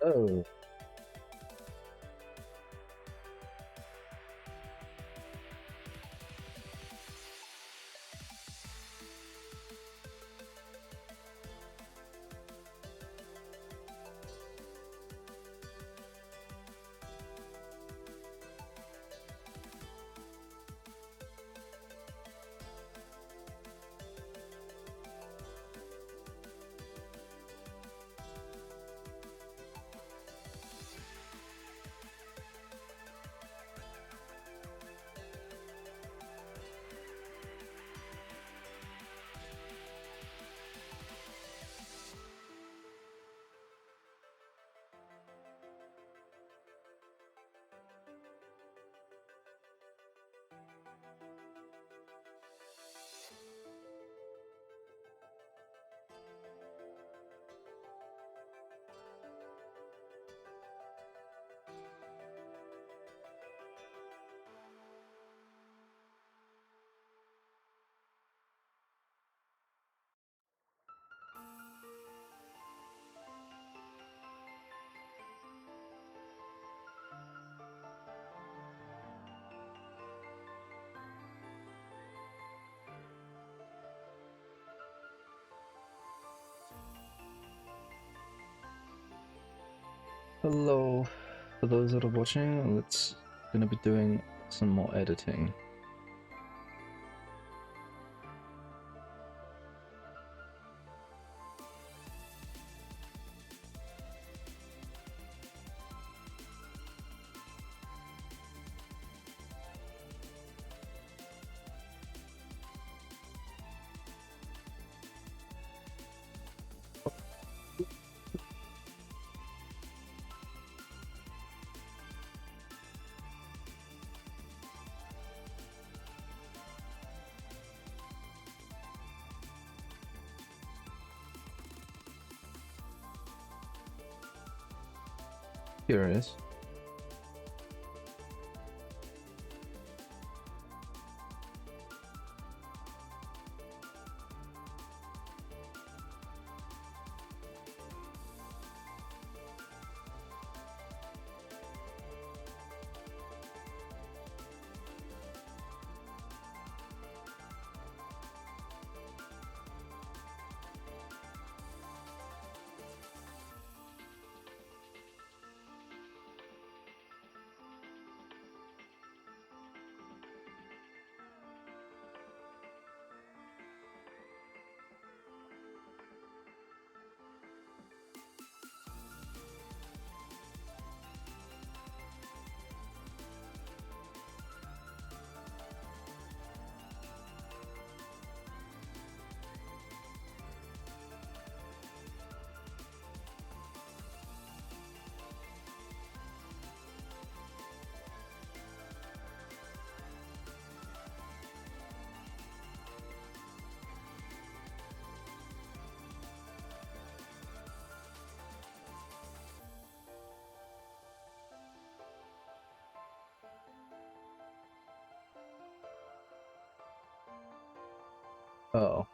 Oh, hello. For those that are watching, it's gonna be doing some more editing. Here it is. Oh.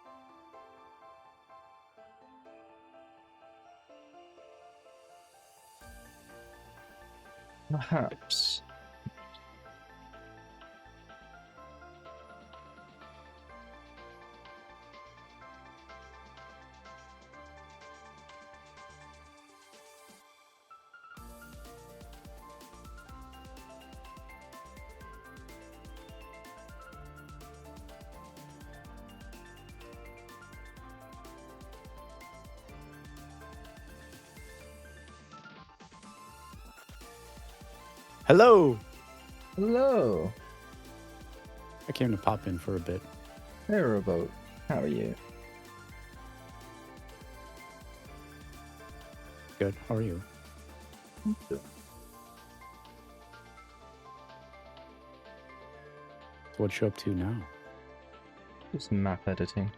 Perhaps. Hello! Hello. I came to pop in for a bit. Hey, Robote. How are you? Good. How are you? Good. So what you up to now? Just map editing.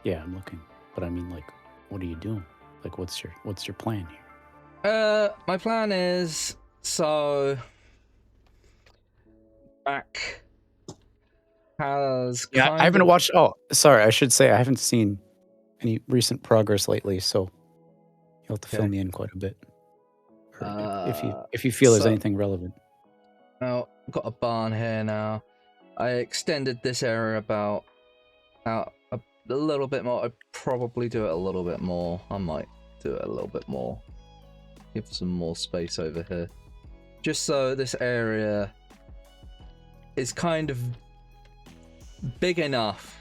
Yeah, I'm looking. But I mean, like, what are you doing? Like, what's your plan here? My plan is back has Yeah, I haven't watched. Oh, sorry. I should say I haven't seen any recent progress lately, so you'll have to fill me in quite a bit. if you feel there's anything relevant. Now I've got a barn here now. I extended this area out a little bit more. I'd probably do it a little bit more. I might do it a little bit more. Give some more space over here. Just so this area is kind of big enough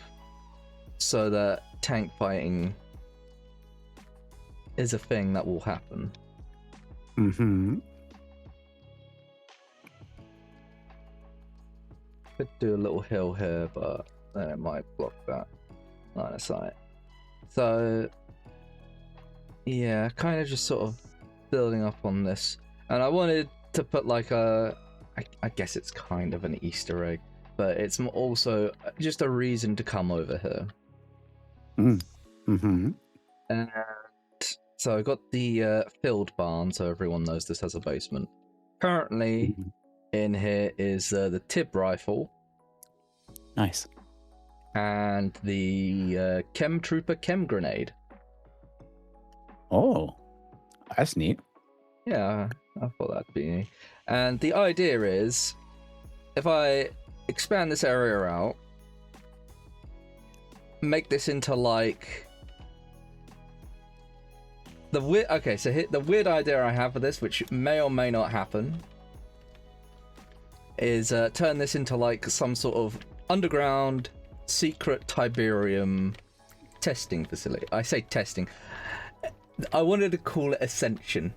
so that tank fighting is a thing that will happen. Mm-hmm. Could do a little hill here, but then it might block that line of sight. So yeah, kind of just sort of building up on this. And I wanted to put like I guess it's kind of an Easter egg, but it's also just a reason to come over here. Mm-hmm. And so I got the filled barn, so everyone knows this has a basement. Currently in here is the Tib rifle. Nice. And the Chem Trooper Chem Grenade. Oh, that's neat. Yeah, I thought that'd be neat. And the idea is, if I expand this area out, make this into like the weird. Okay, so the weird idea I have for this, which may or may not happen, is turn this into like some sort of underground secret Tiberium testing facility. I say testing. I wanted to call it Ascension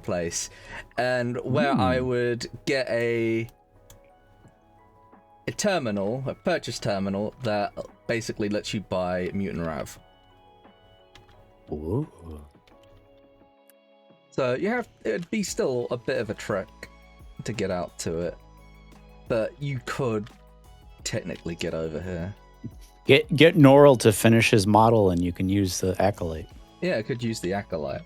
place, and where I would get a terminal, a purchase terminal that basically lets you buy Mutant Rav. Ooh. So it'd be still a bit of a trek to get out to it, but you could technically get over here. Get Norrell to finish his model, and you can use the Acolyte. Yeah, I could use the Acolyte.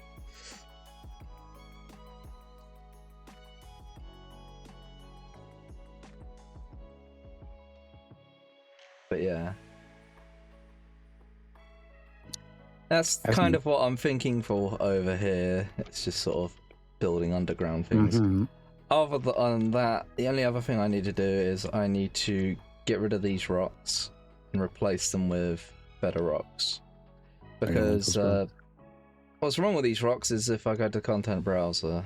But yeah, that's kind neat. of what I'm thinking for over here. It's just sort of building underground things. Mm-hmm. Other than that, the only other thing I need to do is I need to get rid of these rocks and replace them with better rocks. Because what's wrong with these rocks is if I go to content browser,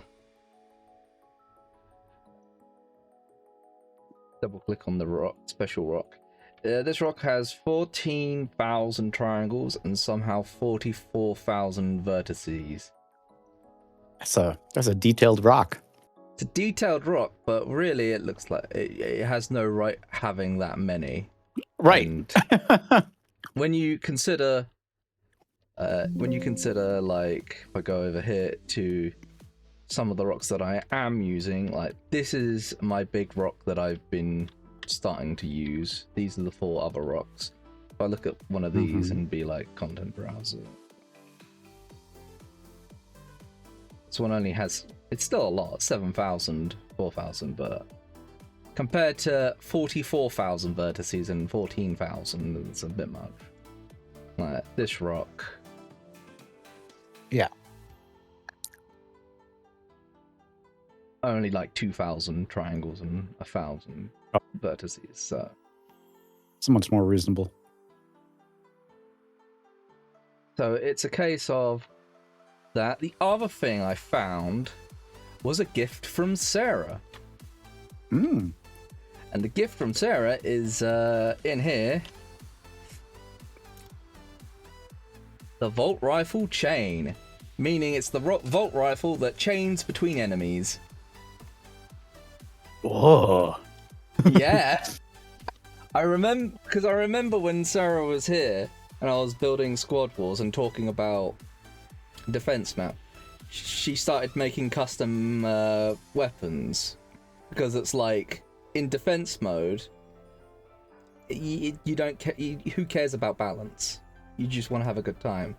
double click on the rock, special rock. This rock has 14,000 triangles and somehow 44,000 vertices. That's a detailed rock. It's a detailed rock, but really it looks like it has no right having that many. Right. And when you consider like if I go over here to some of the rocks that I am using, like this is my big rock that I've been starting to use. These are the 4 other rocks. If I look at one of these and be like content browser, this one only has, it's still a lot, 7,000, 4,000, but compared to 44,000 vertices and 14,000, it's a bit much. Like this rock. Yeah. Only like 2,000 triangles and 1,000 vertices, so it's much more reasonable. So it's a case of that. The other thing I found was a gift from Sarah. Mm. And the gift from Sarah is in here. The Volt Rifle Chain. Meaning it's the Volt Rifle that chains between enemies. Whoa. Yeah. I remember when Sarah was here and I was building Squad Wars and talking about defense map. She started making custom weapons because it's like in defense mode you don't who cares about balance? You just want to have a good time.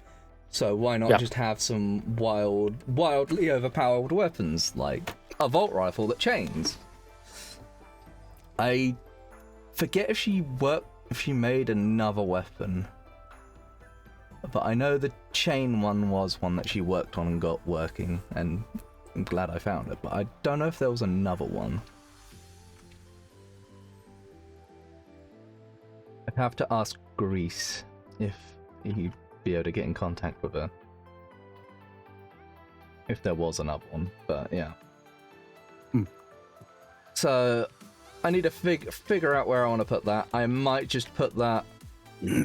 So why not just have some wildly overpowered weapons like a Volt Rifle that chains? I forget if she made another weapon. but I know the chain one was one that she worked on and got working, and I'm glad I found it, but I don't know if there was another one. I'd have to ask Grease if he'd be able to get in contact with her. If there was another one, but yeah. So, I need to figure out where I want to put that. I might just put that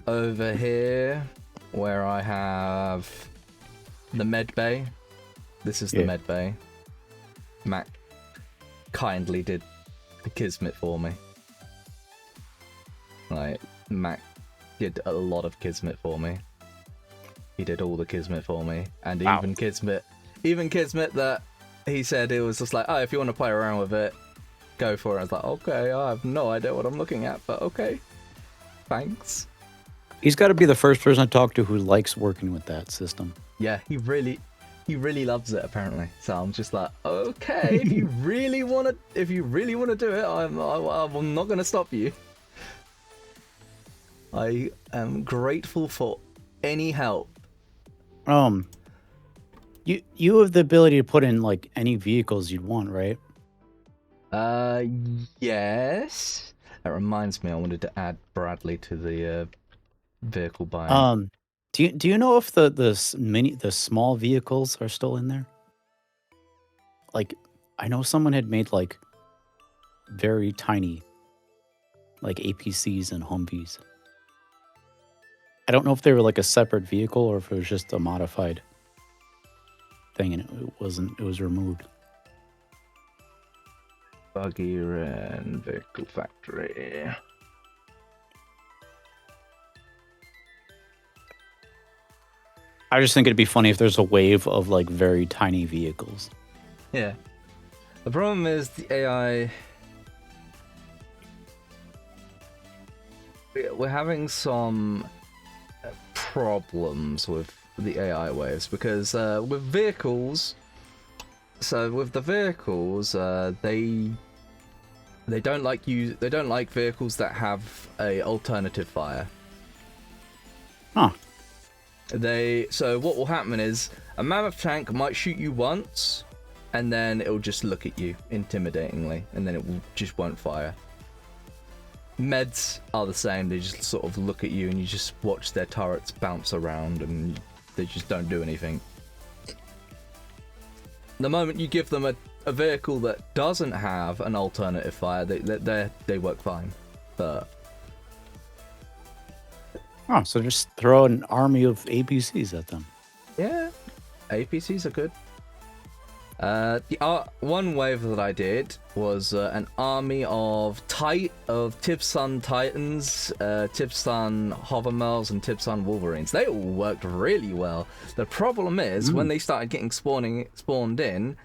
over here, where I have the med bay. This is the med bay. Mac kindly did the Kismet for me. Like, Mac did a lot of Kismet for me. He did all the Kismet for me, and even Kismet that he said it was just like, oh, if you want to play around with it, go for it. I was like, okay, I have no idea what I'm looking at, but okay, thanks. He's got to be the first person I talk to who likes working with that system. Yeah, he really loves it apparently. So I'm just like, okay, if you really want to do it, I'm not going to stop you. I am grateful for any help. You have the ability to put in like any vehicles you'd want, right? Yes. That reminds me, I wanted to add Bradley to the vehicle buying. Do you know if the small vehicles are still in there? Like, I know someone had made like very tiny, like APCs and Humvees. I don't know if they were like a separate vehicle or if it was just a modified thing and it was removed. Buggy and vehicle factory. I just think it'd be funny if there's a wave of like very tiny vehicles. Yeah. The problem is the AI. We're having some problems with the AI waves because with vehicles. So with the vehicles, they don't like vehicles that have a alternative fire. Huh. So what will happen is a mammoth tank might shoot you once, and then it'll just look at you intimidatingly, and then it just won't fire. Meds are the same; they just sort of look at you, and you just watch their turrets bounce around, and they just don't do anything. The moment you give them a vehicle that doesn't have an alternative fire, they work fine. But so just throw an army of APCs at them. Yeah, APCs are good. One wave that I did was an army of Tibsun Titans, Tibsun Hovermels, and Tibsun Wolverines. They all worked really well. The problem is when they started getting spawned in,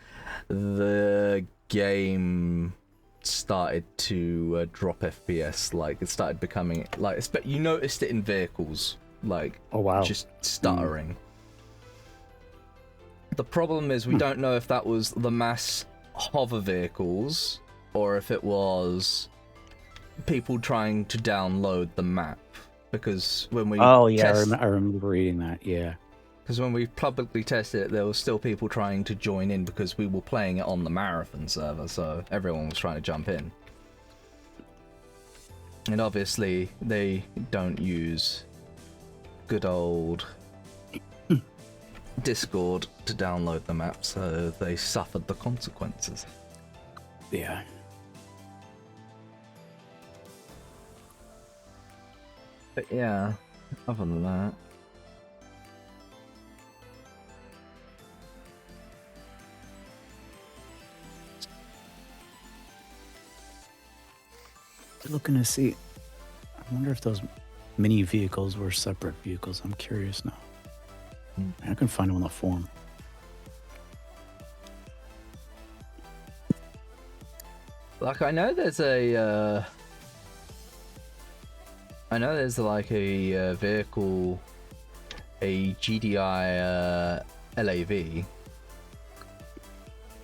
the game started to drop FPS. Like it started becoming like you noticed it in vehicles, like just stuttering. The problem is we don't know if that was the mass hover vehicles or if it was people trying to download the map. Because when we I remember reading that, yeah. Because when we publicly tested it, there was still people trying to join in because we were playing it on the Marathon server, so everyone was trying to jump in. And obviously, they don't use good old Discord to download the map, so they suffered the consequences. Yeah. But yeah, other than that. Looking to see. I wonder if those mini vehicles were separate vehicles. I'm curious now. I can find them on the forum. Like, I know there's like a vehicle, a GDI LAV.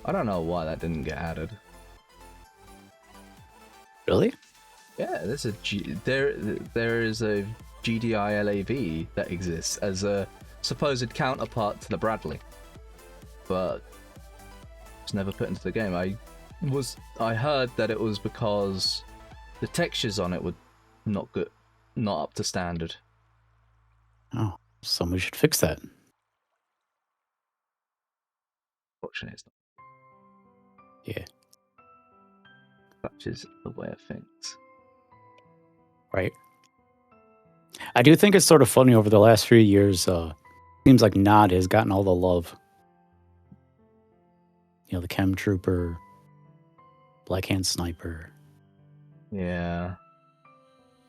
I don't know why that didn't get added. Really? Yeah, there is a GDI LAV that exists as a supposed counterpart to the Bradley, but it's never put into the game. I heard that it was because the textures on it were not good, not up to standard. Oh, somebody should fix that. Fortunately, it's not. Yeah. Such is the way of things. Right. I do think it's sort of funny over the last few years. Seems like Nod has gotten all the love. You know, the Chem Trooper, Black Hand Sniper. Yeah.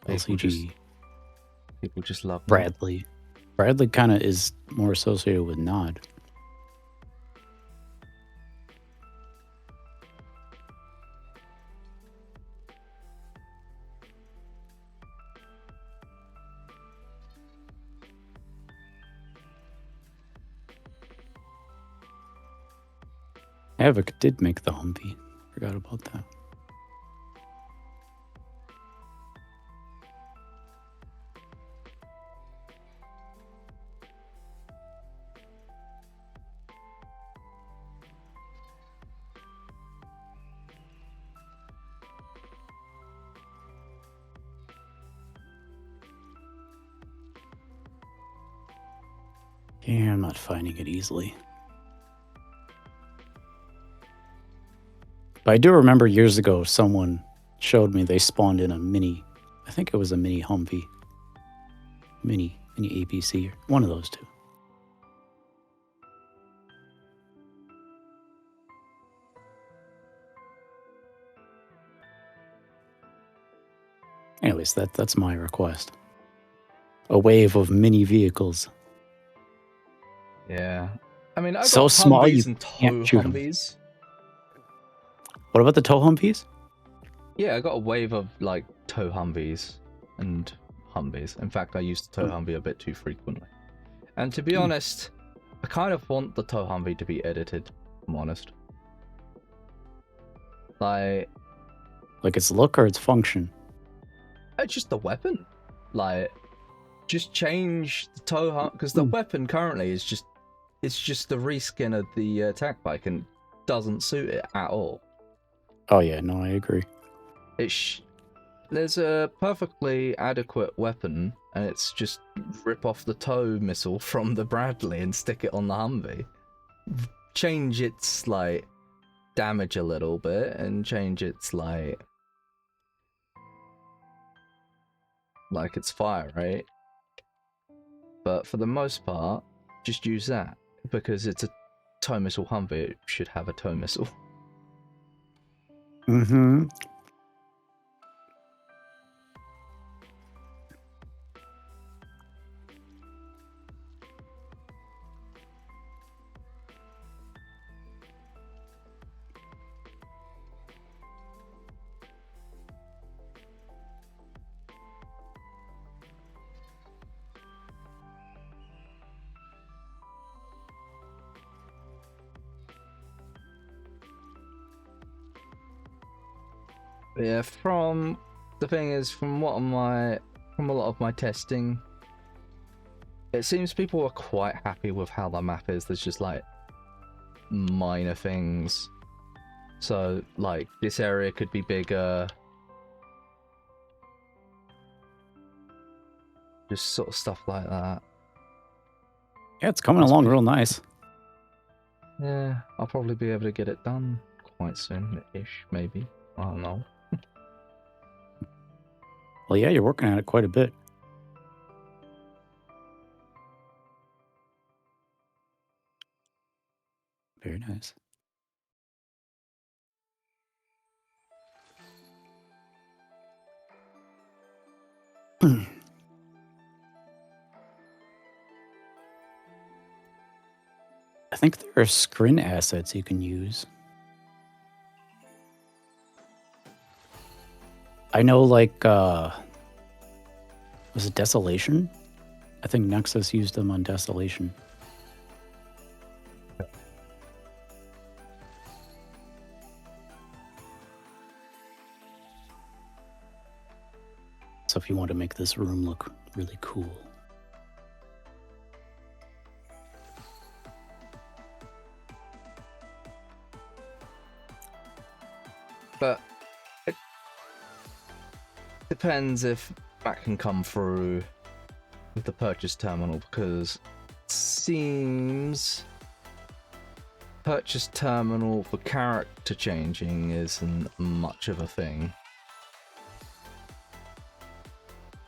LCG. People just love them. Bradley. Bradley kind of is more associated with Nod. Havoc did make the Humvee. Forgot about that. Yeah, I'm not finding it easily. But I do remember years ago someone showed me they spawned in a mini, I think it was a mini Humvee. Mini APC, one of those two. Anyways, that's my request. A wave of mini vehicles. Yeah. I mean, I got So small Humvees you and tow can't shoot 'em. Humvees. What about the tow Humvees? Yeah, I got a wave of like tow Humvees and Humvees. In fact, I used the tow Humvee a bit too frequently. And to be honest, I kind of want the tow Humvee to be edited, if I'm honest. Like its look or its function? it's just the weapon. Like, just change the tow Humvee, because the weapon currently is just, it's just the reskin of the attack bike and doesn't suit it at all. Oh yeah, no, I agree. There's a perfectly adequate weapon, and it's just rip off the tow missile from the Bradley and stick it on the Humvee. Change its like damage a little bit, and change its like its fire rate. But for the most part, just use that, because it's a tow missile Humvee. It should have a tow missile. Mm-hmm. Yeah, from a lot of my testing, it seems people are quite happy with how the map is. There's just like minor things. So like this area could be bigger. Just sort of stuff like that. Yeah, it's coming along real nice. Yeah, I'll probably be able to get it done quite soon-ish, maybe. I don't know. Well, yeah, you're working at it quite a bit. Very nice. I think there are screen assets you can use. I know, like, was it Desolation? I think Nexus used them on Desolation. So if you want to make this room look really cool. But it depends if that can come through with the purchase terminal, because it seems purchase terminal for character changing isn't much of a thing.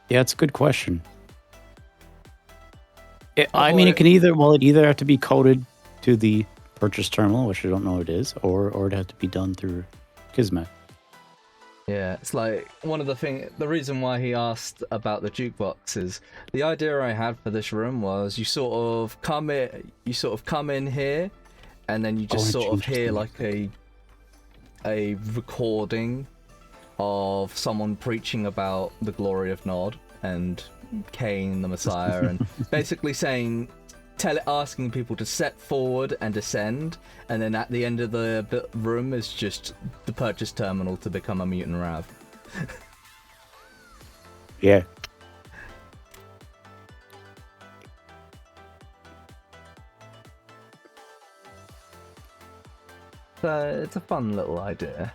Yeah, it's a good question. I mean, it can either have to be coded to the purchase terminal, which I don't know what it is, or it'd have to be done through Kismet. Yeah, it's like one of the reason why he asked about the jukebox is the idea I had for this room was you sort of come in here, and then you just sort of hear like a recording of someone preaching about the glory of Nod and Cain the Messiah, and basically asking people to step forward and descend, and then at the end of the room is just the purchase terminal to become a mutant Rav. Yeah. So it's a fun little idea.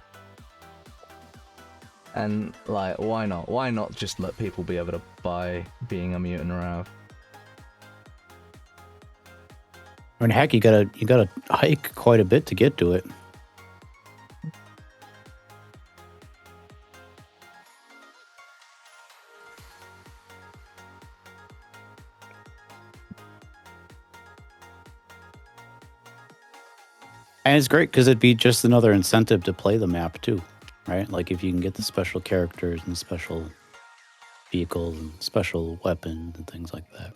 And like, why not? Why not just let people be able to buy being a mutant Rav? I mean, heck, you gotta hike quite a bit to get to it. And it's great because it'd be just another incentive to play the map too, right? Like if you can get the special characters and special vehicles and special weapons and things like that.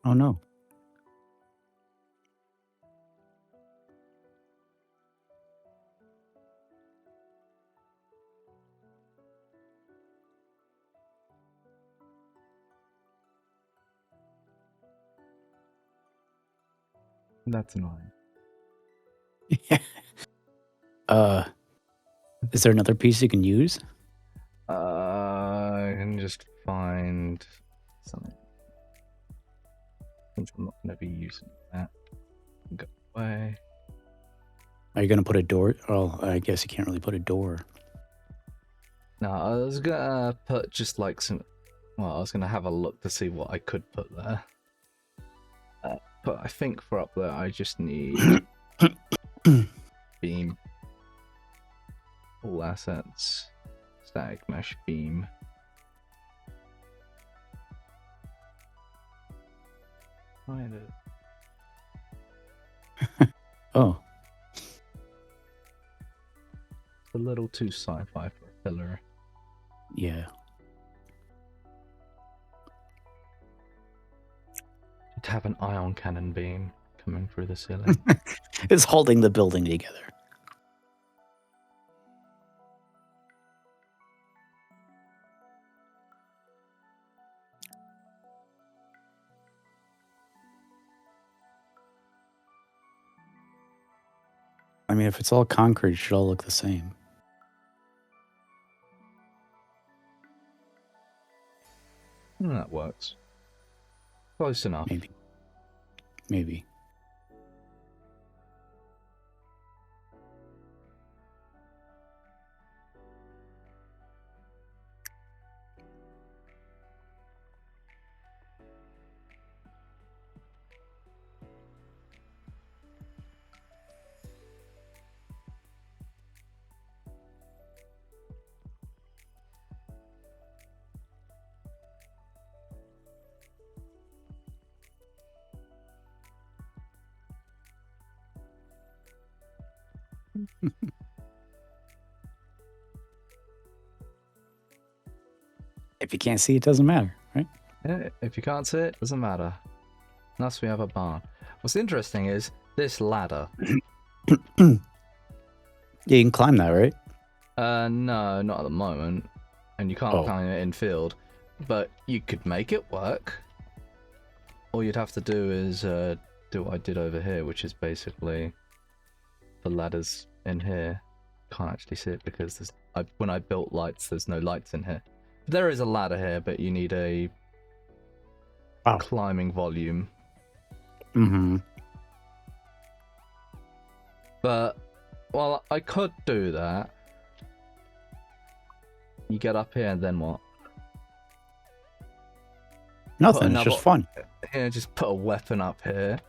Oh no. That's annoying. Is there another piece you can use? I can just find something. Since I'm not going to be using that. Go away. Are you gonna put a door? Oh, I guess you can't really put a door. No, I was gonna put just like some. Well, I was gonna have a look to see what I could put there. But I think for up there, I just need beam. All assets. Static mesh beam. Find it. Oh. It's a little too sci-fi for a pillar. Yeah. To have an ion cannon beam coming through the ceiling. It's holding the building together. I mean, if it's all concrete, it should all look the same. That works. Close enough. Maybe. If you can't see, it doesn't matter, right? Yeah, if you can't see it, doesn't matter. Unless we have a barn. What's interesting is this ladder. Yeah, you can climb that, right? No, not at the moment. And you can't Oh. climb it in field. But you could make it work. All you'd have to do is do what I did over here, which is basically the ladders in here. Can't actually see it because when I built lights, there's no lights in here. There is a ladder here, but you need a climbing volume. Mm-hmm. But, well, I could do that. You get up here and then what? Nothing, it's just fun. Here, just put a weapon up here.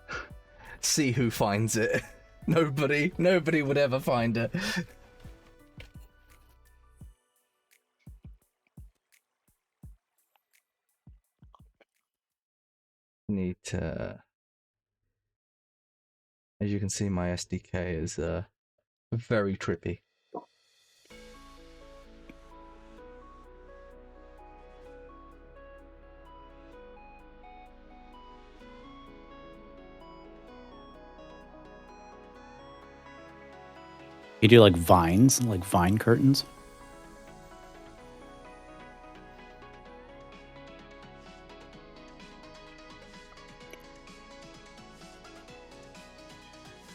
See who finds it. Nobody would ever find it. Need to... As you can see, my SDK is very trippy. You do like vines, like vine curtains.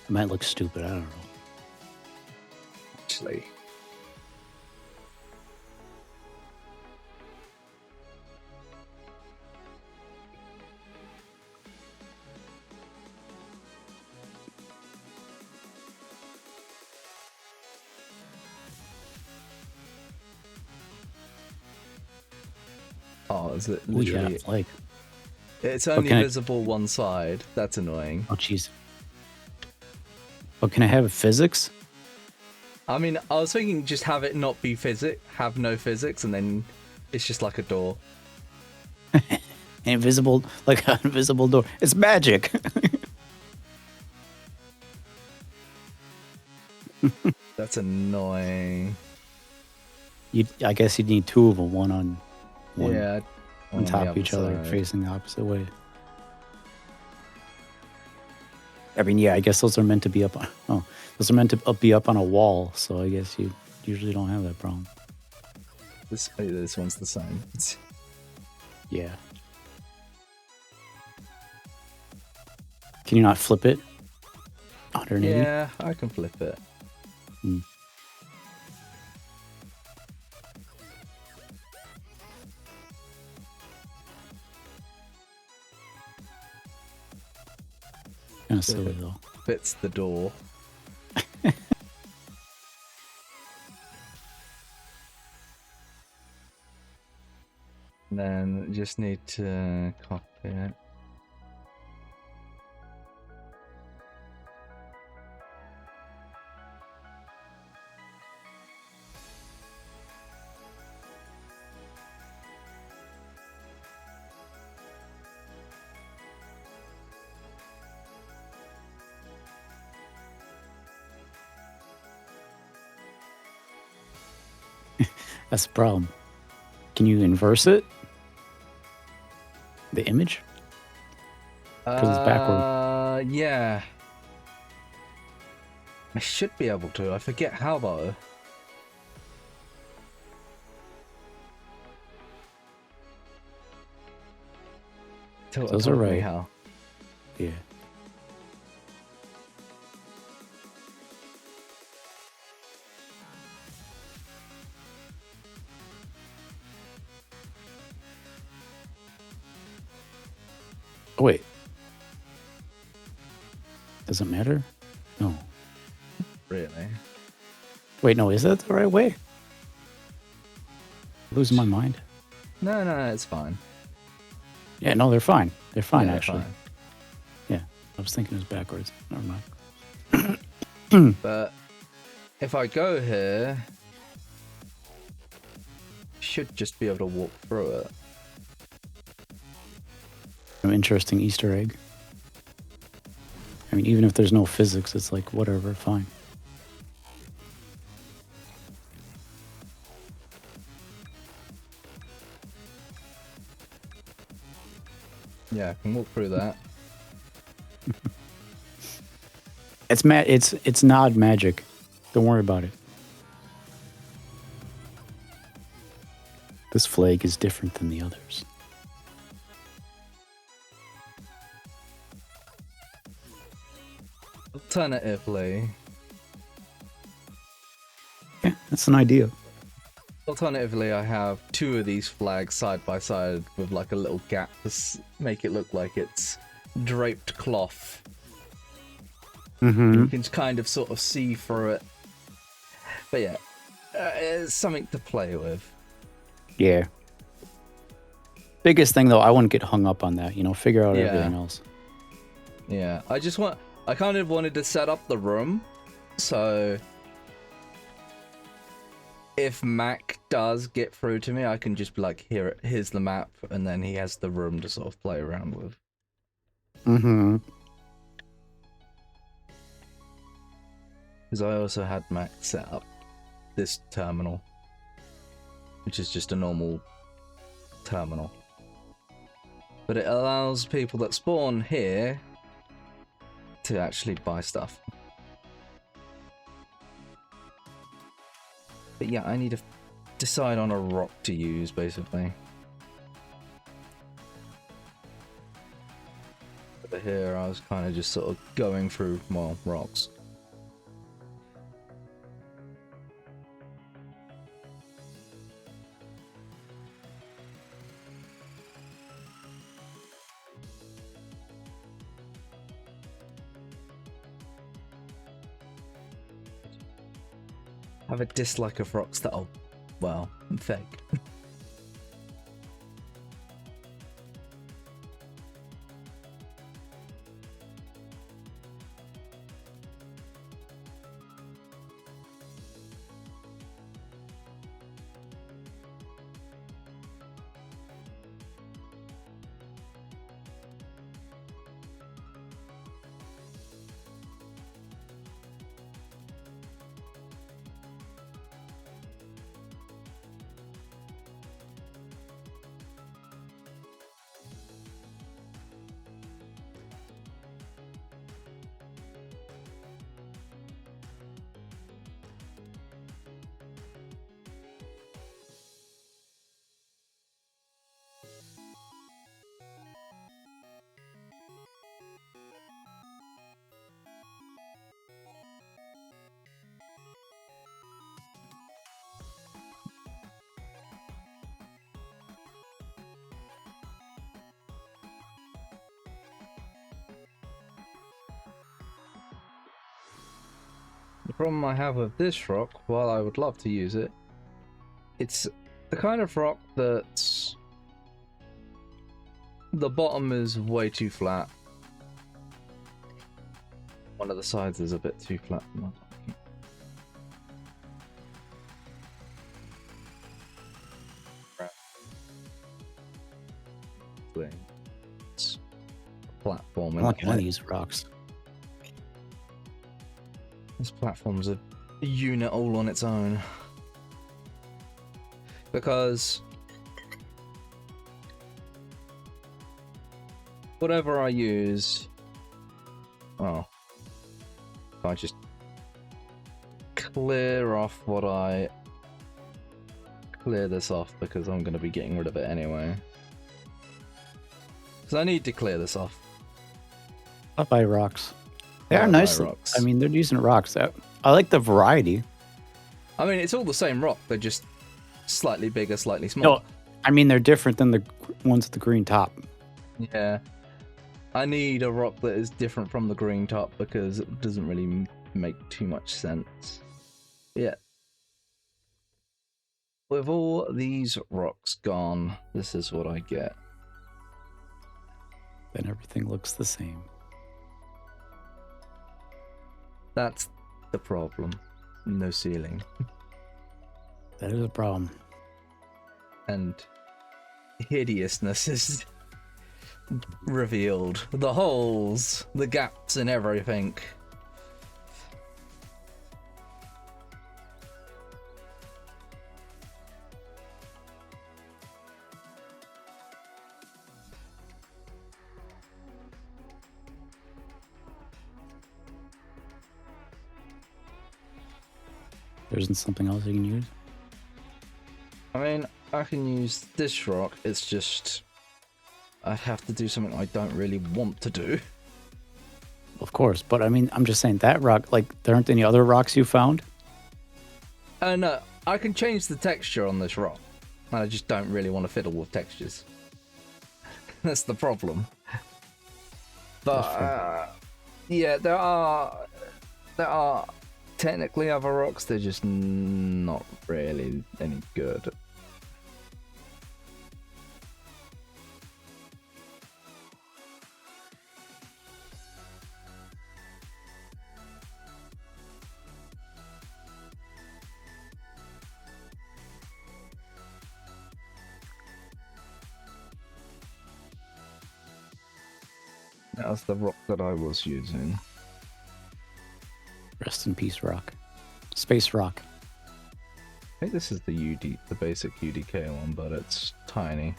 It might look stupid, I don't know. Actually. Oh, is it literally... Yeah, like... It's only visible one side. That's annoying. Oh, jeez. Oh, can I have physics? I mean, I was thinking just have it not be have no physics, and then it's just like a door. Invisible, like an invisible door. It's magic. That's annoying. I guess you'd need two of them, one on top of each other, side. facing the opposite way. I mean, yeah, I guess those are meant to be up on... Oh, those are meant to be up on a wall, so I guess you usually don't have that problem. This one's the same. Yeah. Can you not flip it? 180? Yeah, I can flip it. Hmm. Kind of silly though. Fits the door. And then just need to copy it. That's the problem. Can you inverse it? The image? Because it's backward. Yeah. I should be able to. I forget how though. Those are right. How. Yeah. Oh, wait. Does it matter? No. Really? Wait, no, is that the right way? Losing my mind. No, it's fine. Yeah, no, they're fine. They're fine, Yeah, actually. fine. Yeah, I was thinking it was backwards. Never mind. But if I go here, should just be able to walk through it. An interesting Easter egg. I mean, even if there's no physics, it's like, whatever, fine. Yeah, I can walk through that. It's not magic. Don't worry about it. This flag is different than the others. Alternatively, Yeah, that's an idea. I have two of these flags side by side with like a little gap to make it look like it's draped cloth. Mm-hmm. You can kind of sort of see through it. But yeah, it's something to play with. Yeah. Biggest thing though, I wouldn't get hung up on that. Figure out Yeah. everything else. Yeah, I kind of wanted to set up the room, so if Mac does get through to me, I can just be like, here's the map, and then he has the room to sort of play around with. Mm-hmm. Because I also had Mac set up this terminal, which is just a normal terminal. But it allows people that spawn here to actually buy stuff. But yeah, I need to decide on a rock to use, basically. Over here, I was kind of just sort of going through more rocks. I have a dislike of rocks that are, well, fake. The problem I have with this rock, while I would love to use it, it's the kind of rock that's... the bottom is way too flat. One of the sides is a bit too flat for my liking. It's platform. I like one of these rocks. This platform's a unit all on its own. Because whatever I use, well, I just clear off what I clear this off, because I'm going to be getting rid of it anyway. Because I need to clear this off. I buy rocks. They I are buy nice. rocks. I mean, they're decent rocks. I like the variety. I mean, it's all the same rock. They're just slightly bigger, slightly smaller. No, I mean, they're different than the ones with the green top. Yeah. I need a rock that is different from the green top, because it doesn't really make too much sense. Yeah. With all these rocks gone, this is what I get. Then everything looks the same. That's the problem. No ceiling. That is a problem. And hideousness is revealed. The holes, the gaps in everything. There isn't something else you can use? I mean, I can use this rock. It's just I'd have to do something I don't really want to do. Of course, but I mean, I'm just saying that rock, like, there aren't any other rocks you found? No, I can change the texture on this rock. And I just don't really want to fiddle with textures. That's the problem. But, yeah, there are technically other rocks, they're just not really any good. That was the rock that I was using. Rest in peace, rock. Space rock. I think this is the basic UDK one, but it's tiny.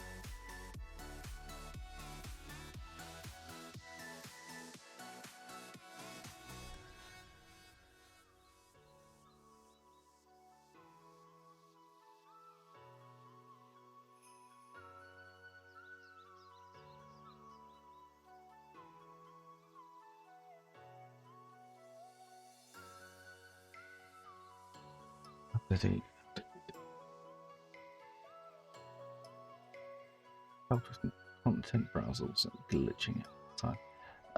Content browsers glitching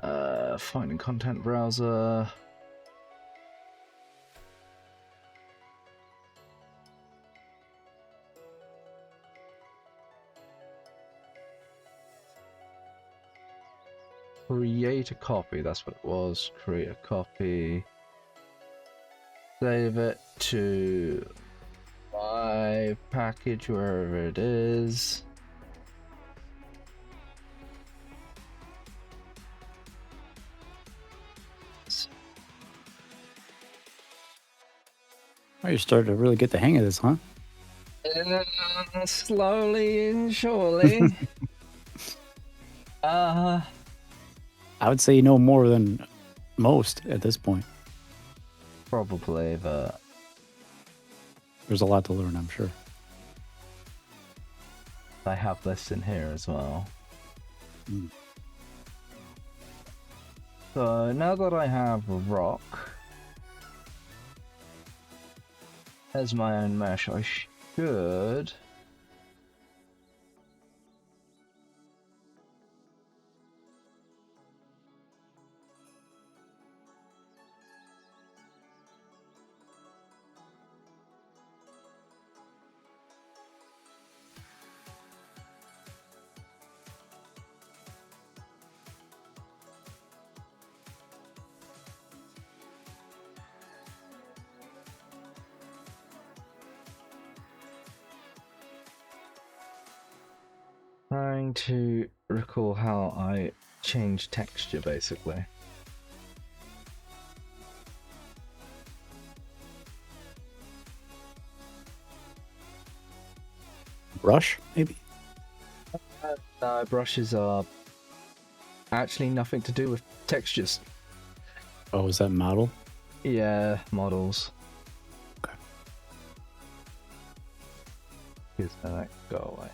out. Finding content browser. Create a copy. That's what it was. Create a copy. Save it to my package wherever it is. Oh, you're starting to really get the hang of this, huh? Slowly and surely. I would say you know more than most at this point. Probably, but there's a lot to learn, I'm sure. I have this in here as well. Mm. So now that I have a rock as my own mesh, I should trying to recall how I change texture basically. Brush, maybe? No, brushes are actually nothing to do with textures. Oh, is that model? Yeah, models. Okay. Here's that go away.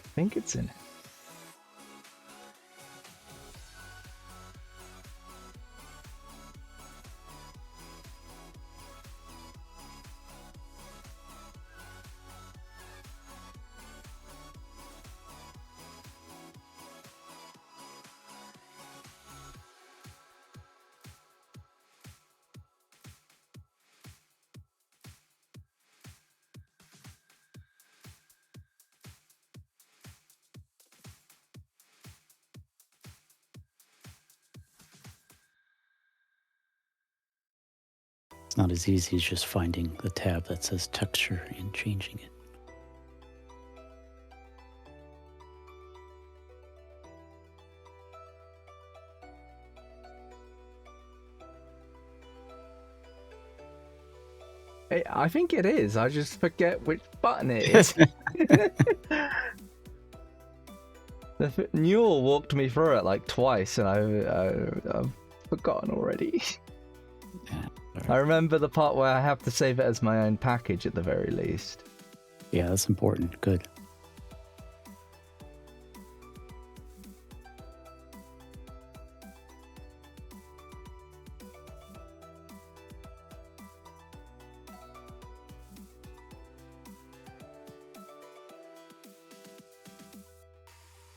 I think it's in it. It's not as easy as just finding the tab that says texture and changing it. I think it is. I just forget which button it is. The Newell walked me through it like twice, and I've forgotten already. Yeah. I remember the part where I have to save it as my own package at the very least. Yeah, that's important. Good.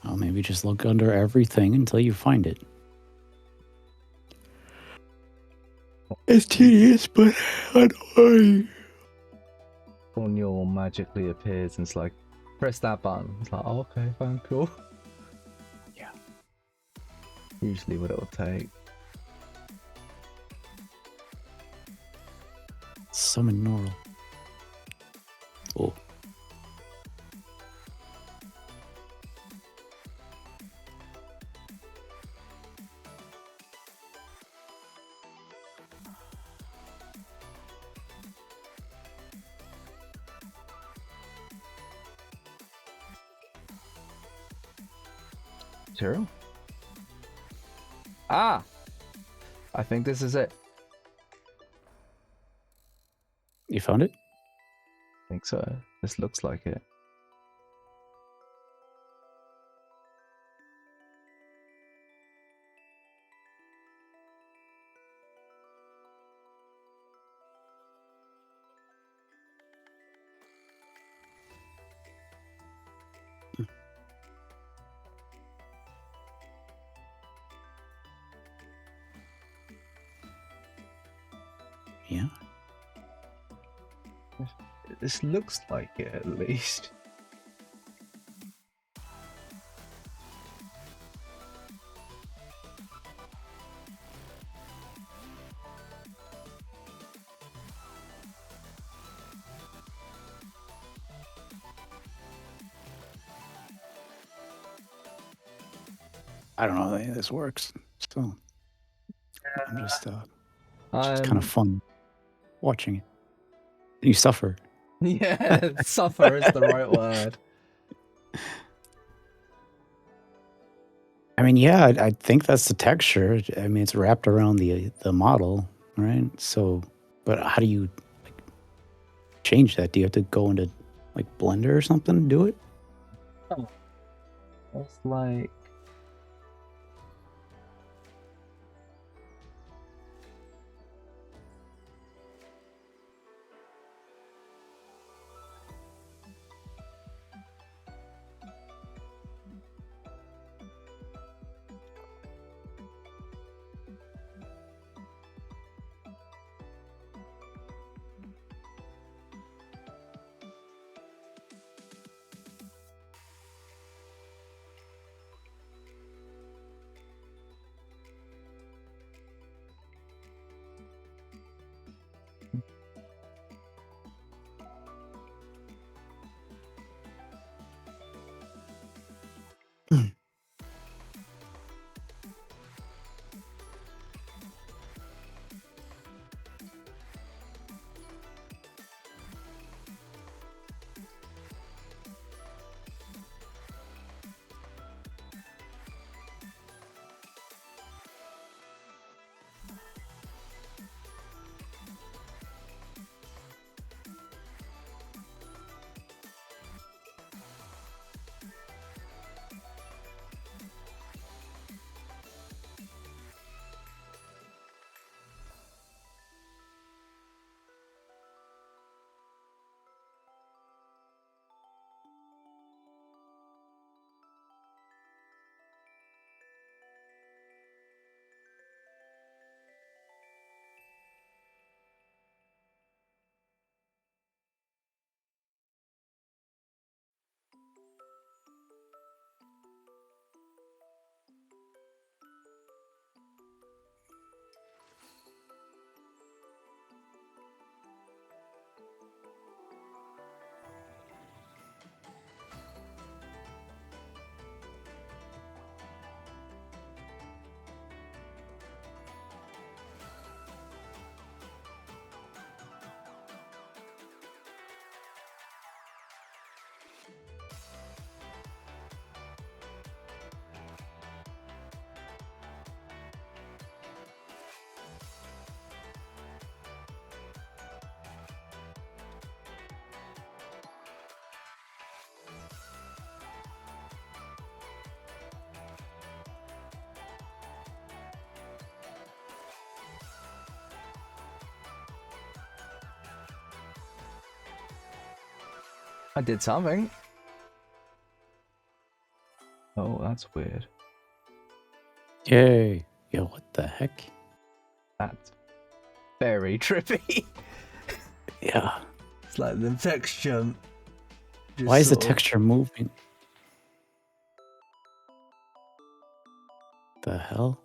Well, maybe just look under everything until you find it. It's tedious, but annoying. Cornel magically appears and it's like, press that button. It's like, oh, okay, fine, cool. Yeah. Usually what it'll take. Summon Norl. Oh. Zero? Ah! I think this is it. You found it? I think so. This looks like it. Yeah. This looks like it, at least. I don't know how any of this works. So I'm just kind I'm of fun watching it. You suffer. Yeah, suffer is the right word. I mean, yeah, I think that's the texture. I mean, it's wrapped around the model, right? So, but how do you like change that? Do you have to go into like Blender or something to do it? It's like I did something. Oh, that's weird. Yay. Yo, what the heck? That's very trippy. Yeah. It's like the texture. Why is the texture moving? The hell?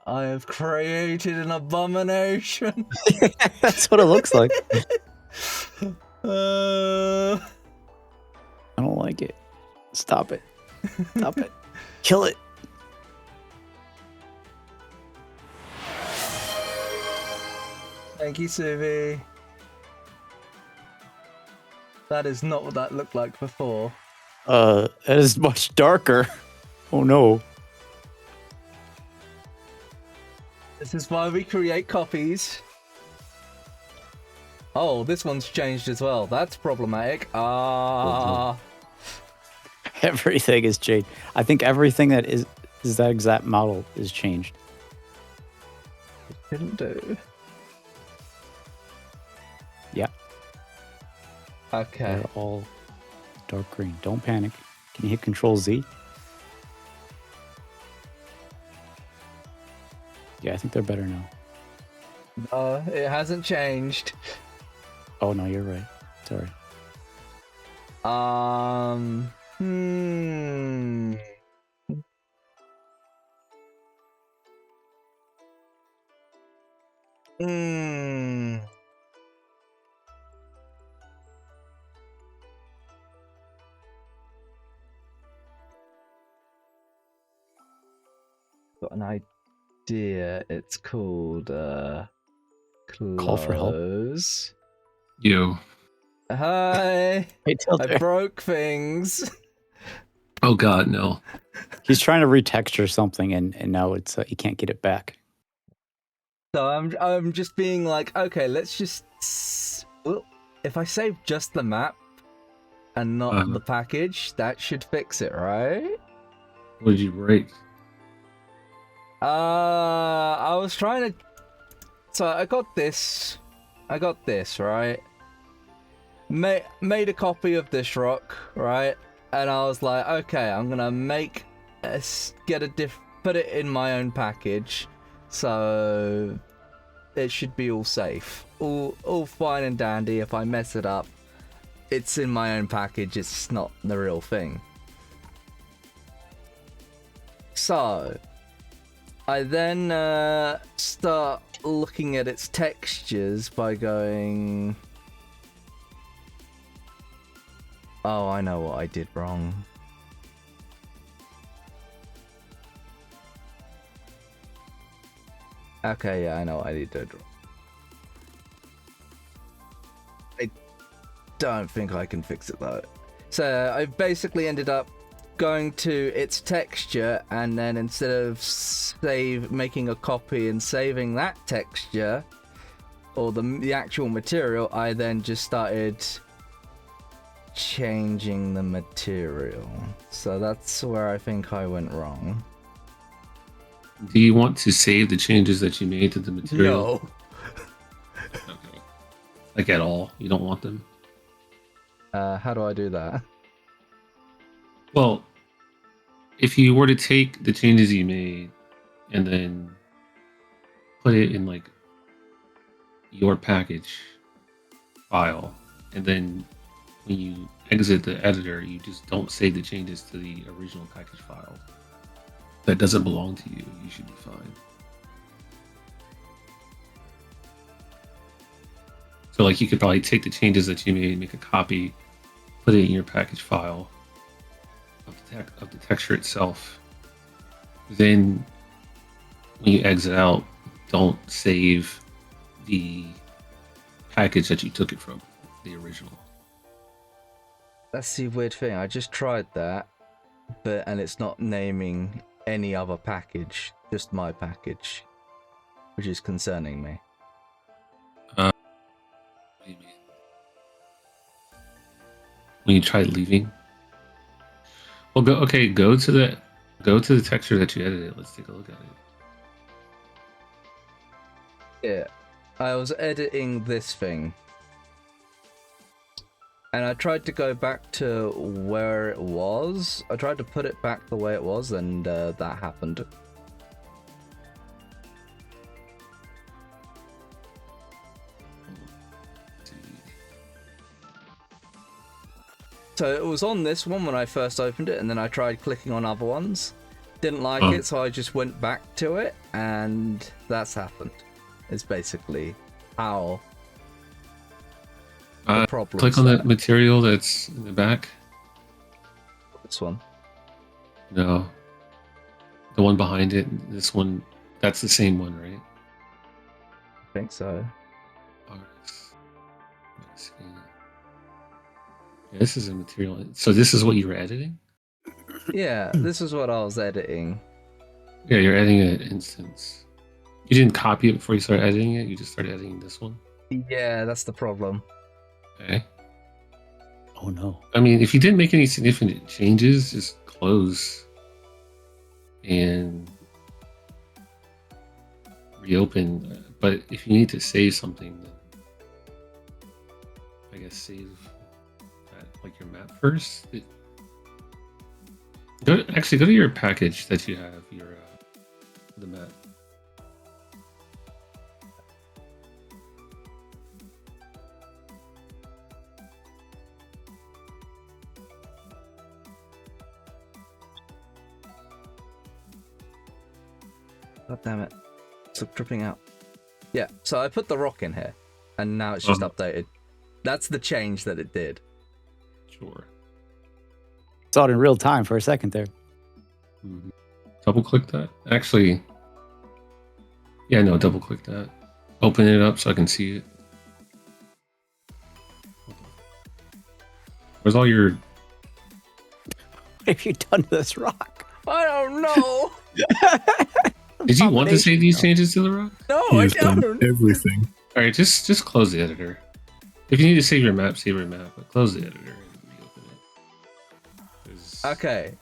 I have created an abomination. That's what it looks like. uh... I don't like it. Stop it. Stop it. Kill it. Thank you, Suvi. That is not what that looked like before. It is much darker. Oh no. This is why we create copies. Oh, this one's changed as well. That's problematic. Everything is changed. I think everything that is that exact model is changed. It didn't do. Yeah. Okay. They're all dark green. Don't panic. Can you hit Control Z? Yeah, I think they're better now. It hasn't changed. Oh no, you're right. Sorry. Hmm. Hmm. Got an idea. It's called Call for help. close. Yo. Hi. Hey, I broke things. Oh God, no. He's trying to retexture something, and now it's he can't get it back. So I'm just being like, okay, let's just. Well, if I save just the map and not the package, that should fix it, right? What did you break? I was trying to. So I got this, right? Made a copy of this rock, right? And I was like, okay, I'm gonna put it in my own package, so it should be all safe, all fine and dandy. If I mess it up, it's in my own package. It's not the real thing. So I then start looking at its textures by going, oh, I know what I did wrong. Okay, yeah, I know what I did wrong. I don't think I can fix it though. So I basically ended up going to its texture, and then instead of making a copy and saving that texture or the actual material, I then just started changing the material. So that's where I think I went wrong. Do you want to save the changes that you made to the material? No. Okay. Like at all? You don't want them? How do I do that? Well, if you were to take the changes you made and then put it in like your package file, and then when you exit the editor, you just don't save the changes to the original package file that doesn't belong to you, you should be fine. So like you could probably take the changes that you made, make a copy, put it in your package file of the texture itself. Then when you exit out, don't save the package that you took it from, the original. That's the weird thing. I just tried that, and it's not naming any other package, just my package, which is concerning me. What do you mean? When you try leaving? Well, go to the texture that you edited. Let's take a look at it. Yeah, I was editing this thing. And I tried to go back to where it was. I tried to put it back the way it was, and that happened. So it was on this one when I first opened it, and then I tried clicking on other ones. Didn't like it, so I just went back to it, and that's happened. It's basically how the problem. Click on that material that's in the back. This one. No. The one behind it. This one. That's the same one, right? I think so. Let's see. Yeah, this is a material. So this is what you were editing? Yeah, this is what I was editing. Yeah, you're editing an instance. You didn't copy it before you started editing it? You just started editing this one? Yeah, that's the problem. Okay. Oh no. I mean, if you didn't make any significant changes, just close and reopen. But if you need to save something, then I guess save that, like your map first. Go to your package that you have, the map. God damn it. It's dripping out. Yeah, so I put the rock in here, and now it's just updated. That's the change that it did. Sure. Saw it in real time for a second there. Mm-hmm. Double click that. Actually, yeah, no, double click that. Open it up so I can see it. Where's all your... What have you done to this rock? I don't know. Did you want to save these changes to the rock? No, He I has done don't. everything. All right, just close the editor. If you need to save your map, save your map, but close the editor and reopen it. 'Cause- Okay,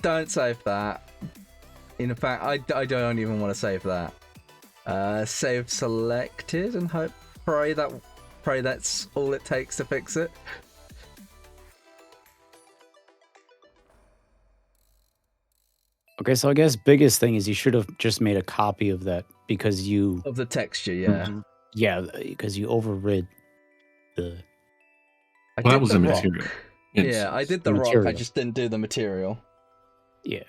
don't save that. In fact, I don't even want to save that. Save selected and pray that's all it takes to fix it. Okay, so I guess biggest thing is you should have just made a copy of that because you Of the texture, yeah. yeah, because you overrid the I Well, that did was the a rock. material. Yeah, I did the rock. I material. just didn't do the material. yeah.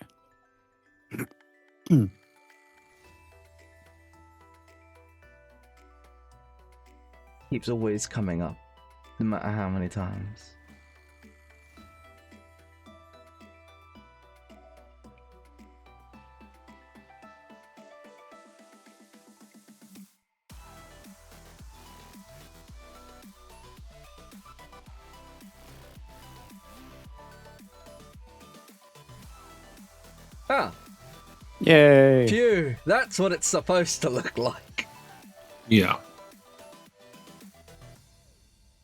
Keeps always coming up, no matter how many times. Ah, Yay. phew! That's what it's supposed to look like. Yeah.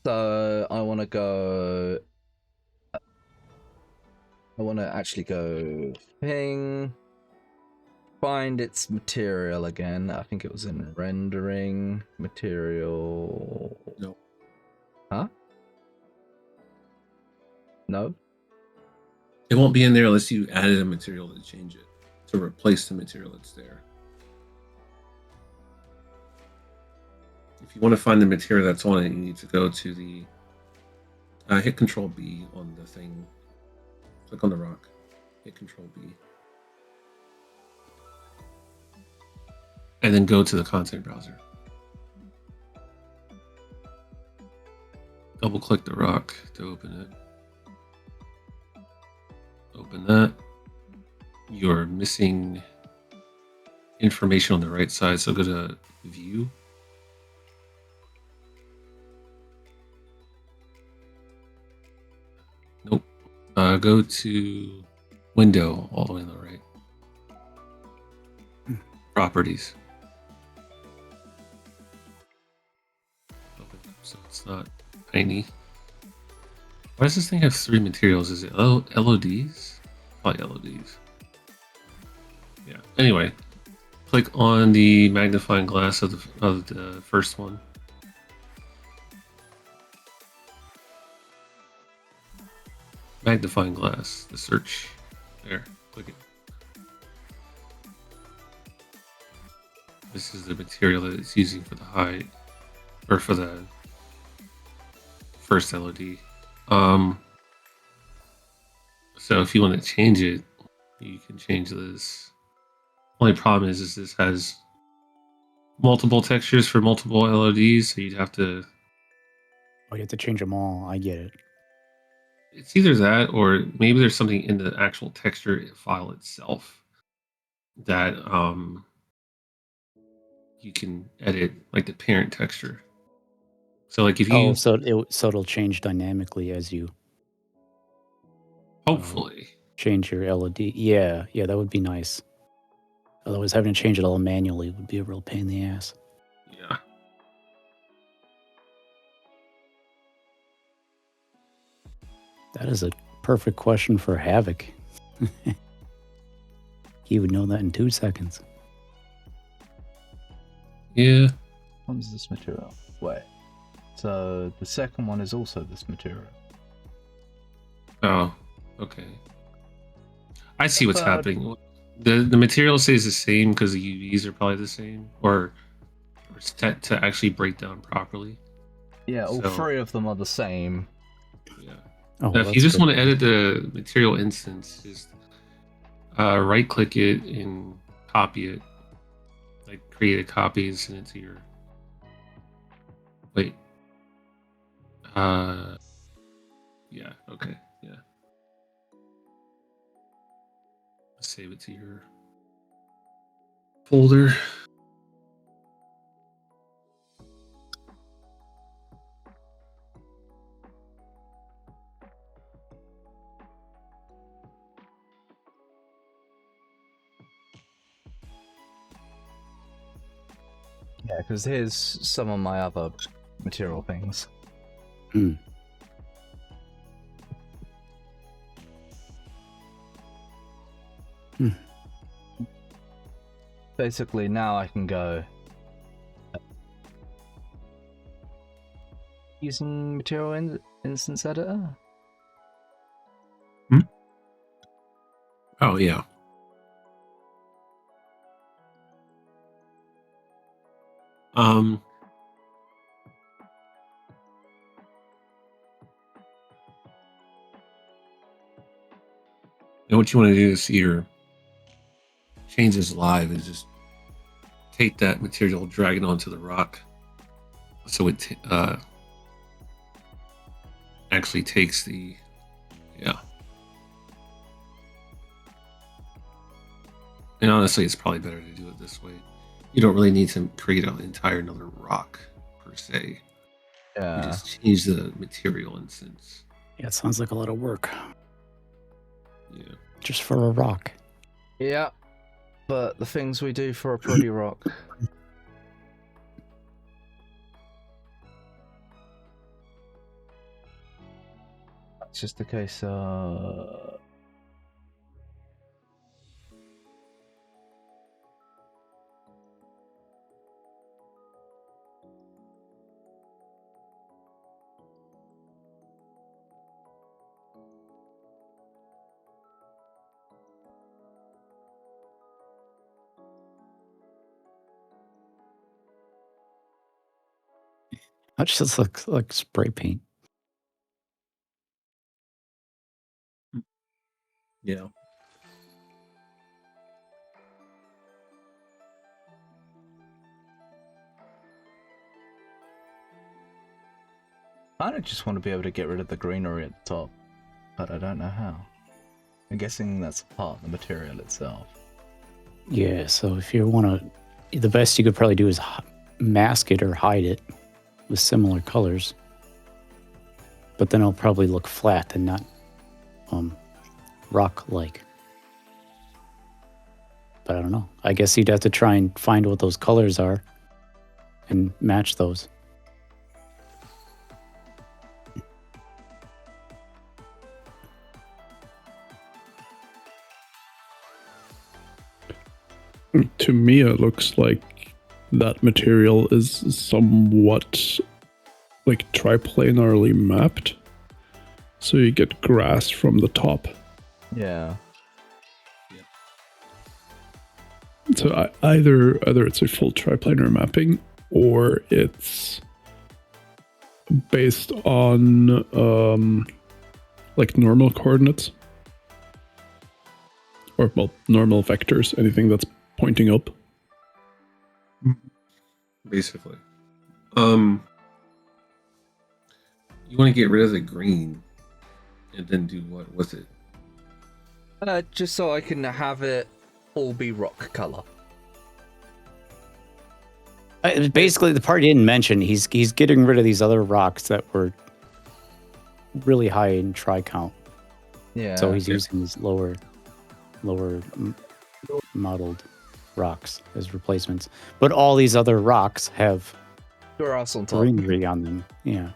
So I want to go. I want to actually go ping. Find its material again. I think it was in rendering material. No. Huh? No. It won't be in there unless you added a material to change it, to replace the material that's there. If you want to find the material that's on it, you need to go to the... hit Control B on the thing. Click on the rock. Hit Control B. And then go to the content browser. Double click the rock to open it. Open that. You're missing information on the right side, so go to View. Nope. Go to Window all the way on the right. Properties. Open up so it's not tiny. Why does this thing have 3 materials? Is it LODs? Probably LODs. Yeah. Anyway, click on the magnifying glass of the first one. magnifying glass, the search. There, click it. This is the material that it's using for the hide, or for the first LOD. So if you want to change it, you can change this. Only problem is this has multiple textures for multiple LODs, so you'd have to. Oh, you have to change them all. I get it. It's either that, or maybe there's something in the actual texture file itself that you can edit, like the parent texture. So like if you so it'll change dynamically as you hopefully change your LOD. Yeah, that would be nice. Otherwise, having to change it all manually would be a real pain in the ass. Yeah. That is a perfect question for Havoc. He would know that in 2 seconds. Yeah. One's this material. Wait. So the second one is also this material. Oh, okay. I see what's happening. The material stays the same because the UVs are probably the same, or set to actually break down properly. Yeah, all three of them are the same. Yeah. Oh, Now, if you just want to edit the material instance, just right click it and copy it. Like create a copy and send it to your. Wait. Yeah. Okay. Yeah. Save it to your folder. Yeah, because here's some of my other material things. Basically, now I can go using material instance editor. Oh yeah. And what you want to do is see your changes live is just take that material, drag it onto the rock, so it actually takes the And honestly, it's probably better to do it this way. You don't really need to create an entire another rock per se. Yeah. You just change the material instance. Yeah, it sounds like a lot of work. Yeah. Just for a rock. Yeah. But the things we do for a pretty rock. It's just a case of... That just looks like spray paint. Yeah. I don't just want to be able to get rid of the greenery at the top, but I don't know how. I'm guessing that's part of the material itself. Yeah, so if you want to, the best you could probably do is mask it or hide it with similar colors. But then it'll probably look flat and not rock-like. But I don't know. I guess you'd have to try and find what those colors are and match those. To me, it looks like that material is somewhat like triplanarly mapped. So you get grass from the top. Yeah. So either it's a full triplanar mapping, or it's based on like normal coordinates, or well, normal vectors, anything that's pointing up. Basically. You want to get rid of the green and then do what with it? Just so I can have it all be rock color. Basically, the part he didn't mention, he's getting rid of these other rocks that were really high in tri count. Yeah. So he's using these lower modeled rocks as replacements. But all these other rocks have grass on top. greenery on them. Yeah.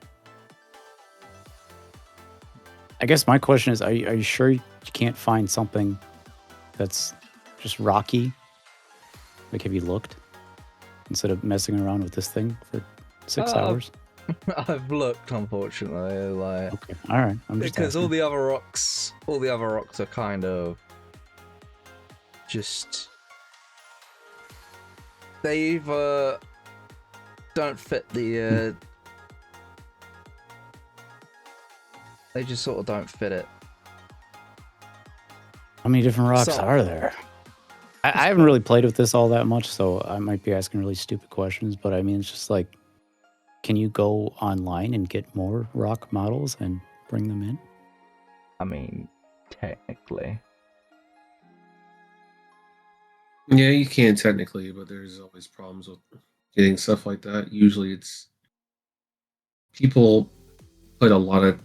I guess my question is, are you sure you can't find something that's just rocky? Like, have you looked? Instead of messing around with this thing for 6 hours? I've looked, unfortunately. Like, Okay, all right. I'm just because asking. all the other rocks are kind of just, they either don't fit the they just sort of don't fit it. How many different rocks So- are there? I haven't really played with this all that much, so I might be asking really stupid questions, but I mean, it's just like, can you go online and get more rock models and bring them in? I mean, technically. Yeah, you can technically, but there's always problems with getting stuff like that. Usually it's people put a lot of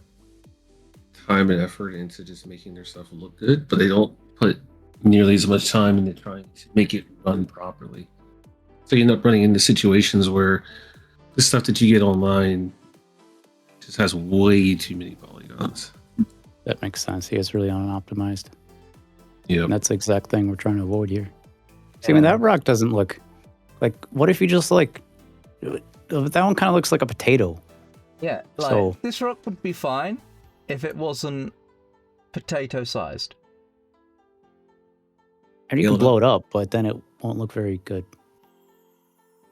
time and effort into just making their stuff look good, but they don't put nearly as much time into trying to make it run properly. So you end up running into situations where the stuff that you get online just has way too many polygons. That makes sense. He is really unoptimized. Yeah. And that's the exact thing we're trying to avoid here. See, I mean, that rock doesn't look like, what if you just like, that one kind of looks like a potato. Yeah, like, So- this rock would be fine if it wasn't potato sized. And you Scale can it blow it up, but then it won't look very good.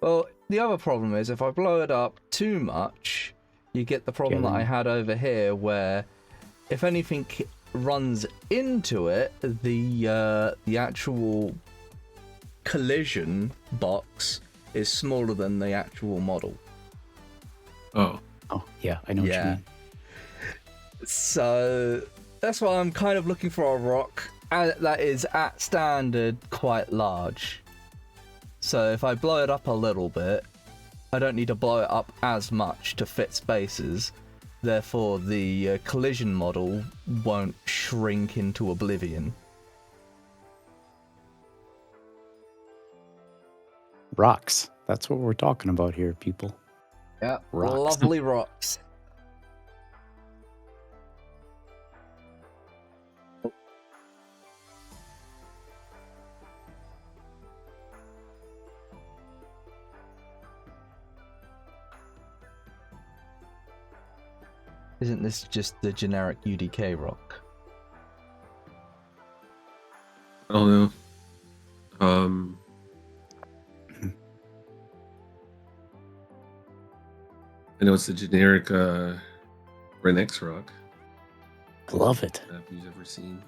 Well, the other problem is if I blow it up too much, you get the problem Yeah, that I then- had over here, where if anything runs into it, the actual collision box is smaller than the actual model. Oh. Oh, yeah, I know what you Yeah. mean. So that's why I'm kind of looking for a rock that is at standard quite large. So if I blow it up a little bit, I don't need to blow it up as much to fit spaces. Therefore, the collision model won't shrink into oblivion. Rocks. That's what we're talking about here, people. Yeah, Rocks. lovely rocks. Isn't this just the generic UDK rock? I don't know. I know it's the generic Renex rock I love it. that you've ever seen.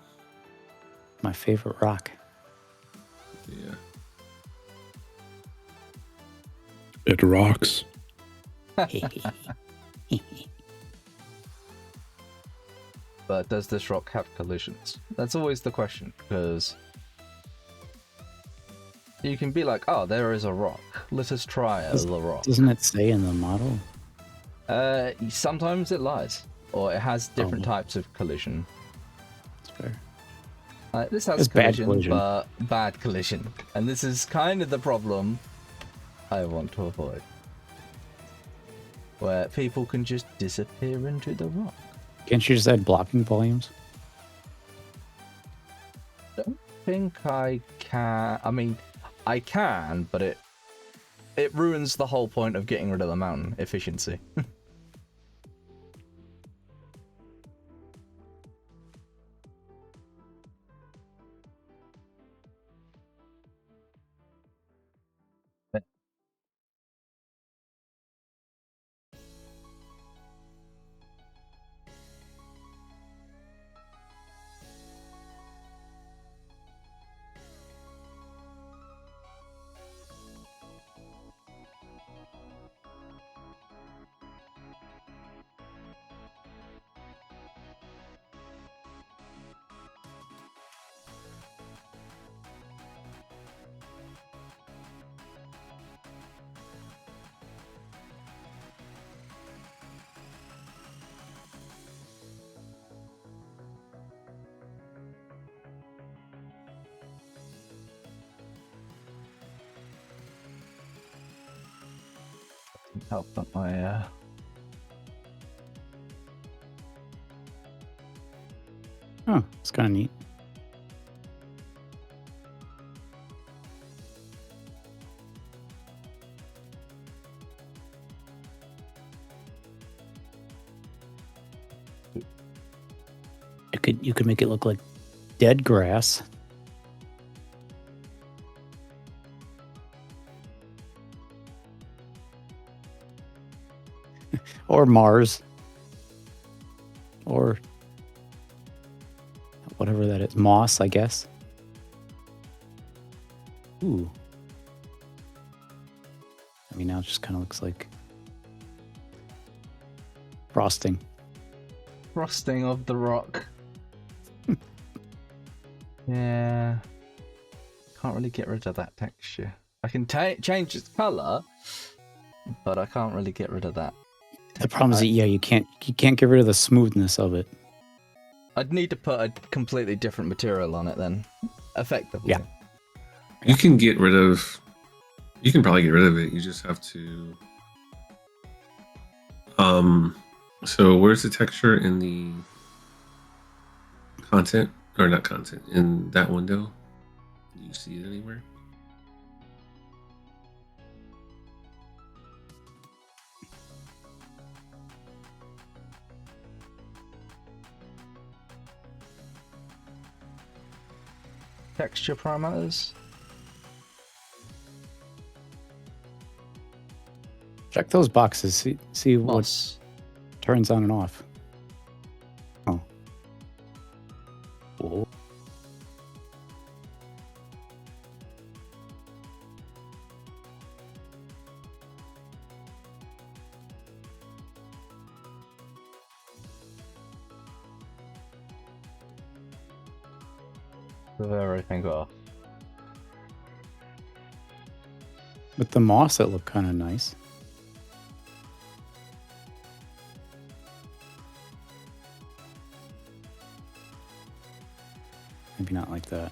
My favorite rock. Yeah. It rocks. But does this rock have collisions? That's always the question, because you can be like, oh, there is a rock. Let us try it as a rock. Doesn't it say in the model? Sometimes it lies, or it has different Oh. types of collision. It's fair. This has It's bad collision, collision. but bad collision. And this is kind of the problem I want to avoid. Where people can just disappear into the rock. Can't you just add blocking volumes? Think I can. I mean, I can, but it ruins the whole point of getting rid of the mountain efficiency. help that my Oh, it's kind of neat. You could make it look like dead grass. Or Mars. Or whatever that is. Moss, I guess. Ooh. I mean, now it just kind of looks like frosting. frosting of the rock. Yeah. Can't really get rid of that texture. I can change its color, but I can't really get rid of that. The problem is that, yeah, you can't get rid of the smoothness of it. I'd need to put a completely different material on it then, effectively. Yeah. You can get rid of. You can probably get rid of it. You just have to. So where's the texture in the content, or not content, in that window? Do you see it anywhere? Texture parameters. Check those boxes. See what Moss. turns on and off. Oh. Whoa. With everything off. With the moss, it looked kind of nice. Maybe not like that.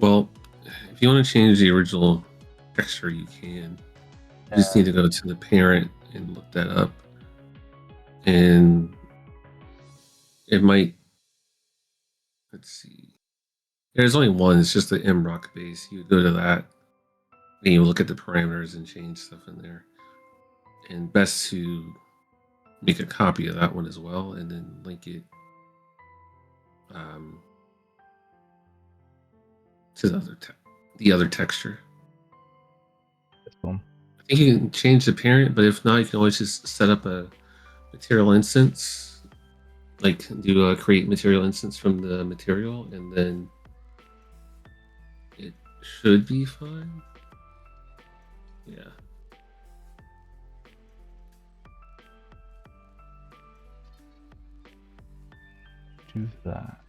Well, if you want to change the original texture, you can. You just need to go to the parent and look that up. And it might, let's see. There's only one, it's just the MRock base. You would go to that and you look at the parameters and change stuff in there. And best to make a copy of that one as well and then link it to the other texture. This one. I think you can change the parent, but if not, you can always just set up a material instance, like do a create material instance from the material, and then it should be fine. Yeah. Do that.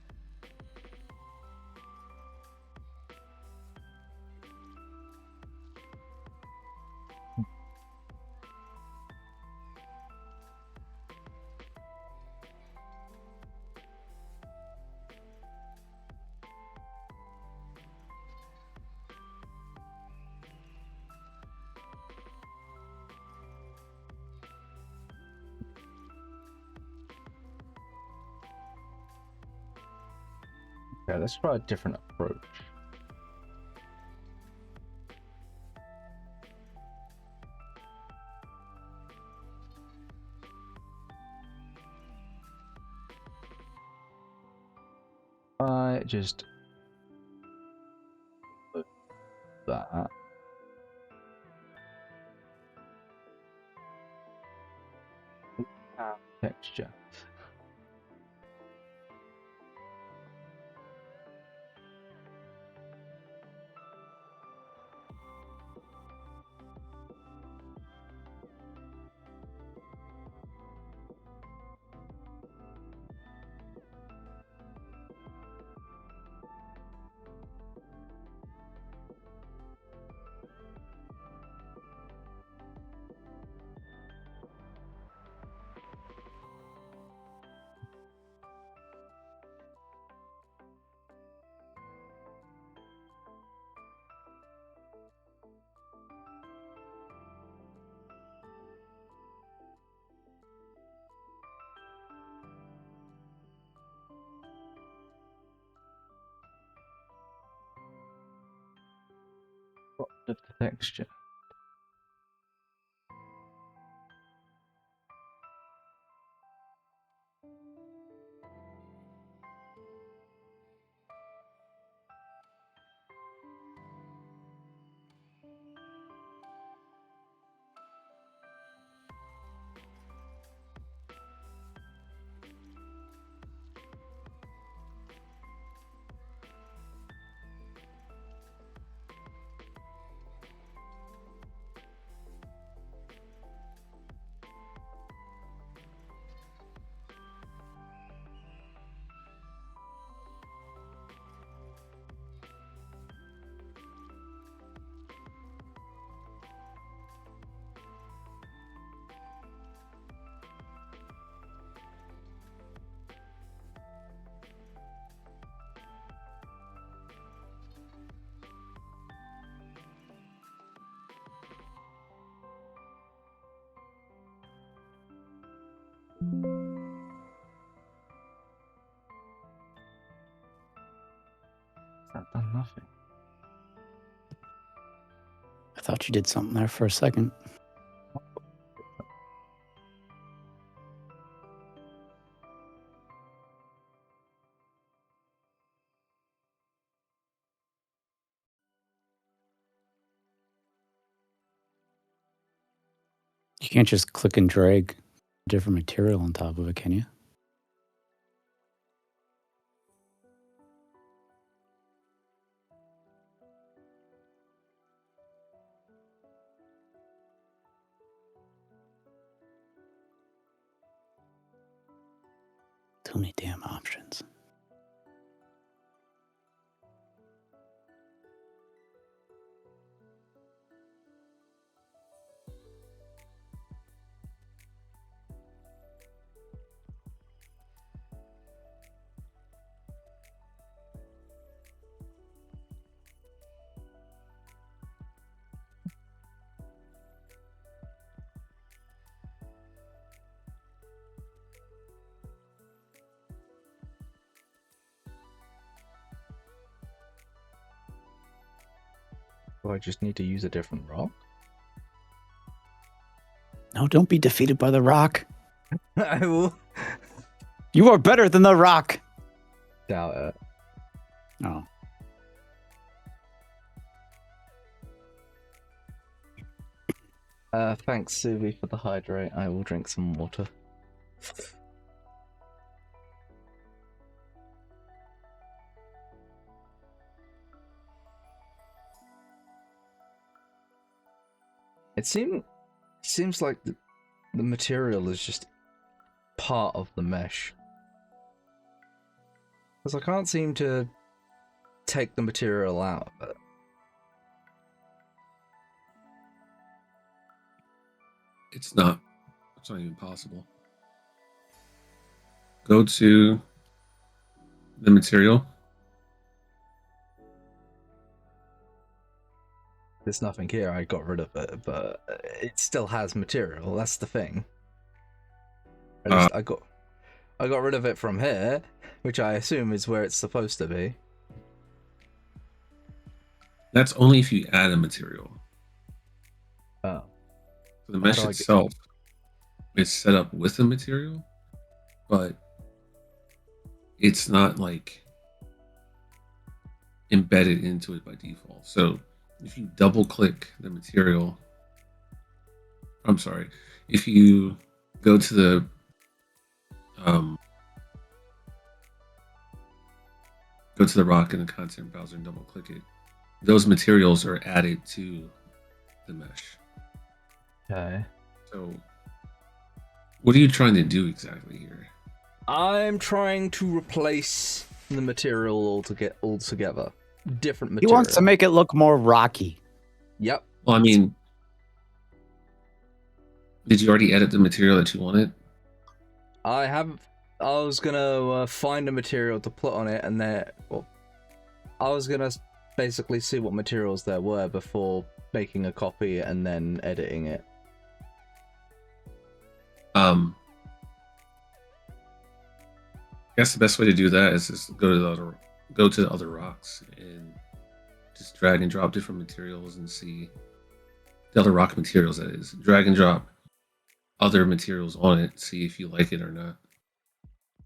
Okay, let's try a different approach. I just put that. Texture. What of the texture? That done nothing. I thought you did something there for a second. You can't just click and drag different material on top of it, can you? Too many damn options. Do I just need to use a different rock? No, don't be defeated by the rock. I will You are better than the rock. doubt it. Oh. Thanks, Suvi, for the hydrate. I will drink some water. It seems like the material is just part of the mesh. Because I can't seem to take the material out of it. It's not even possible. Go to the material. There's nothing here, I got rid of it, but it still has material, that's the thing. At least I got rid of it from here, which I assume is where it's supposed to be. That's only if you add a material. Oh. So the mesh itself is set up with a material, but it's not like embedded into it by default. So if you double click the material, if you go to the rock in the content browser and double click it, those materials are added to the mesh. Okay. So what are you trying to do exactly here? I'm trying to replace the material altogether. Different He material. wants to make it look more rocky. Yep. Well, I mean, did you already edit the material that you wanted? I was gonna find a material to put on it, and I was gonna basically see what materials there were before making a copy and then editing it. I guess the best way to do that is just go to the other rocks and just drag and drop different materials and see the other rock materials. That is, drag and drop other materials on it, see if you like it or not.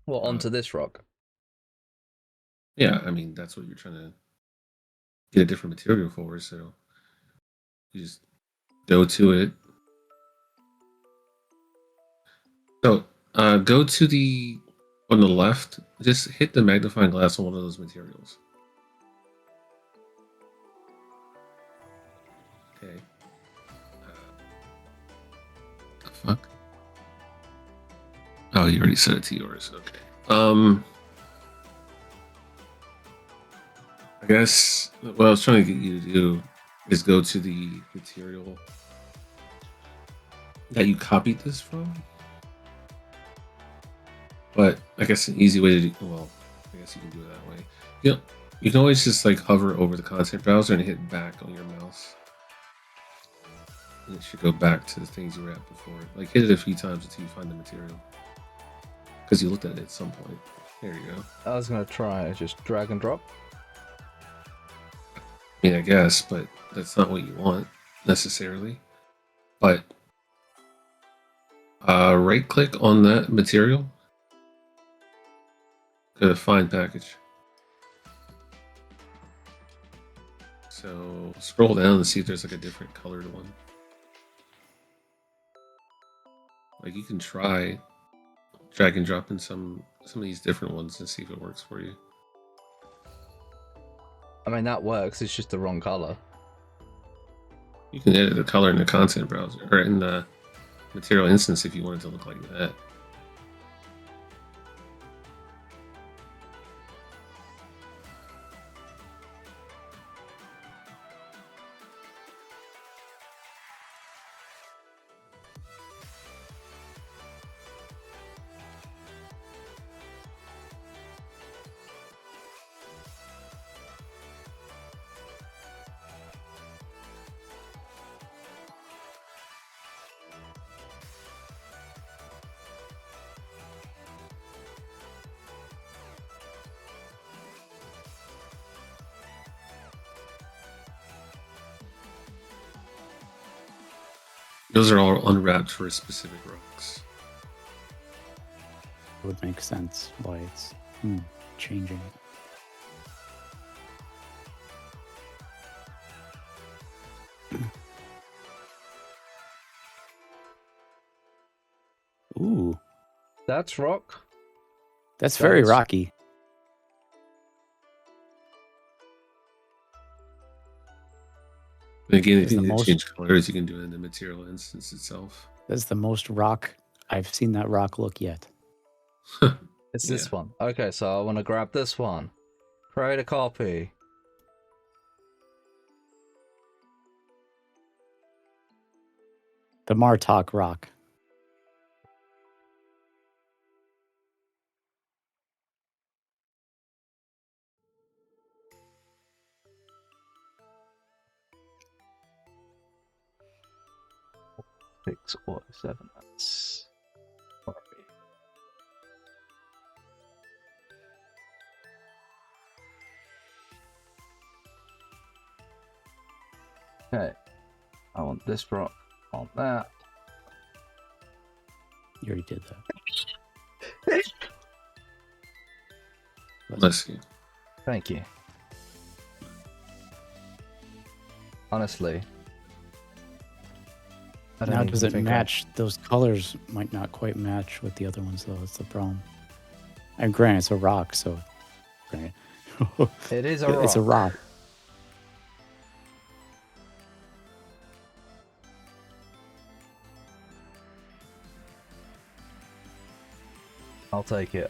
Well, onto this rock. Yeah, I mean that's what you're trying to get a different material for. So you just go to it. So go to the on the left. Just hit the magnifying glass on one of those materials. Okay. The fuck? Oh, you already set it to yours. Okay. I guess what I was trying to get you to do is go to the material that you copied this from. But I guess an easy way to do, well, I guess you can do it that way. You can always just like hover over the content browser and hit back on your mouse. And it should go back to the things you were at before. Like hit it a few times until you find the material. Because you looked at it at some point. There you go. I was gonna try just drag and drop. I mean, I guess, but that's not what you want necessarily. But right click on that material. Go to find package. So scroll down and see if there's like a different colored one. Like you can try drag and drop in some of these different ones and see if it works for you. I mean, that works. It's just the wrong color. You can edit the color in the content browser or in the material instance if you want it to look like that. Those are all unwrapped for specific rocks. It would make sense why it's changing. Ooh, That's rock. that's very That's- rocky. And again, if It's you the need to most- change colors, you can do it in the material instance itself. That's the most rock I've seen that rock look yet. It's this one. Okay, so I want to grab this one. Create a copy. The Martok rock. Six or seven. That's. Okay. I want this rock. I want that. You already did that. Bless you. Thank you. Honestly. I don't Now, even does it think match? Those colors might not quite match with the other ones, though. That's the problem. And granted, it's a rock, so. Granted. It is a rock. It's a rock. I'll take it.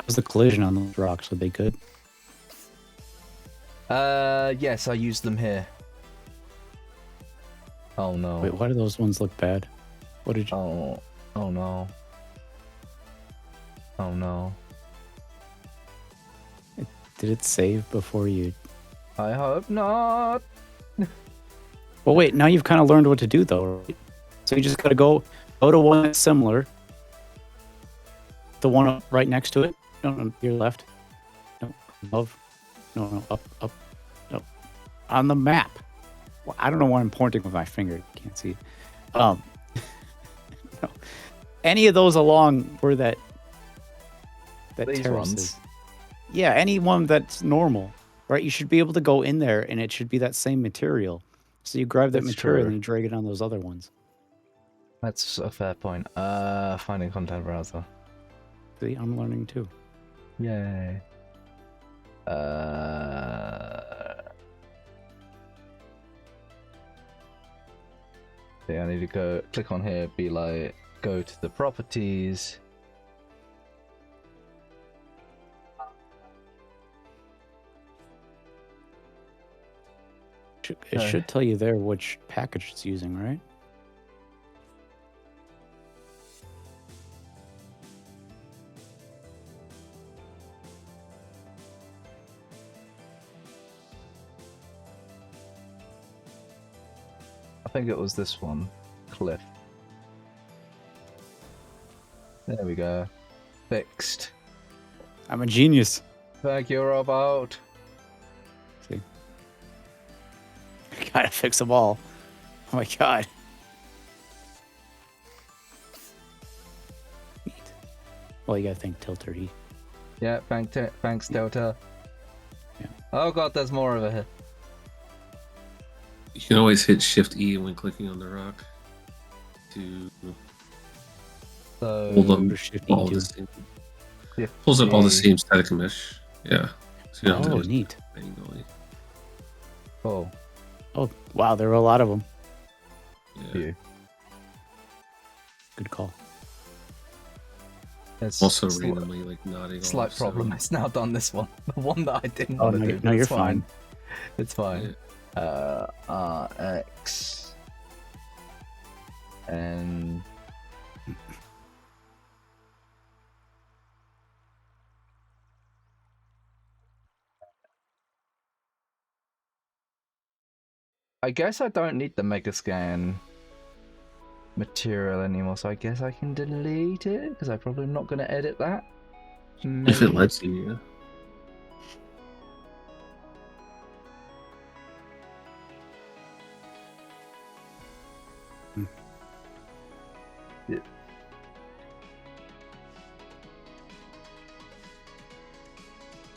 How's the collision on those rocks? Are they good? Yes, I used them here. Oh no. Wait, why do those ones look bad? What did you? Oh no. Oh no. Did it save before you? I hope not. Well, wait. Now you've kind of learned what to do, though. Right? So you just gotta go to one that's similar. The one right next to it. No, your left. No, above. No, up. No. on the map. Well, I don't know why I'm pointing with my finger. You can't see it. No. Any of those along where that These terrace ones? is. Yeah, any one that's normal, right? You should be able to go in there, and it should be that same material. So you grab that That's material true. and you drag it on those other ones. That's a fair point. Finding content browser. See, I'm learning too. Yay. Yeah, I need to go click on here, be like, go to the properties. It should tell you there which package it's using, right? I think it was this one, Cliff. There we go. Fixed. I'm a genius. Thank you, robot. See? Gotta fix them all. Oh my god. Neat. Well, you gotta think Tilter E. Yeah, thanks, Delta. Yeah. Oh god, there's more over here. You can always hit Shift E when clicking on the rock to So pull them Shift all E the too. same. Yeah. Pulls up all the Yeah. same static mesh. Yeah. So you don't have Oh, to do neat. it manually. Oh, Oh, wow, there were a lot of them. Yeah. you. Good call. It's Also randomly like nodding. slight off, problem. So, It's now done this one. The one that I didn't Oh, want to no, do. no, but you're it's fine. It's fine. RX and I guess I don't need the Mega Scan material anymore, so I guess I can delete it because I'm probably not going to edit that. if it lets you, yeah.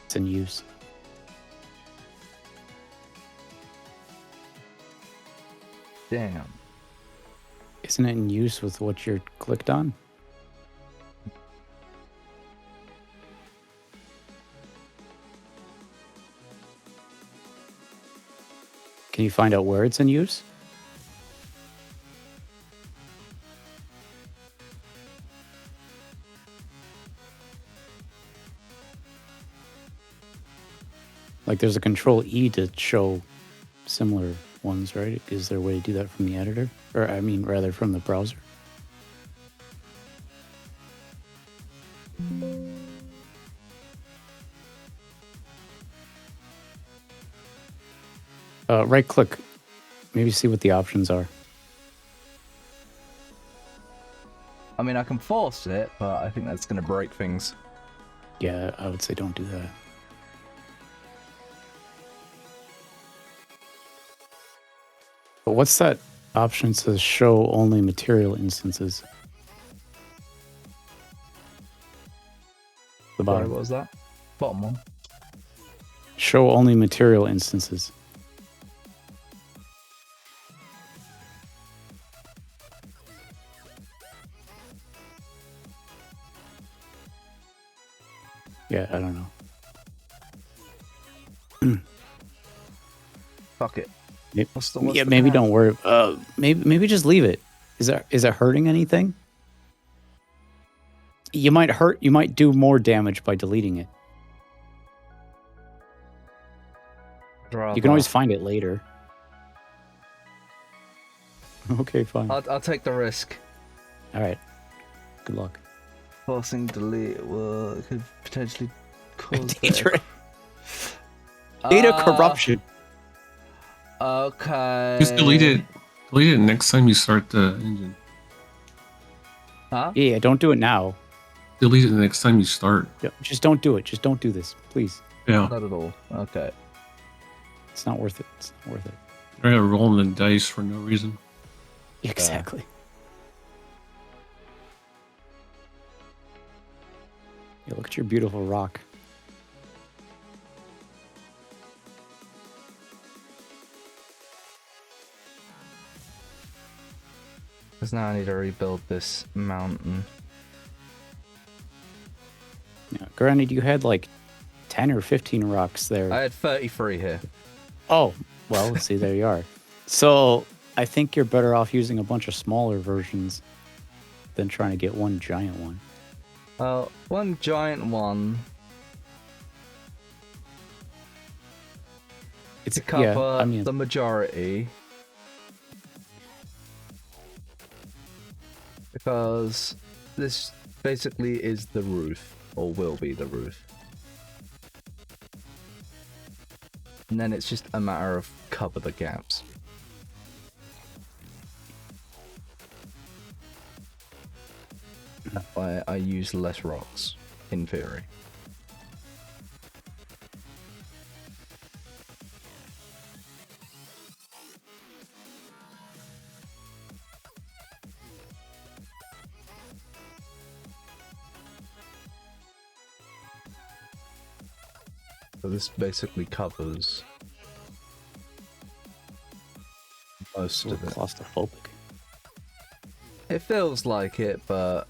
It's in use. Damn. Isn't it in use with what you're clicked on? Can you find out where it's in use? Like there's a control E to show similar ones, right? Is there a way to do that from the editor? Or I mean, rather from the browser? Right click. Maybe see what the options are. I mean, I can force it, but I think that's going to break things. Yeah, I would say don't do that. But what's that option to show only material instances? The Sorry, bottom. what was that? Bottom one. Show only material instances. Yeah, I don't know. Fuck it. Yep. What's the Yeah, plan? maybe don't worry. Maybe just leave it. Is it hurting anything? You might do more damage by deleting it. You can always find it later. Okay, fine. I'll take the risk. All right. Good luck. Forcing delete could potentially cause Data corruption. Okay. Just delete it. Delete it next time you start the engine. Huh? Yeah, don't do it now. Delete it the next time you start. Just don't do it. Just don't do this, please. Yeah. Not at all. Okay. It's not worth it. It's not worth it. They're gonna roll the dice for no reason. Exactly. Yeah, look at your beautiful rock. Because now I need to rebuild this mountain. Yeah, granted, you had like 10 or 15 rocks there. I had 33 here. Oh, well, see, there you are. So I think you're better off using a bunch of smaller versions than trying to get one giant one. Well, one giant one It's to cover yeah, I mean, the majority. Because this basically is the roof, or will be the roof. And then it's just a matter of cover the gaps. That way I use less rocks, in theory. So this basically covers most a of little it. claustrophobic. It feels like it, but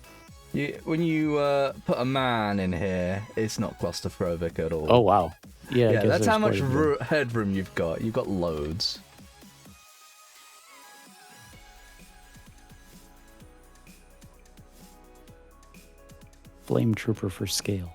when you put a man in here, it's not claustrophobic at all. Oh, wow. Yeah, I yeah, guess that's how much there's quite a bit. headroom you've got. You've got loads. Flame Trooper for scale.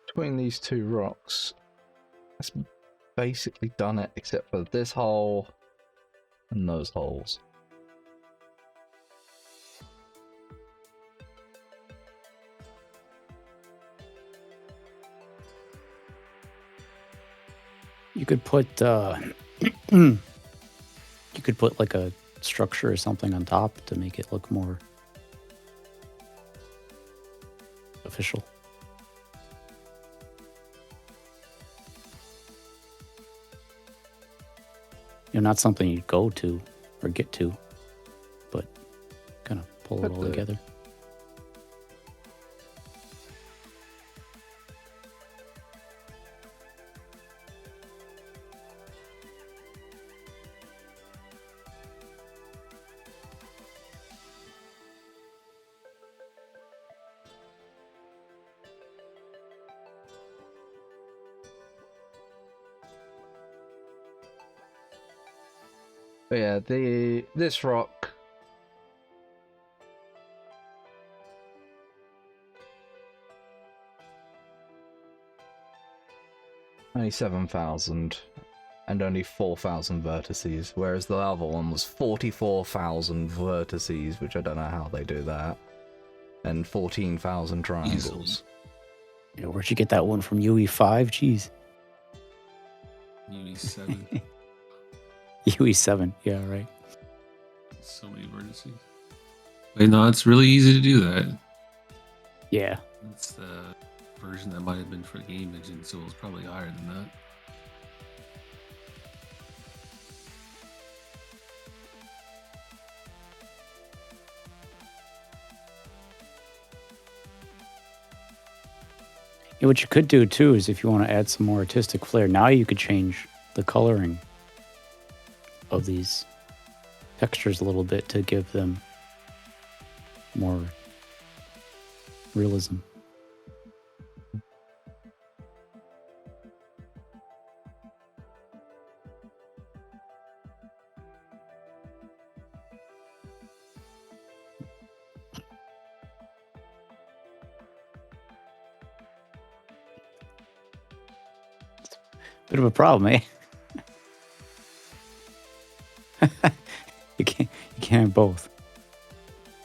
Between these two rocks, that's basically done it, except for this hole and those holes. You could put you could put like a structure or something on top to make it look more official. You know, not something you'd go to or get to, but kind of pull it all together. But yeah, this rock only 7,000 and only 4,000 vertices, whereas the other one was 44,000 vertices, which I don't know how they do that, and 14,000 triangles. You know, where'd you get that one from UE5? Jeez. UE7. UE7, yeah, right. So many vertices. Wait, no, it's really easy to do that. Yeah. It's the version that might have been for the game engine, so it was probably higher than that. Yeah, what you could do too is if you want to add some more artistic flair, now you could change the coloring of these textures a little bit to give them more realism. Bit of a problem, eh? you can't have both.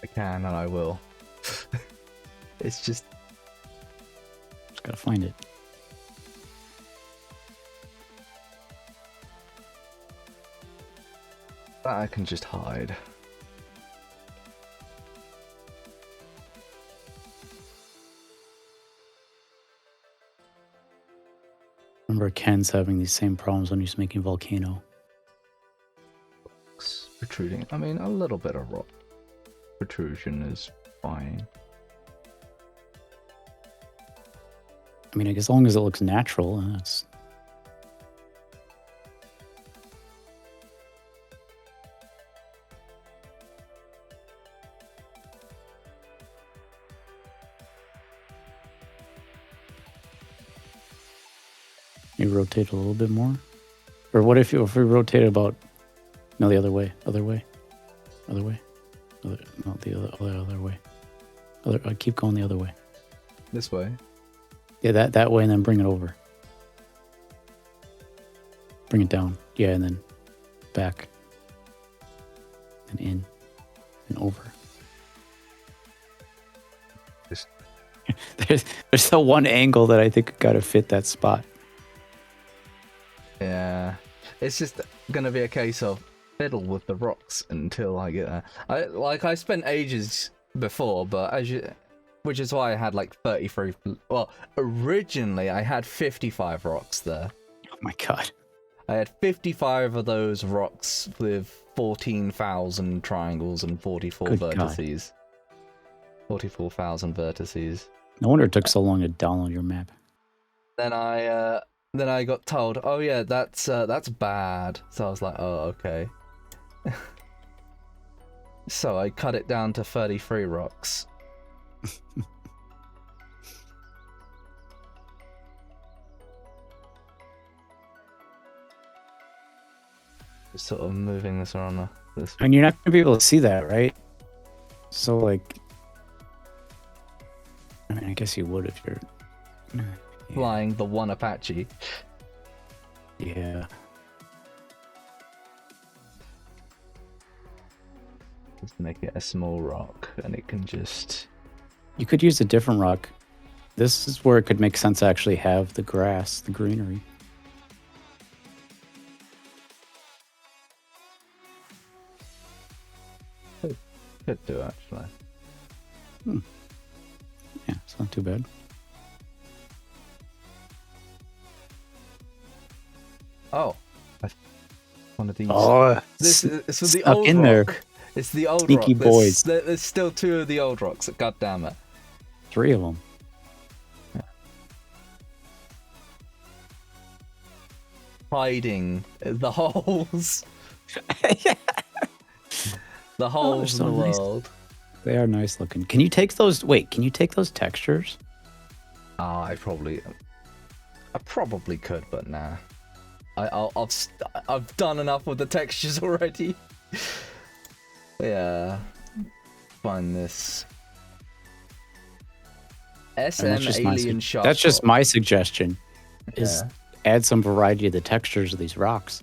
I can and I will. It's just Just gotta find it. That I can just hide. Remember Ken's having these same problems when he's making Volcano. Protruding. I mean, a little bit of rock protrusion is fine. I mean, as long as it looks natural, that's... You rotate a little bit more? Or what if we rotate about... No, the other way. Other way. Other way. No, the other way. Keep going the other way. This way? Yeah, that way, and then bring it over. Bring it down. Yeah, and then back. And in. And over. Just... there's the one angle that I think got to fit that spot. Yeah. It's just gonna be a case of fiddle with the rocks until I get there. I spent ages before, but which is why I had like 33. Well, originally I had 55 rocks there. Oh my god. I had 55 of those rocks with 14,000 triangles and 44 Good vertices. 44,000 vertices. No wonder it took so long to download your map. Then I got told, oh yeah, that's bad. So I was like, oh, okay. So I cut it down to 33 rocks. Just sort of moving this around this. And you're not going to be able to see that, right? So, like... I mean, I guess you would if you're... Yeah. Flying the one Apache. Yeah. Just make it a small rock, and it can just... You could use a different rock. This is where it could make sense to actually have the grass, the greenery. Could do, actually. Yeah, it's not too bad. Oh. One of these. Oh, This is the stuck old in rock. there. It's the old Sneaky rock. boys. There's still 2 of the old rocks. God damn it. 3 of them. Hiding the holes. Yeah. The holes so in the nice. world. They are nice looking. Can you take those? Wait, can you take those textures? I probably could, but nah. I've done enough with the textures already. Yeah. Find this. SM Alien Shark. That's just my suggestion. Is Yeah. add some variety to the textures of these rocks.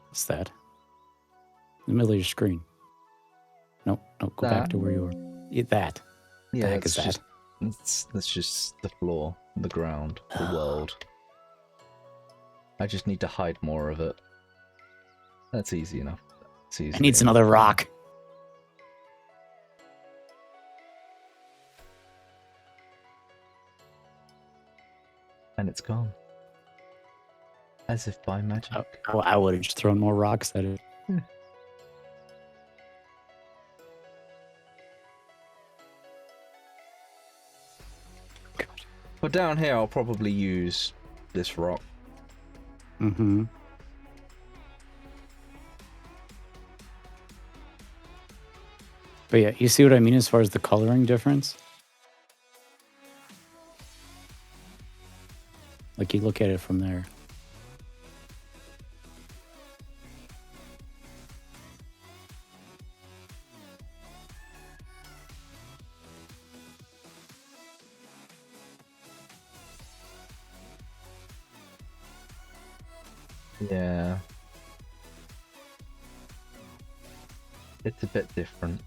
What's that? In the middle of your screen. Nope, go back to where you were. Yeah, that. Yeah, the heck that's is that? that's just the floor, the ground, the world. I just need to hide more of it. That's easy enough. It's easy. It needs another rock. And it's gone. As if by magic. I would have just thrown more rocks at it. But down here, I'll probably use this rock. Mm-hmm. But yeah, you see what I mean as far as the coloring difference? Like you look at it from there. Yeah. it's a bit different.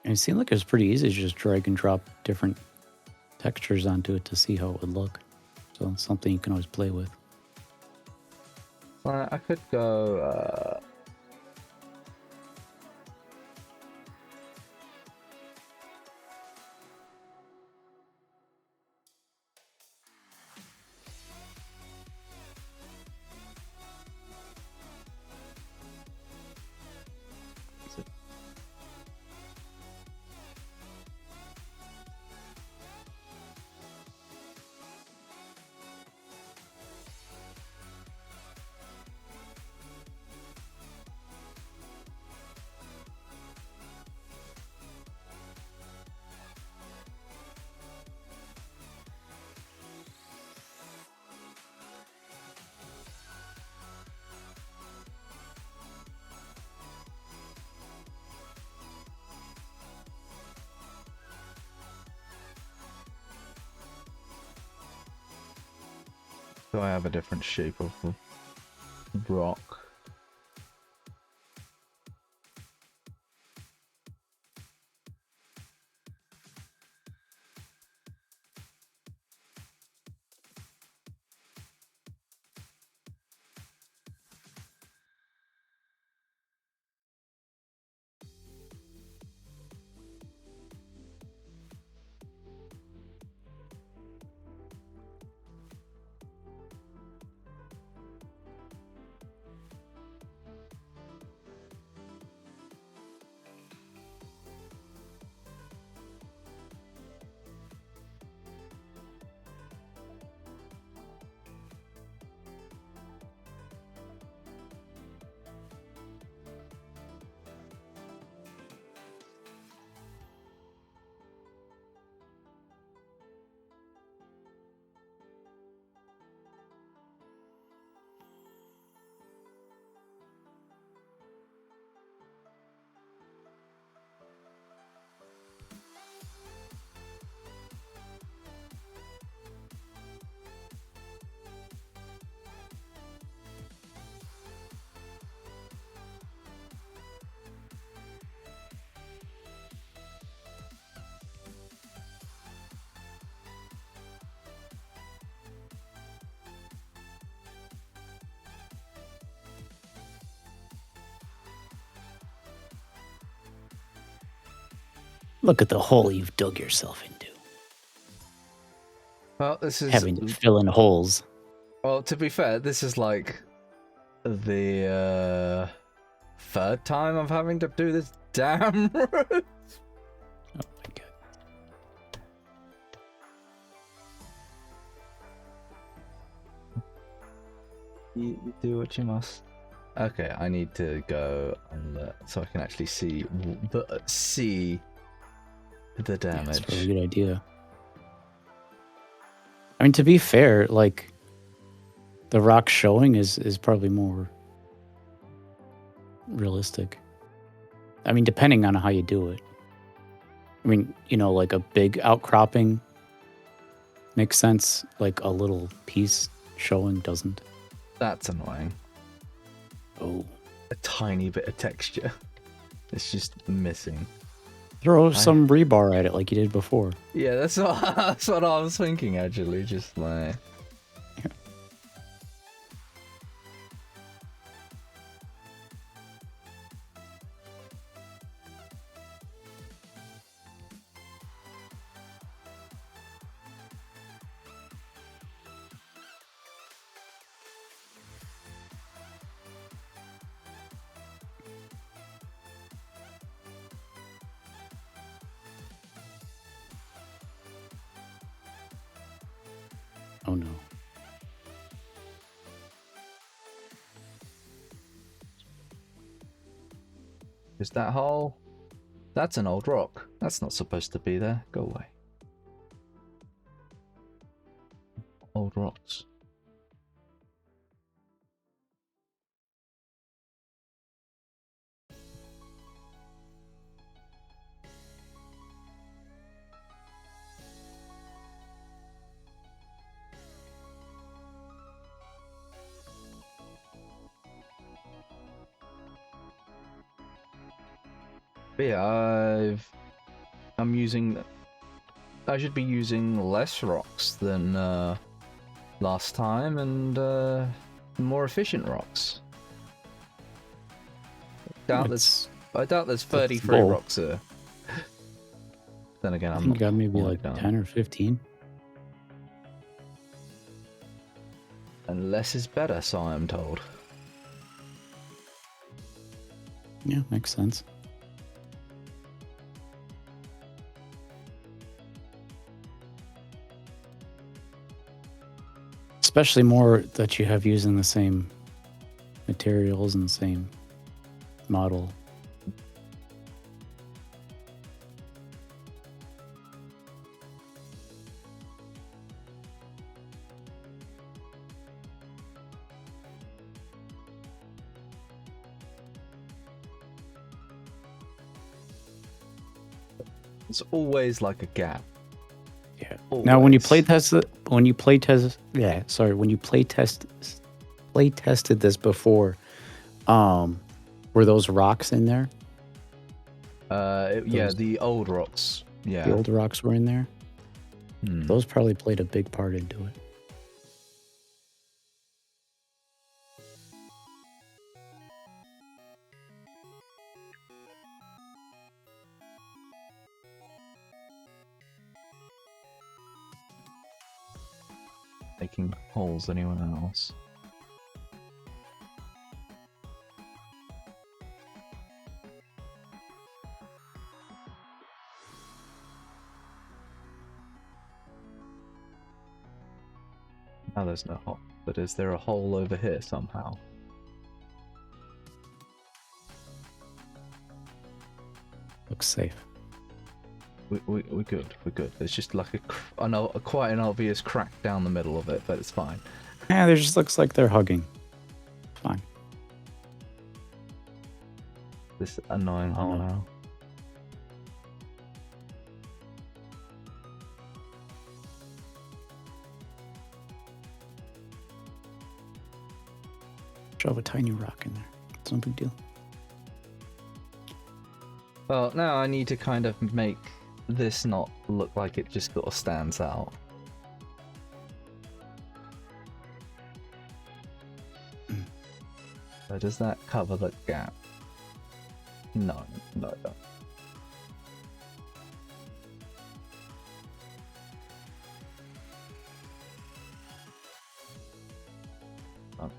And it seemed like it was pretty easy to just drag and drop different textures onto it to see how it would look. So it's something you can always play with. I could go. Do I have a different shape of the rock? Look at the hole you've dug yourself into. Well, this is Having to fill in holes. well. To be fair, this is like the third time I'm having to do this damn road. Oh my god. You do what you must. Okay, I need to go on the so I can actually see the Yeah, damage. that's a really good idea. I mean, to be fair, like the rock showing is probably more realistic. I mean, depending on how you do it. I mean, you know, like a big outcropping makes sense. Like a little piece showing doesn't. That's annoying. Oh. A tiny bit of texture. It's just missing. Throw some rebar at it like you did before. Yeah, that's what I was thinking actually. Just like. Oh no. Is that hole? That's an old rock. That's not supposed to be there. Go away. Old rocks. But yeah, I'm using. I should be using less rocks than last time and more efficient rocks. I doubt there's 33 goal. rocks here. Then again, I I'm think not you got maybe quite like done. 10 or 15. And less is better, so I am told. Yeah, makes sense. Especially more that you have using the same materials and the same model. It's always like a gap. Yeah. Always. Now, when you play tested this before, were those rocks in there? Yeah, the old rocks. Yeah. The old rocks were in there. Hmm. Those probably played a big part into it. Making holes anyone else. Now there's no hole, but is there a hole over here somehow? Looks safe. We're good. We're good. There's just like quite an obvious crack down the middle of it, but it's fine. Yeah, there just looks like they're hugging. Fine. This annoying hole no. now. Shove a tiny rock in there. It's no big deal. Well, now I need to kind of make this not look like it just sort of stands out. So does that cover the gap? No, no, no. Oh.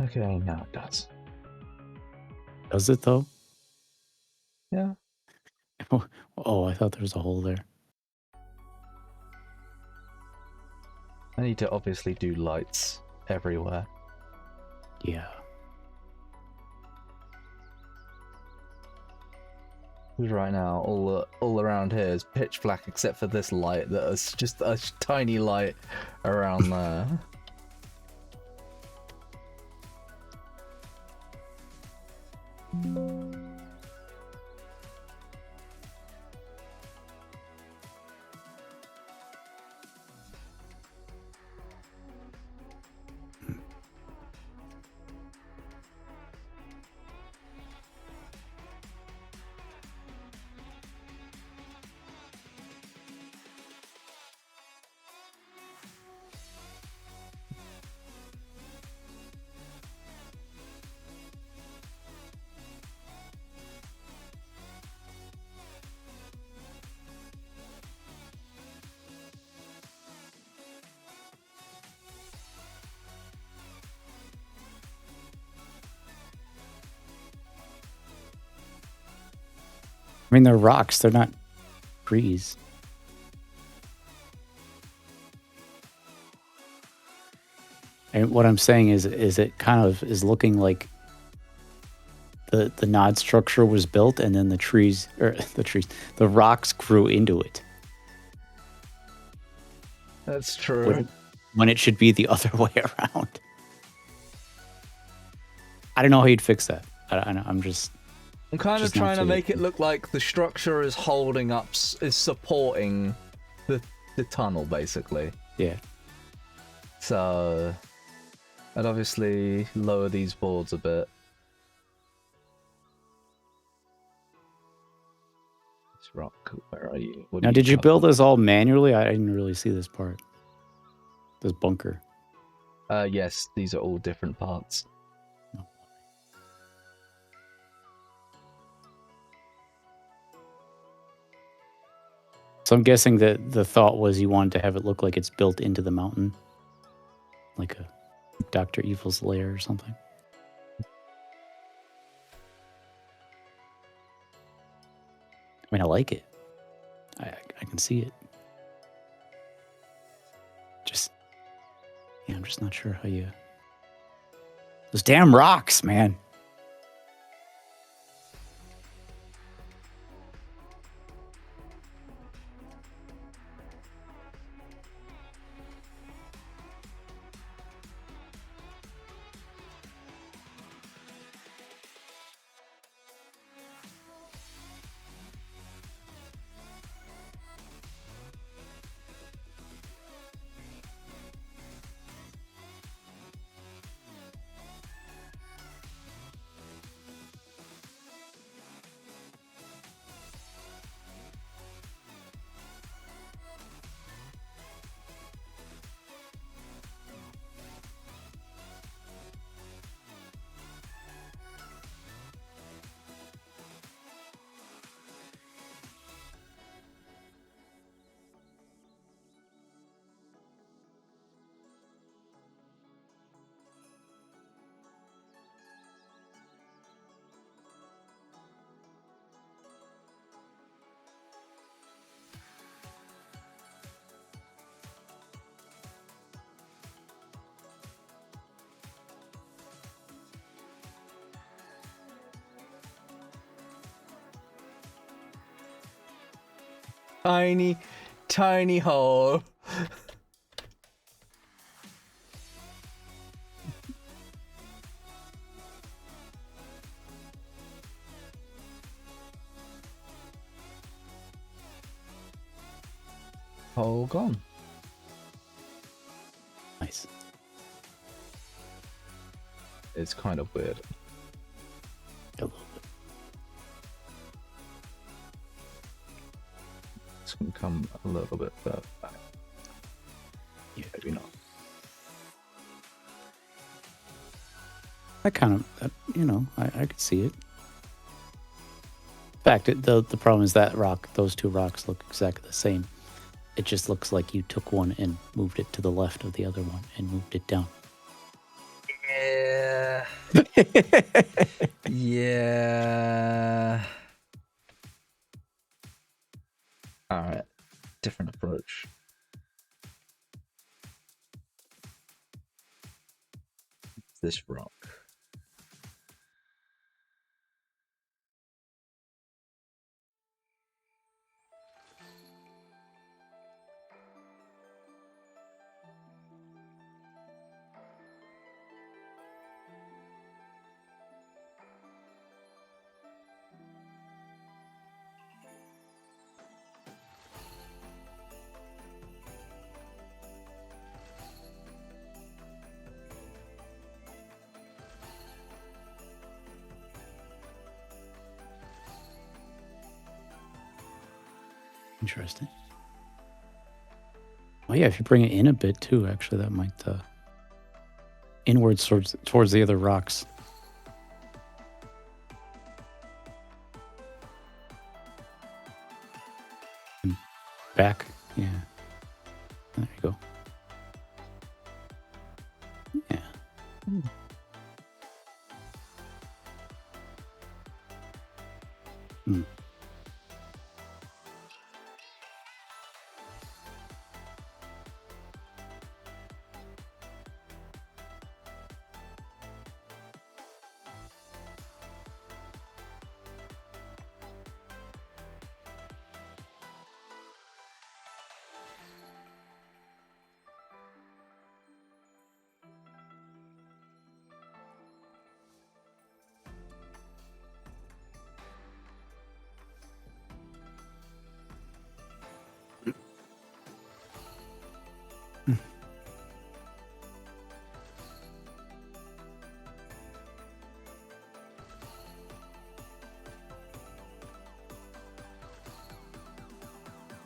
Okay, now it does. Does it though? Yeah. Oh, I thought there was a hole there. I need to obviously do lights everywhere. Yeah. Because right now, all around here is pitch black except for this light that is just a tiny light around there. I mean, they're rocks. They're not trees. And what I'm saying is it kind of is looking like the nod structure was built and then the rocks grew into it. That's true. When it should be the other way around. I don't know how you'd fix that. I'm I'm kind of just trying not to too- make it look like the structure is holding up, is supporting the tunnel, basically. yeah. So I'd obviously lower these boards a bit. This rock, where are you? What Now, do did you cover? build this all manually? I didn't really see this part. This bunker. Yes, these are all different parts. So I'm guessing that the thought was you wanted to have it look like it's built into the mountain. Like a Dr. Evil's lair or something. I mean, I like it. I can see it. I'm just not sure how you... Those damn rocks, man. Tiny, tiny hole. Hole gone. Nice. It's kind of weird. A little bit. It's gonna come a little bit further back. Yeah, maybe not. I kind of, I could see it. In fact, the problem is that those two rocks look exactly the same. It just looks like you took one and moved it to the left of the other one and moved it down. Yeah. Yeah. All right. Different approach. This rock. Interesting. Oh yeah, if you bring it in a bit too, actually, that might inwards towards the other rocks. And back, yeah. There you go. Yeah. Hmm.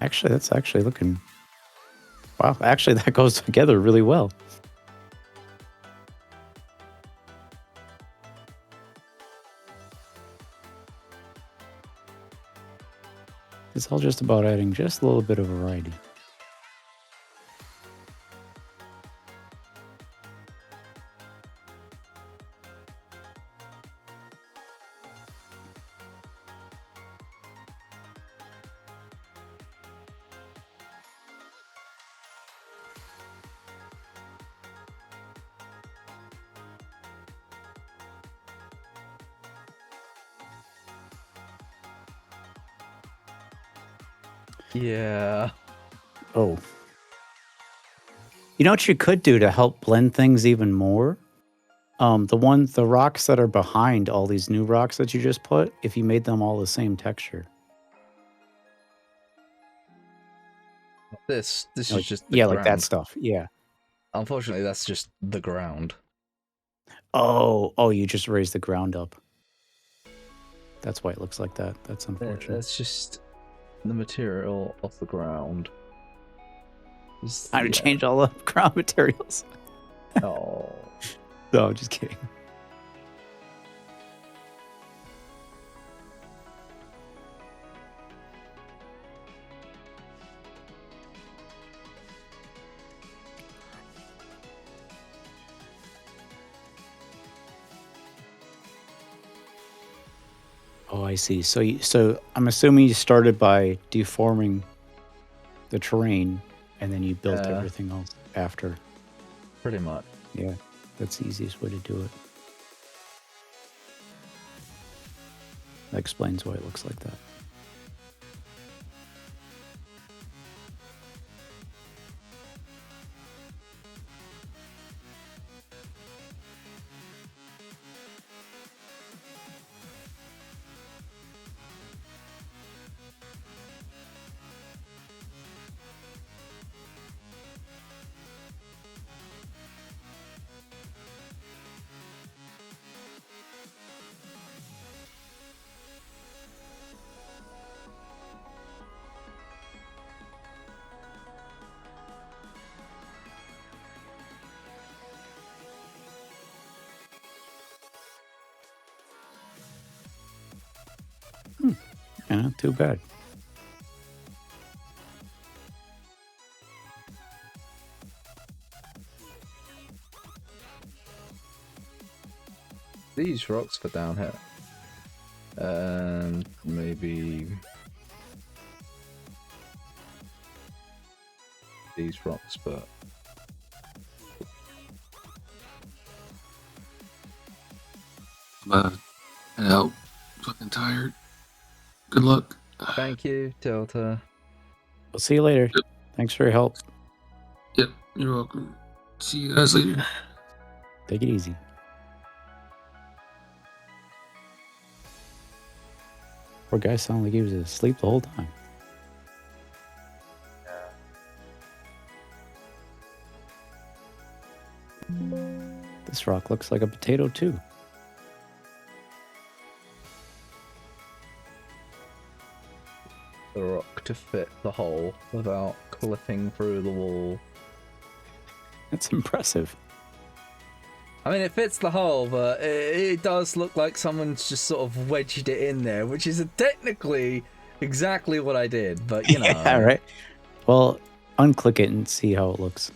Actually, that's actually looking... Wow, actually, that goes together really well. It's all just about adding just a little bit of variety. Yeah. Oh. You know what you could do to help blend things even more? The rocks that are behind all these new rocks that you just put, if you made them all the same texture. This is Like, just the yeah, ground. like that stuff. Yeah. Unfortunately, that's just the ground. Oh, you just raised the ground up. That's why it looks like that. That's unfortunate. That's just the material off the ground. Time to change all the ground materials. Oh. No, I'm just kidding. Oh, I see. So I'm assuming you started by deforming the terrain, and then you built everything else after. Pretty much. Yeah, that's the easiest way to do it. That explains why it looks like that. Yeah, not too bad. These rocks for down here. And maybe these rocks, but Head out. Fucking tired. Good luck. thank you, Delta. We'll see you later. Yep. Thanks for your help. Yep, you're welcome. See you guys later. Take it easy. Poor guy sounded like he was asleep the whole time. This rock looks like a potato too. The rock to fit the hole without clipping through the wall. That's impressive. I mean, it fits the hole, but it does look like someone's just sort of wedged it in there, which is technically exactly what I did, but you know. Yeah, right. Well, unclick it and see how it looks.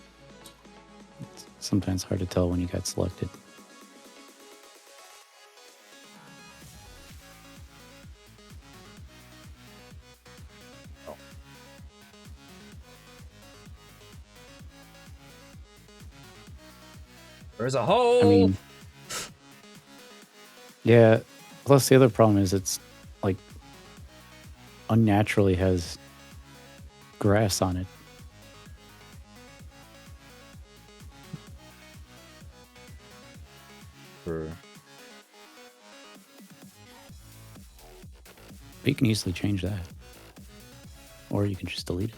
It's sometimes hard to tell when you got selected. There's a hole! I mean, yeah. Plus, the other problem is it's like unnaturally has grass on it. True. But you can easily change that. Or you can just delete it.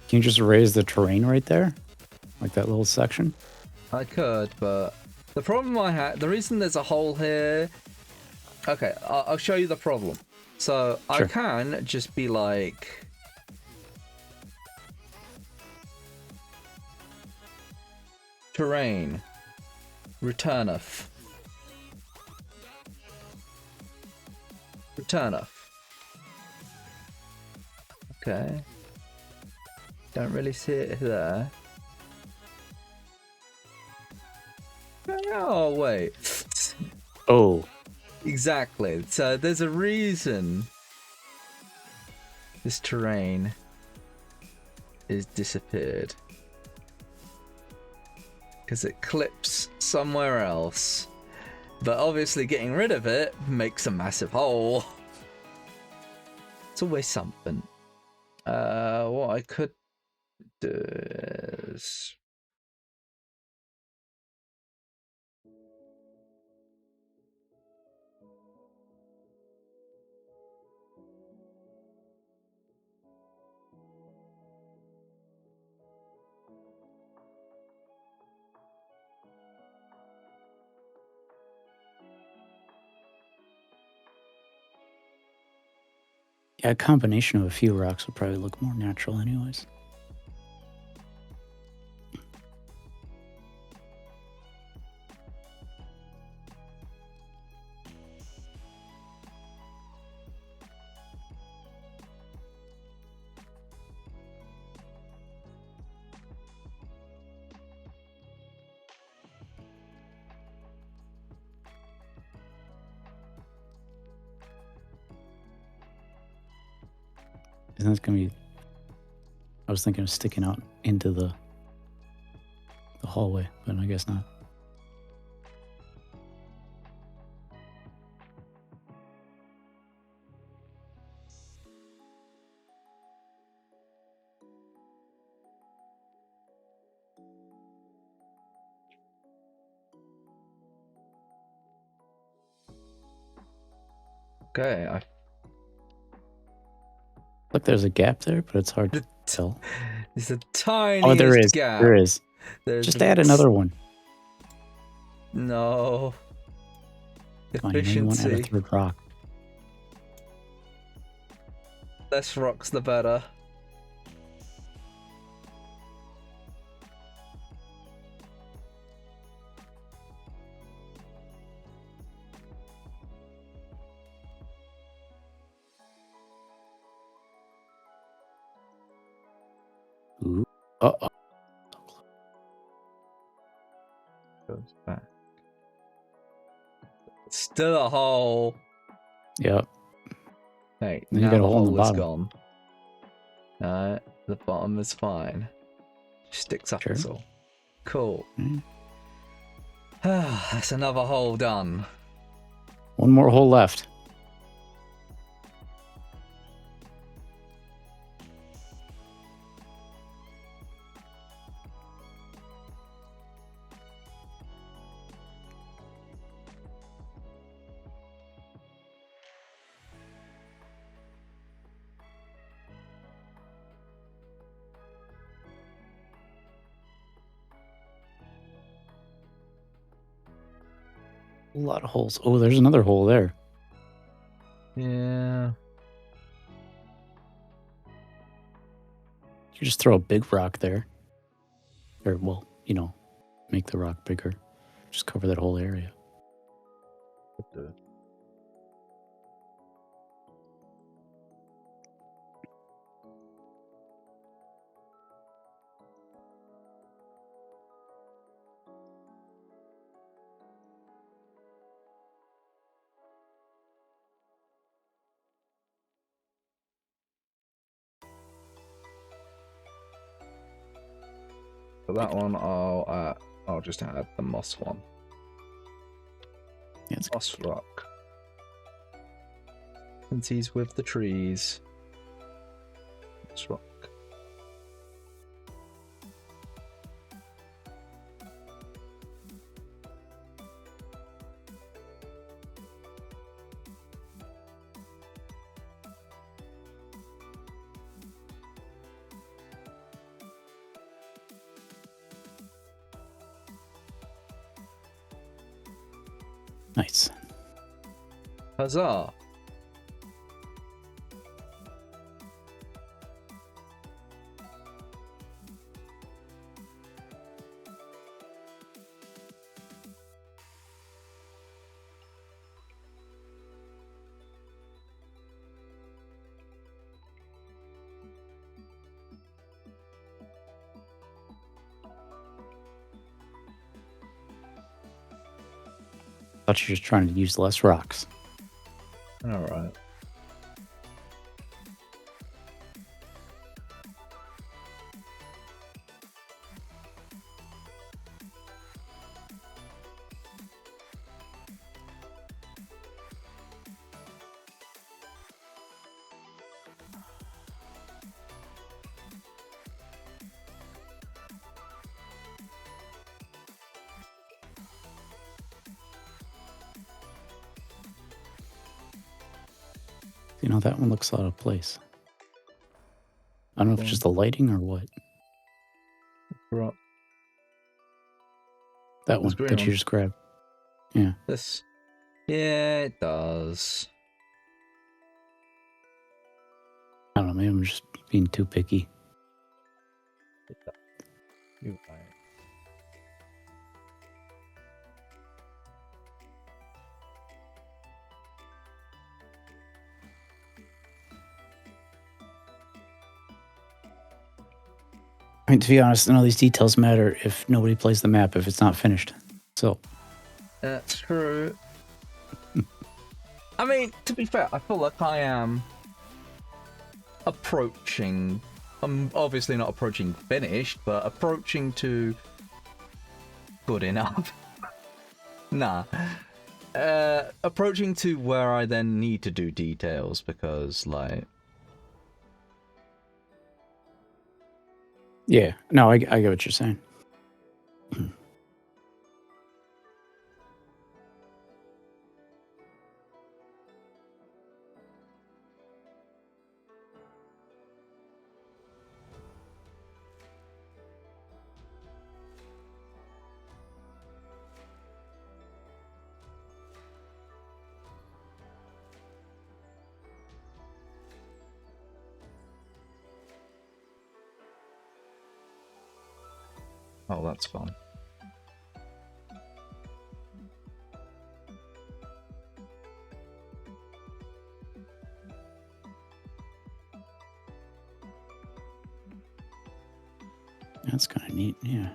Can you just erase the terrain right there? Like that little section? I could, but the problem I had, the reason there's a hole here. Okay, I'll show you the problem. So I Sure. can just be like, terrain, returneth. Okay. Don't really see it there. Oh, wait. Oh, Exactly. So there's a reason this terrain is disappeared. Because it clips somewhere else. But obviously getting rid of it makes a massive hole. It's always something. What I could do is... yeah, a combination of a few rocks would probably look more natural anyways. Isn't that gonna be? I was thinking of sticking out into the hallway, but I guess not. Okay, Look, there's a gap there, but it's hard to tell. It's the tiniest Oh, there is. gap. There is. There's Just add another one. No. Come on, you want to add a Efficiency. third rock. Less rocks, the better. Ooh. Uh-oh. Goes back. Still a hole. Yep. Hey, Then you now got a the hole in the hole is bottom. gone. Alright, the bottom is fine. Sticks up Sure. us all. Cool. Mm. That's another hole done. One more hole left. A lot of holes. Oh, there's another hole there. Yeah. You just throw a big rock there. Or, well, make the rock bigger. Just cover that whole area. For that one, I'll just add the moss one. Yeah, it's Moss rock. Since he's with the trees. Moss rock. Nice. Huzzah! Thought you were just trying to use less rocks. All right. You know, that one looks out of place. I don't know if it's just the lighting or what. Right. That This one green that one. you just grabbed. Yeah. This. Yeah, it does. I don't know. Maybe I'm just being too picky. You're right. I mean, to be honest, none of these details matter if nobody plays the map if it's not finished. So, That's true. I mean, to be fair, I feel like I am approaching. I'm obviously not approaching finished, but approaching to good enough. Nah. Approaching to where I then need to do details because, like. yeah. No, I get what you're saying. Oh, that's fun. That's kind of neat. Yeah.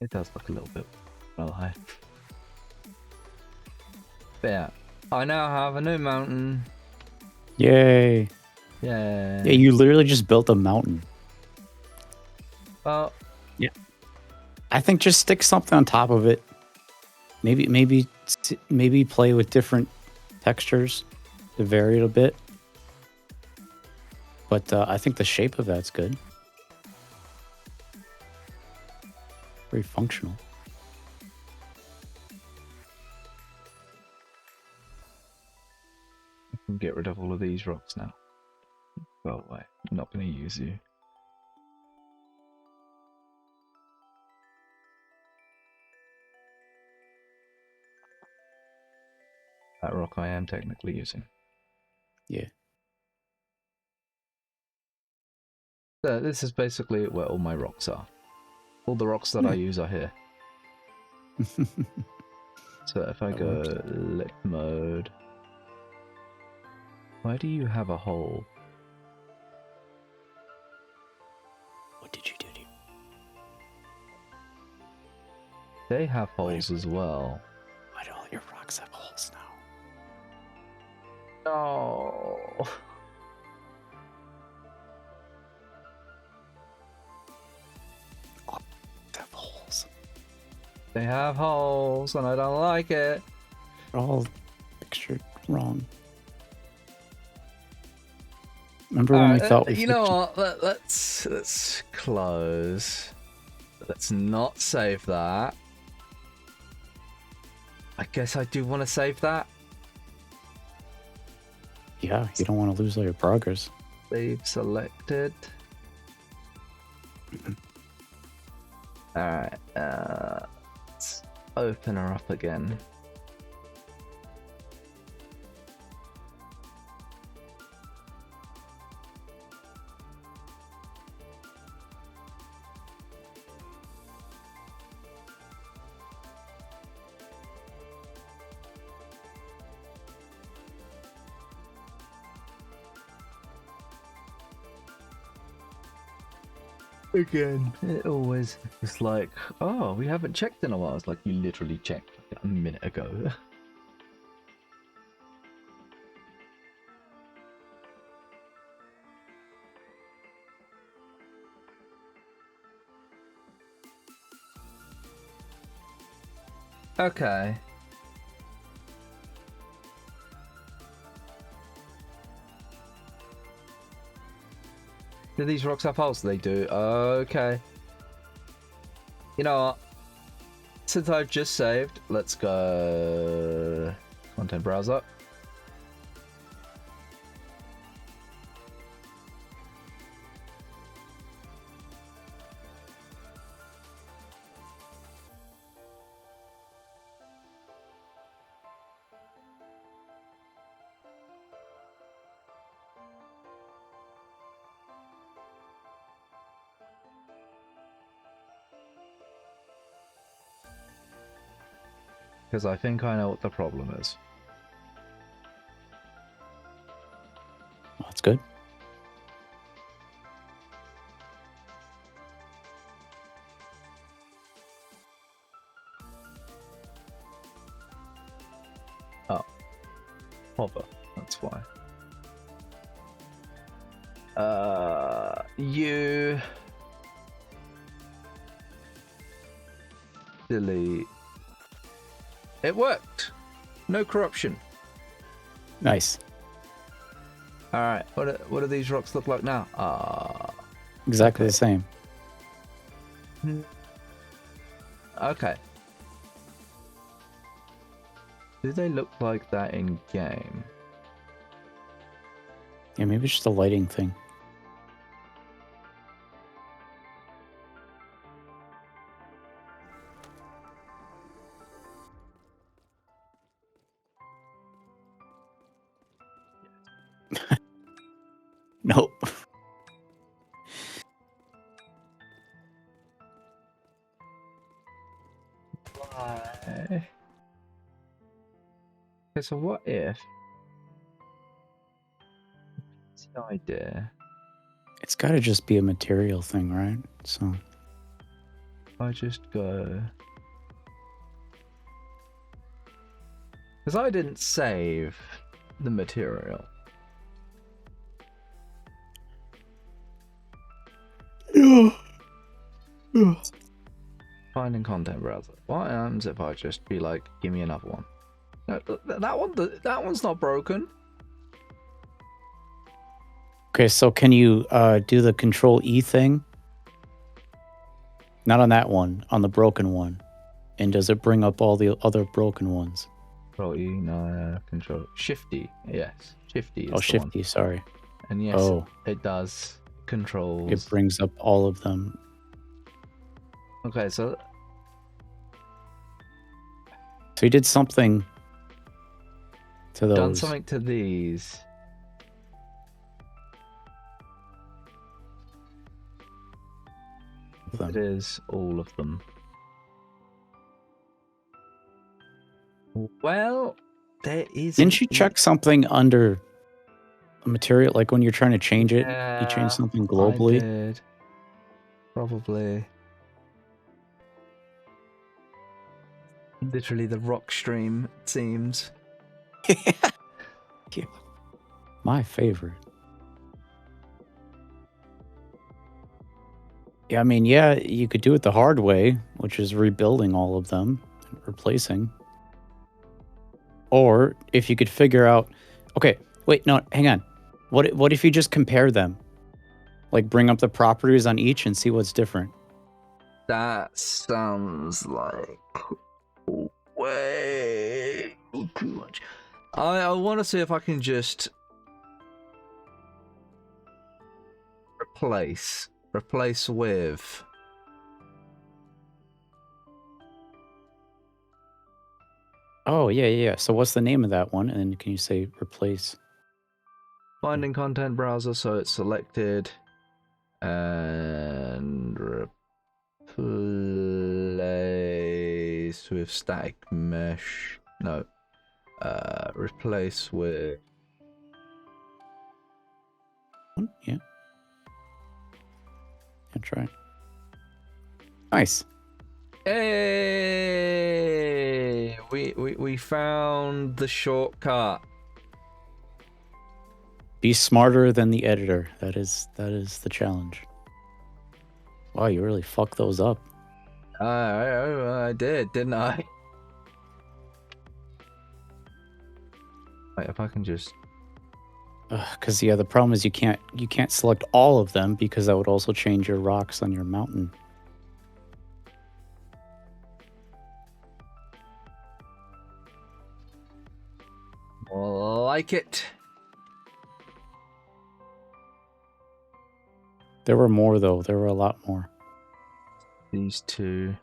It does look a little bit well high. But yeah, I now have a new mountain. Yay. Yeah. Yeah, you literally just built a mountain. Well, I think just stick something on top of it. Maybe play with different textures to vary it a bit. But I think the shape of that's good. Very functional. I can get rid of all of these rocks now. Go away. I'm not going to use you. That rock I am technically using. Yeah. So this is basically where all my rocks are. All the rocks that I use are here. So if I That go works. lit mode, why do you have a hole? What did you do? They have holes as well. Why do all your rocks have holes now? No. They have holes. They have holes and I don't like it. They're all pictured wrong. Remember when we thought we you know fixed what? Let's close Let's not save that. I guess I do want to save that. Yeah, you don't want to lose all your progress. Save selected. Alright, let's open her up again. Again, it always is like, oh, we haven't checked in a while. It's like you literally checked like a minute ago. Okay. Do these rocks have holes? They do. Okay. You know what? Since I've just saved, let's go content browser. Because I think I know what the problem is. Well, that's good. Oh. Hover. That's why. You... delete. It worked. No corruption. Nice. All right. What do these rocks look like now? Exactly the same. Okay. Do they look like that in game? Yeah, maybe it's just a lighting thing. Nope. Why? Okay, so what if? What's the idea? It's got to just be a material thing, right? So I just go. Because I didn't save the material. Finding content browser. What happens if I just be like, give me another one? No, that one's not broken. okay, so can you do the Control E thing? Not on that one, on the broken one. And does it bring up all the other broken ones? Control E, no, control Shifty. Yes, Shifty is Oh, the Shifty, one. sorry. And yes, Oh, it does. Controls. it brings up all of them. Okay, so So you did something to those. done something to these. of them. It is all of them. Well, there is. Didn't you check something under a material, like when you're trying to change it? You change something globally? I did. Probably. Literally the rock stream, it seems. Yeah. My favorite. Yeah, I mean, yeah, you could do it the hard way, which is rebuilding all of them and replacing. Or if you could figure out, okay, wait, no, hang on. What if you just compare them? Like bring up the properties on each and see what's different. That sounds like way too much. I want to see if I can just replace with Oh, yeah. So what's the name of that one? And then can you say replace? finding content browser, so it's selected, and replace with static mesh. No, replace with Yeah. Yeah, try. Nice. Hey, we found the shortcut. Be smarter than the editor. That is the challenge. Wow, you really fucked those up. I did, didn't I? Wait, if I can just. Because yeah, the problem is you can't select all of them because that would also change your rocks on your mountain. Like it. There were more though. There were a lot more. These two.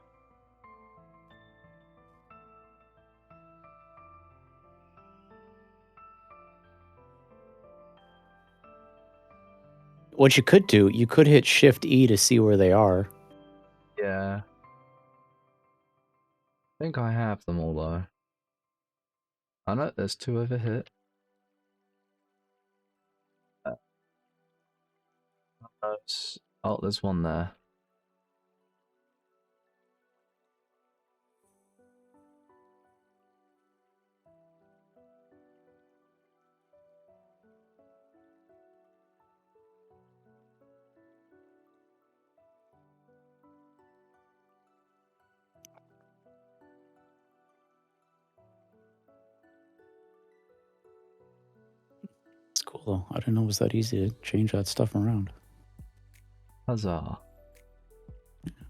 What you could do, you could hit Shift E to see where they are. Yeah. I think I have them all though. I know there's two over here. Oh, there's one there. It's cool though. I didn't know it was that easy to change that stuff around. Huzzah.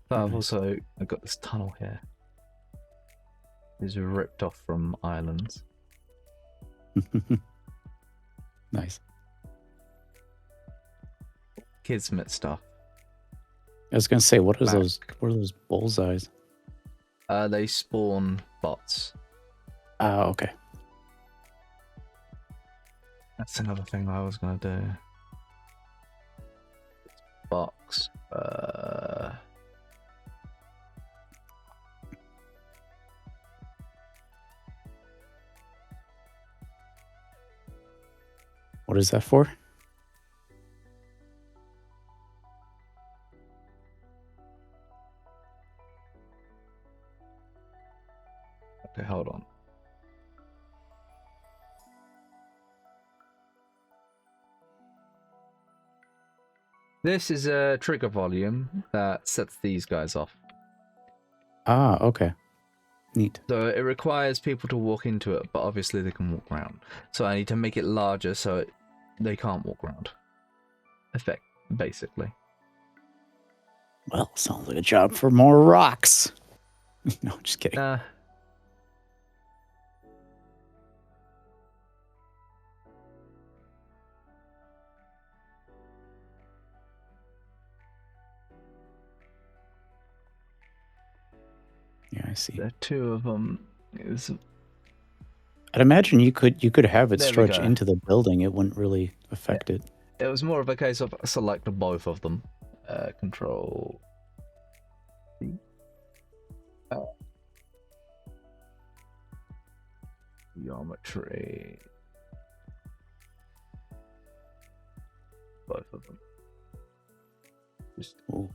But I've also got this tunnel here. It's ripped off from islands. Nice. Kismet stuff. I was gonna say, what are Back. those bullseyes? They spawn bots. Ah, okay. That's another thing I was gonna do. Box. What is that for? Okay, hold on. This is a trigger volume that sets these guys off. Ah, okay. Neat. So it requires people to walk into it, but obviously they can walk around. So I need to make it larger so they can't walk around. Basically. Well, sounds like a job for more rocks. No, just kidding. Yeah, I see. There are two of them. I'd imagine you could have it There we stretch go. into the building. It wouldn't really affect it. It was more of a case of select both of them. Control. Geometry. Both of them. Just Ooh.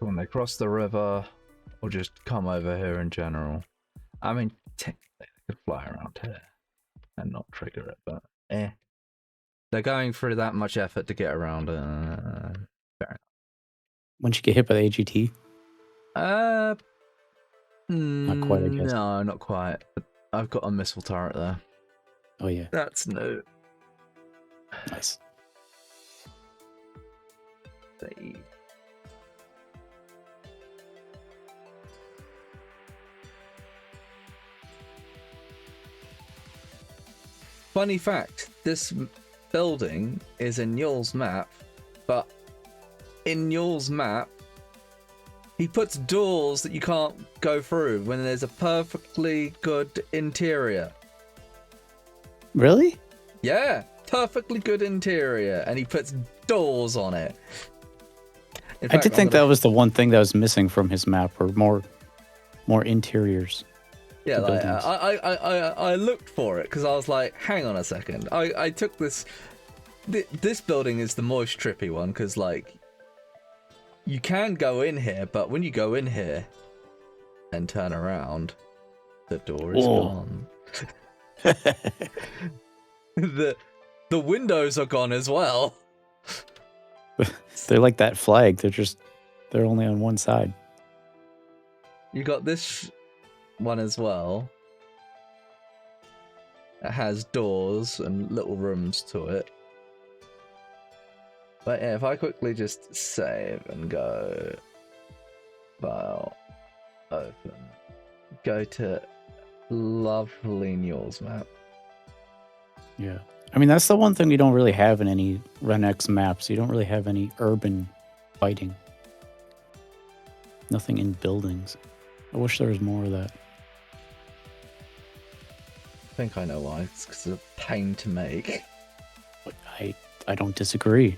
when they cross the river, or just come over here in general. I mean, technically, they could fly around here and not trigger it, but they're going through that much effort to get around. Fair Once you get hit by the AGT, enough. Not quite, I guess. No, not quite. But I've got a missile turret there. oh yeah, That's no. nice. Funny fact, this building is in Yule's map, but in Yule's map, he puts doors that you can't go through when there's a perfectly good interior. Really? Yeah, perfectly good interior, and he puts doors on it. In I fact, did I'm think gonna- that was the one thing that was missing from his map, or more interiors. Yeah, to like, buildings. I looked for it because I was like, hang on a second. I took this. This building is the most trippy one because like you can go in here, but when you go in here and turn around, the door is Whoa. gone. the windows are gone as well. They're like that flag. They're only on one side. You got this one as well. It has doors and little rooms to it. But yeah, if I quickly just save and go file, open, go to lovely Newell's map. Yeah. I mean, that's the one thing we don't really have in any Renex maps. You don't really have any urban fighting. Nothing in buildings. I wish there was more of that. I think I know why. It's because it's a pain to make. But I don't disagree.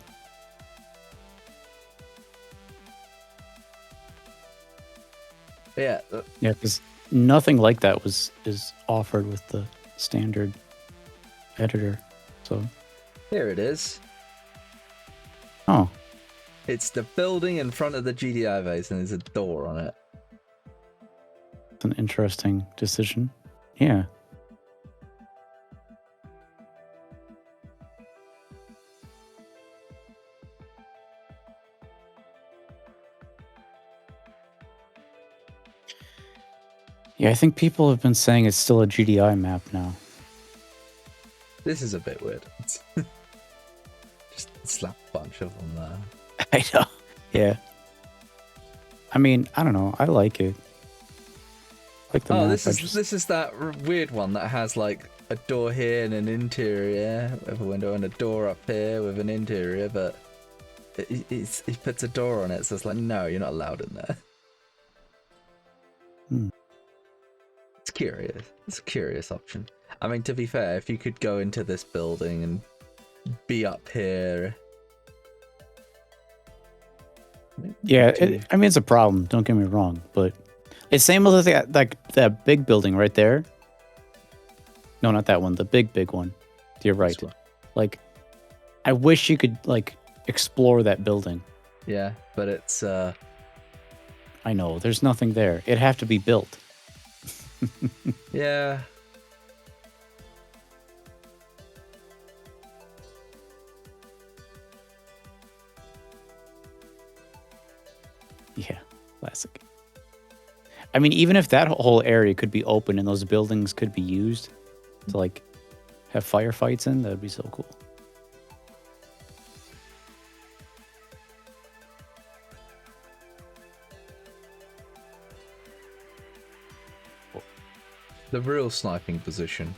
Yeah, Yeah, because nothing like that is offered with the standard editor. So, here it is. oh, It's the building in front of the GDI base and there's a door on it. it's an interesting decision. Yeah. Yeah, I think people have been saying it's still a GDI map now. This is a bit weird. Just slap a bunch of them there. I know. Yeah. I mean, I don't know. I like it. I like the Oh, map. this is that weird one that has like a door here and an interior with a window and a door up here with an interior, but he puts a door on it, so it's like, no, you're not allowed in there. Hmm. It's curious. It's a curious option. I mean, to be fair, if you could go into this building and be up here. Yeah, I mean, it's a problem. Don't get me wrong, but it's same with that big building right there. No, not that one. The big one. To your right. Like, I wish you could like explore that building. Yeah, but it's I know there's nothing there. It'd have to be built. yeah. Yeah, classic. I mean, even if that whole area could be open and those buildings could be used to like have firefights in, that'd be so cool. The real sniping position.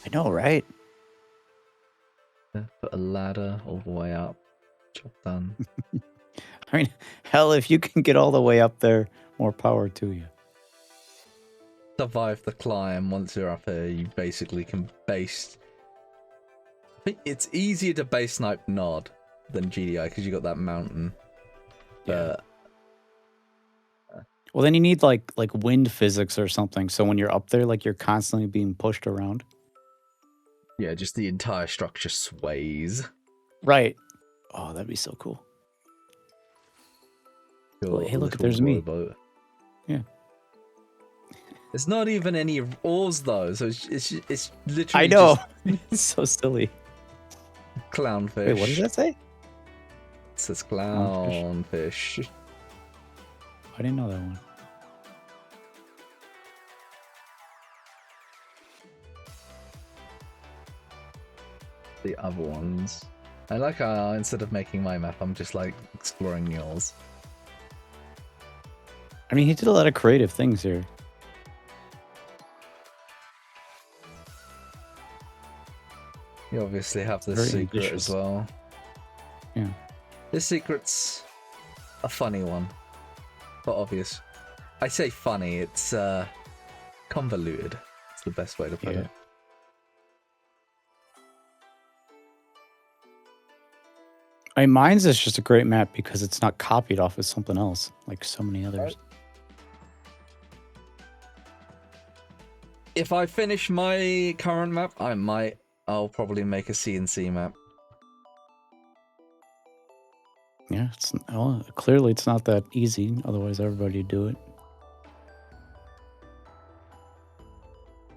I know, right? Yeah, put a ladder all the way up. Job done. I mean, hell, if you can get all the way up there, more power to you. Survive the climb. Once you're up here, you basically can base. I think it's easier to base snipe Nod than GDI because you got that mountain. Yeah. But Well, then you need like wind physics or something. So when you're up there, like you're constantly being pushed around. yeah, just the entire structure sways. Right. Oh, that'd be so cool. Your Hey, look, little there's me. rowboat. Yeah. There's not even any oars though, so it's literally I know. just It's so silly. clownfish. Wait, what does that say? It says Clownfish. clownfish. I didn't know that one. The other ones. I like how instead of making my map, I'm just like exploring yours. I mean, he did a lot of creative things here. You obviously have this Very secret ambitious. as well. Yeah. This secret's a funny one, but obvious. I say funny, it's convoluted. It's the best way to put Yeah. it. I mean, mine's is just a great map because it's not copied off of something else, like so many others. If I finish my current map, I'll probably make a CNC map. Yeah, well, clearly it's not that easy. Otherwise, everybody would do it.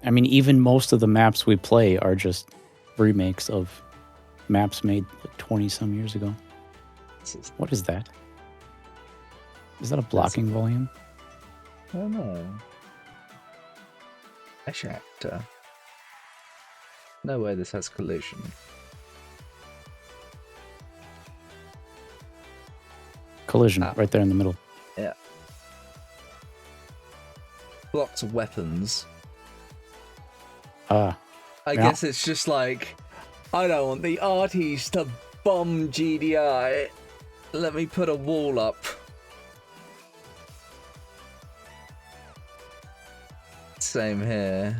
I mean, even most of the maps we play are just remakes of maps made like 20 some years ago. What is that? Is that a blocking volume? I don't know. Mesh actor. No way this has collision. Collision, right there in the middle. Yeah. Blocks weapons. Ah, I Yeah. guess it's just like, I don't want the arties to bomb GDI. Let me put a wall up. Same here.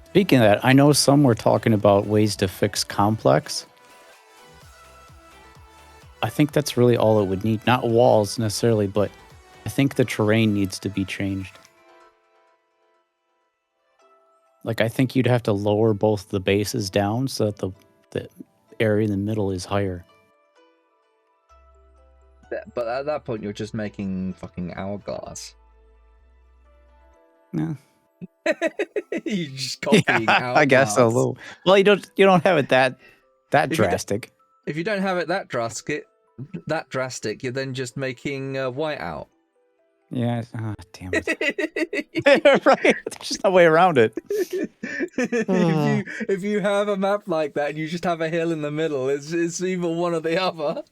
speaking of that, I know some were talking about ways to fix complex. I think that's really all it would need. Not walls necessarily, but I think the terrain needs to be changed. Like, I think you'd have to lower both the bases down so that the area in the middle is higher. But at that point, you're just making fucking hourglass. Yeah. You're just copying hourglass. I guess a little. Well, you don't have it that If you drastic. If you don't have it that drastic, you're then just making whiteout. Yeah. Ah, damn it. Right. There's just no way around it. if you have a map like that and you just have a hill in the middle, it's either one or the other.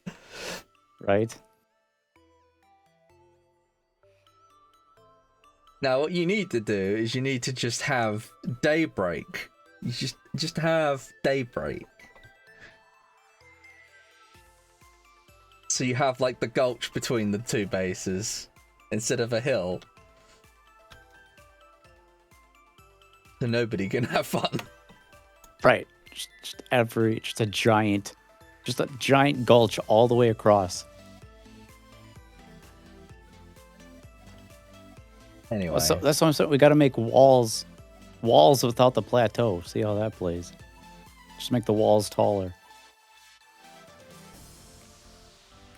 Right. Now, what you need to do is you need to just have daybreak. You just have daybreak. So you have like the gulch between the two bases instead of a hill. So nobody can have fun. Right. Just a giant gulch all the way across. Anyway, So that's what I'm saying. We got to make walls without the plateau. See how that plays. Just make the walls taller.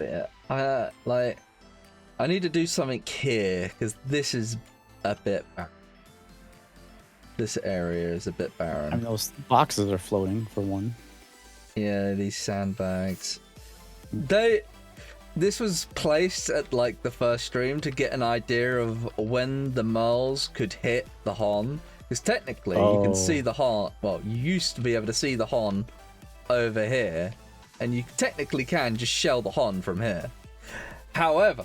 yeah, I need to do something here because this is a bit barren. This area is a bit barren. I mean, those boxes are floating for one. Yeah, these sandbags. This was placed at like the first stream to get an idea of when the Merles could hit the Hon. Because technically you can see the Hon. Well, you used to be able to see the Hon over here, and you technically can just shell the Hon from here. However,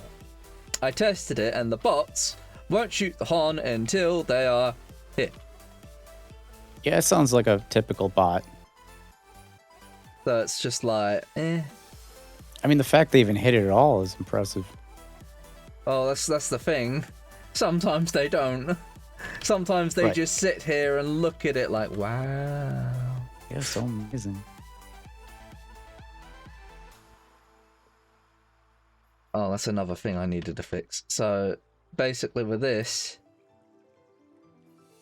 I tested it, and the bots won't shoot the Hon until they are hit. Yeah, it sounds like a typical bot. So it's just like, eh. I mean, the fact they even hit it at all is impressive. Oh, that's the thing. Sometimes they don't. Sometimes they Right. just sit here and look at it like, wow. Yeah, so amazing. Oh, that's another thing I needed to fix. So basically with this,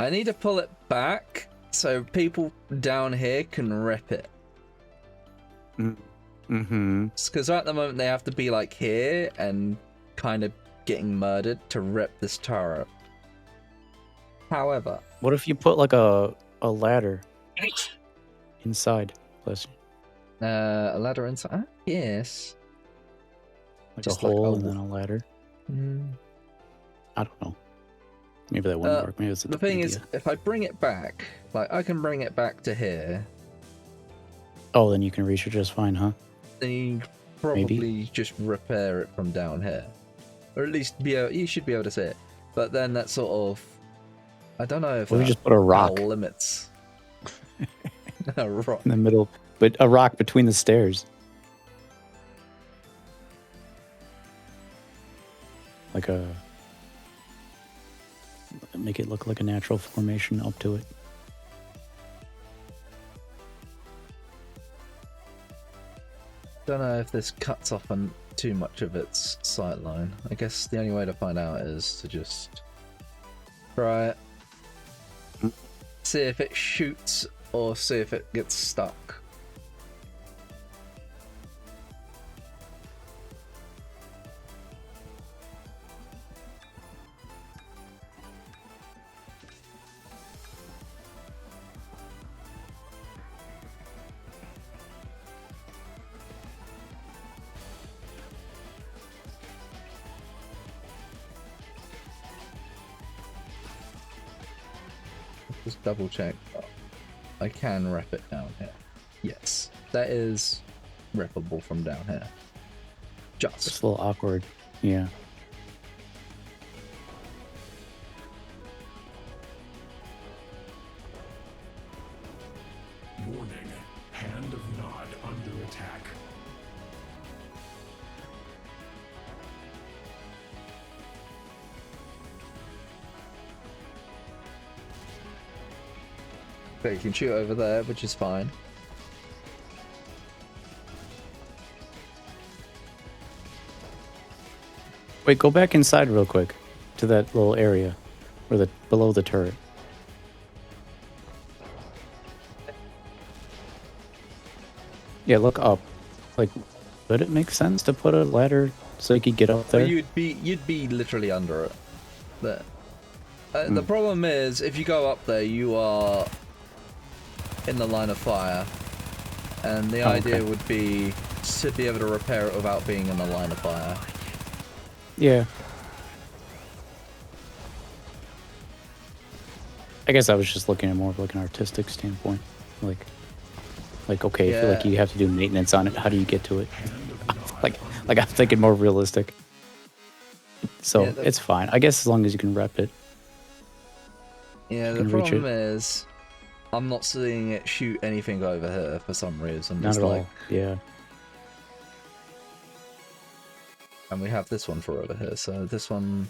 I need to pull it back so people down here can rip it. Mm-hmm. Because at the moment they have to be like here and kind of getting murdered to rip this turret. However, What if you put like a ladder inside? Bless you. a ladder inside. Yes. Like Just a like hole a- and then a ladder. Mm. I don't know. Maybe that wouldn't work. Maybe it's a The dumb thing idea. is, if I bring it back, like I can bring it back to here, Oh, then you can reach it just fine, huh? then you probably just repair it from down here, or at least you should be able to see it. But then that sort of, I don't know if What if that you just put a rock limits a rock. in the middle, but a rock between the stairs? Like make it look like a natural formation up to it. Don't know if this cuts off on too much of its sight line. I guess the only way to find out is to just try it, see if it shoots or see if it gets stuck. Just double check. I can rep it down here. Yes, that is reppable from down here. It's Just. a little awkward. Yeah. Warning. Hand of Nod under attack. Okay, you can shoot over there, which is fine. Wait, go back inside real quick to that little area, or below the turret. Yeah, look up. Like, would it make sense to put a ladder so you could get up there? Well, you'd be literally under it. There. The problem is, if you go up there, you are in the line of fire, and the idea okay. would be to be able to repair it without being in the line of fire. Yeah. I guess I was just looking at more of like an artistic standpoint. Like okay, I feel like Yeah. you have to do maintenance on it. How do you get to it? like I'm thinking more realistic. So Yeah, it's fine. I guess as long as you can rep it. Yeah, You the can reach problem it. is, I'm not seeing it shoot anything over here for some reason. Not It's at like, all. Yeah. and we have this one for over here, so this one.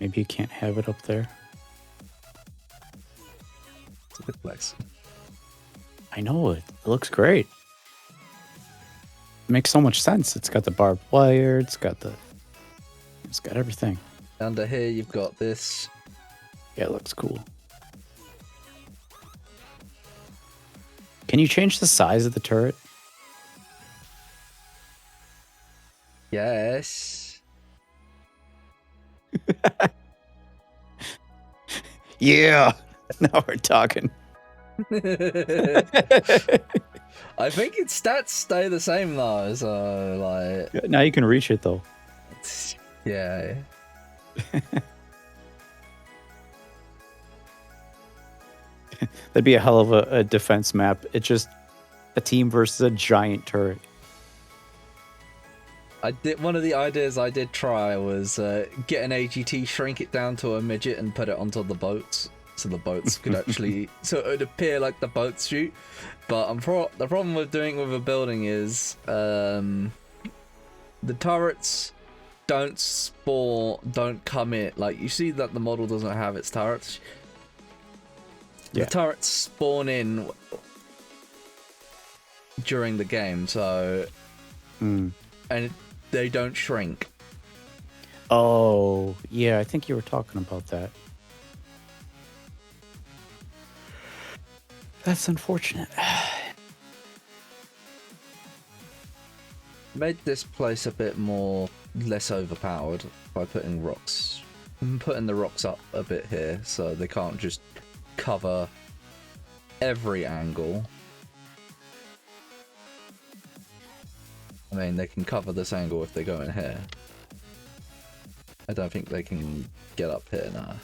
Maybe you can't have it up there. It's a good place. I know it. It looks great. It makes so much sense. It's got the barbed wire. It's got everything. Under here, you've got this. Yeah, it looks cool. Can you change the size of the turret? Yes. Yeah. Now we're talking. I think its stats stay the same though, so like. Now you can reach it though. Yeah. That'd be a hell of a defense map. It's just a team versus a giant turret. One of the ideas I did try was get an AGT, shrink it down to a midget, and put it onto the boats, so the boats could actually, so it would appear like the boats shoot. But the problem with doing it with a building is the turrets don't come in. Like you see that the model doesn't have its turrets. Yeah. The turrets spawn in during the game, so and they don't shrink. Oh, yeah, I think you were talking about that. That's unfortunate. Made this place a bit more less overpowered by putting the rocks up a bit here, so they can't just cover every angle. I mean, they can cover this angle if they go in here. I don't think they can get up here now.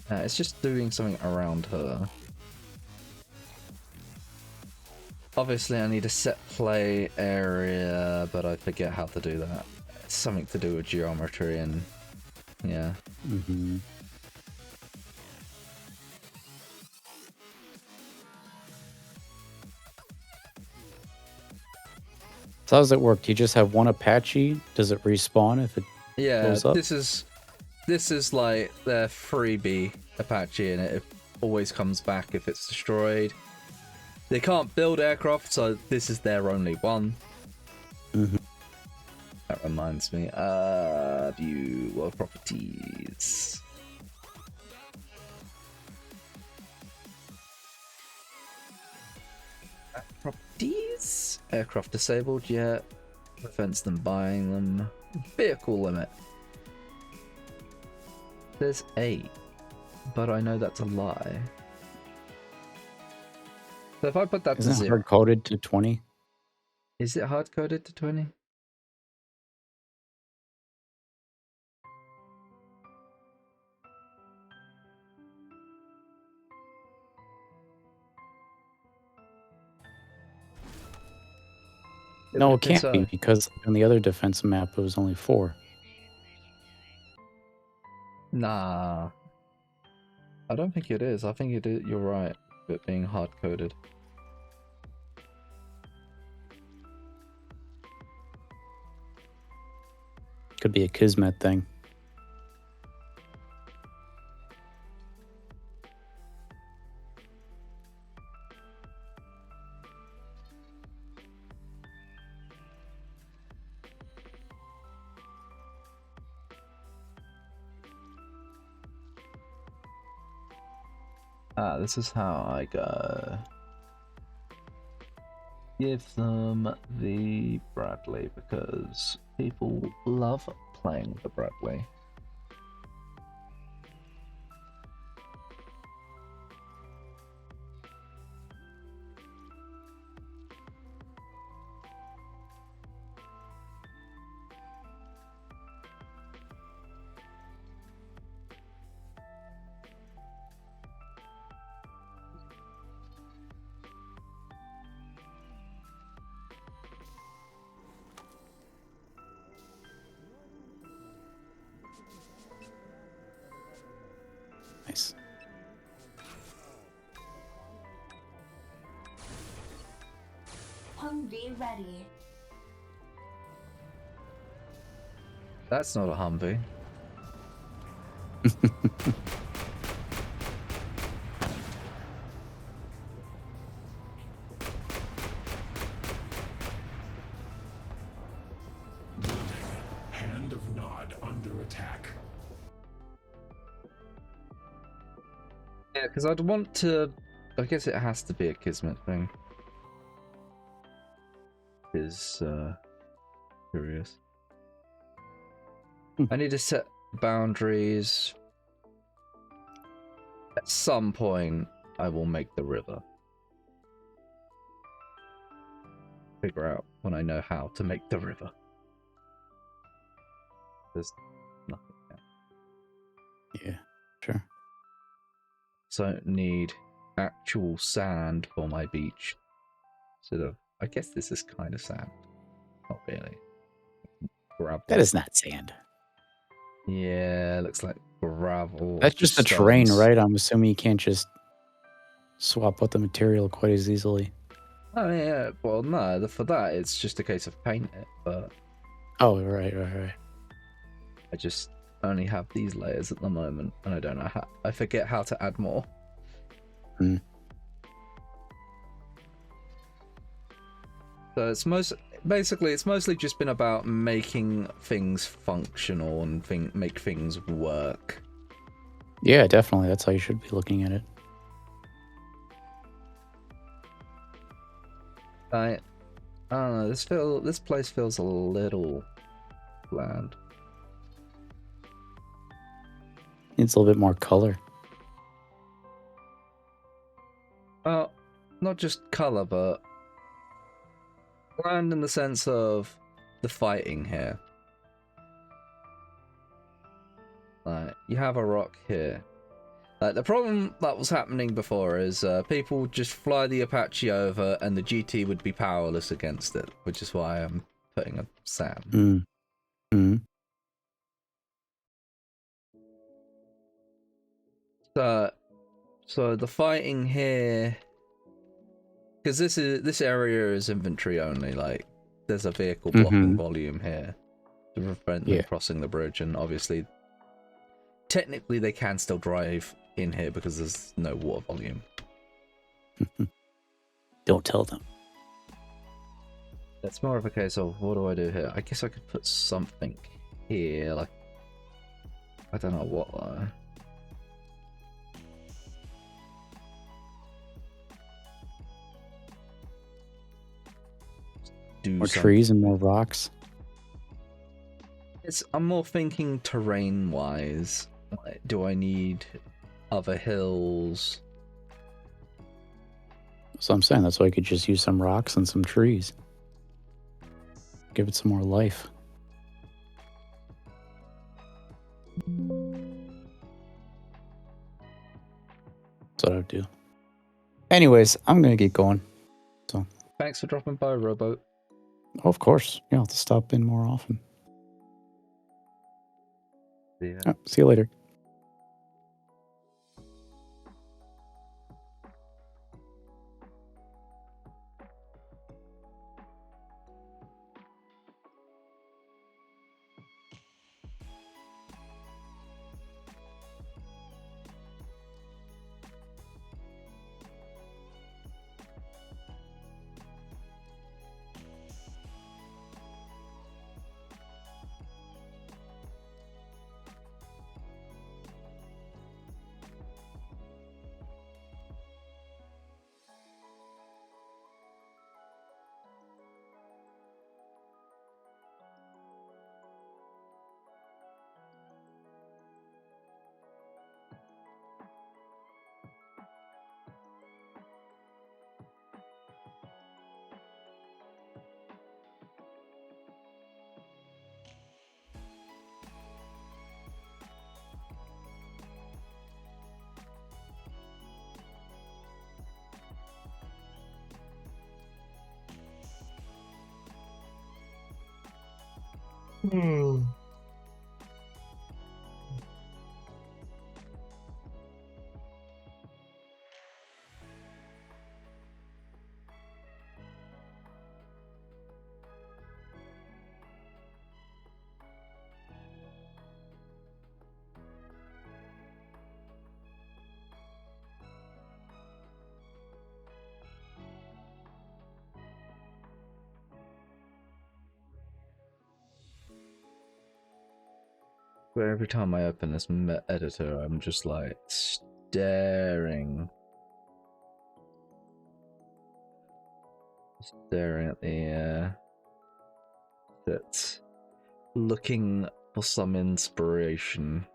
It's just doing something around her. Obviously, I need a set play area, but I forget how to do that. It's something to do with geometry and yeah. Mm-hmm. So how does it work? Do you just have one Apache? Does it respawn if it goes up? This is like their freebie Apache, and it always comes back if it's destroyed. They can't build aircraft, so this is their only one. Mm-hmm. That reminds me. View world properties. Properties. Aircraft disabled yet. Prevents them buying them. Vehicle limit. There's 8, but I know that's a lie. So if I put that Isn't to it 0, hard coded to 20? is it hard coded to 20? No, it can't be because on the other defense map it was only 4. Nah, I don't think it is. I think it is. You're right. It being hard coded. Could be a Kismet thing. This is how I go. Give them the Bradley because people love playing the Bradley. Nice. Humvee ready. That's not a Humvee. Hand of Nod under attack. Yeah, because I'd want to. I guess it has to be a Kismet thing. Is curious. I need to set boundaries. At some point, I will make the river. Figure out when I know how to make the river. There's nothing yet. Yeah, sure. So I need actual sand for my beach. Sort of. I guess this is kind of sand. Not really. Gravel. That is not sand. Yeah, looks like gravel. That's just the terrain, stones. right? I'm assuming you can't just swap out the material quite as easily. Oh yeah, well no, for that it's just a case of paint it, but Oh, right. I just only have these layers at the moment, and I don't know how. I forget how to add more. Hmm. So it's mostly just been about making things functional and make things work. Yeah, definitely. That's how you should be looking at it. I don't know. This place feels a little bland. Needs a little bit more color. Well, not just color, but bland in the sense of the fighting here. Like, you have a rock here. Like, the problem that was happening before is people would just fly the Apache over and the GT would be powerless against it, which is why I'm putting a SAM. Mm. Mm. So the fighting here, because this area is infantry only. Like, there's a vehicle blocking volume here to prevent them crossing the bridge, and obviously, technically, they can still drive in here because there's no water volume. Don't tell them. It's more of a case of, what do I do here? I guess I could put something here, like, I don't know what. More trees and more rocks. I'm more thinking terrain-wise. Like, do I need other hills? So I'm saying that's why I could just use some rocks and some trees. Give it some more life. That's what I would do. Anyways, I'm gonna get going. So Thanks for dropping by, Rowboat. oh, of course. Yeah, I'll have to stop in more often. Yeah. Oh, see you later. Where every time I open this editor, I'm just like staring at the that's looking for some inspiration.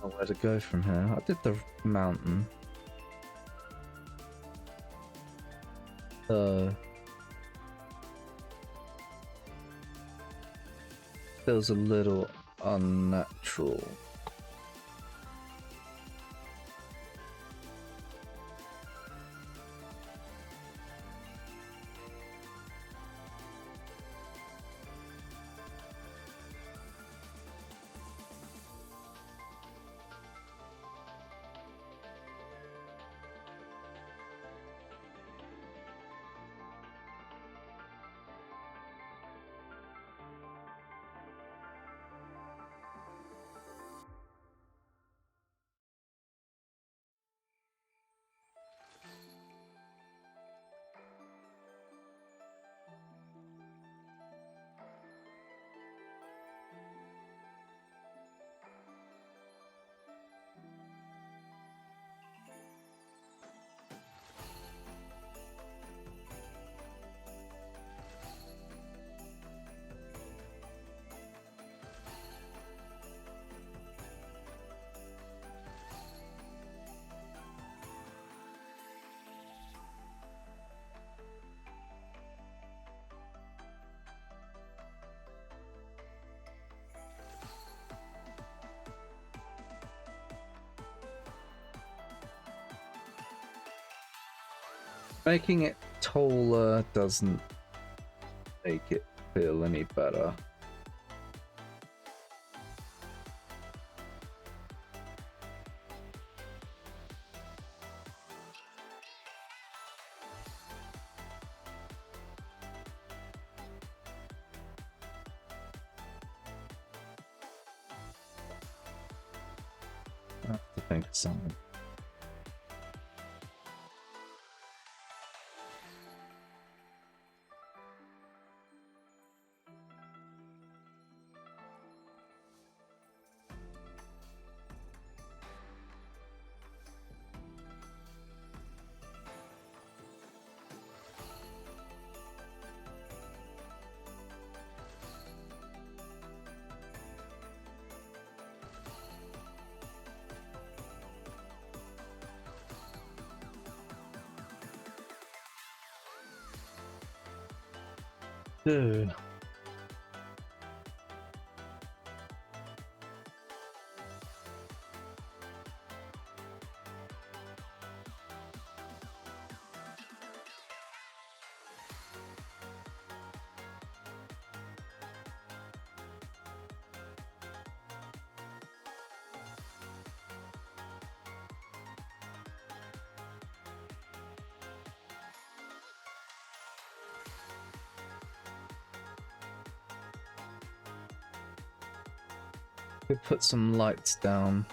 Oh, where to go from here? I did the mountain. Feels a little unnatural. Making it taller doesn't make it feel any better. I have to think of something. Dude. We put some lights down.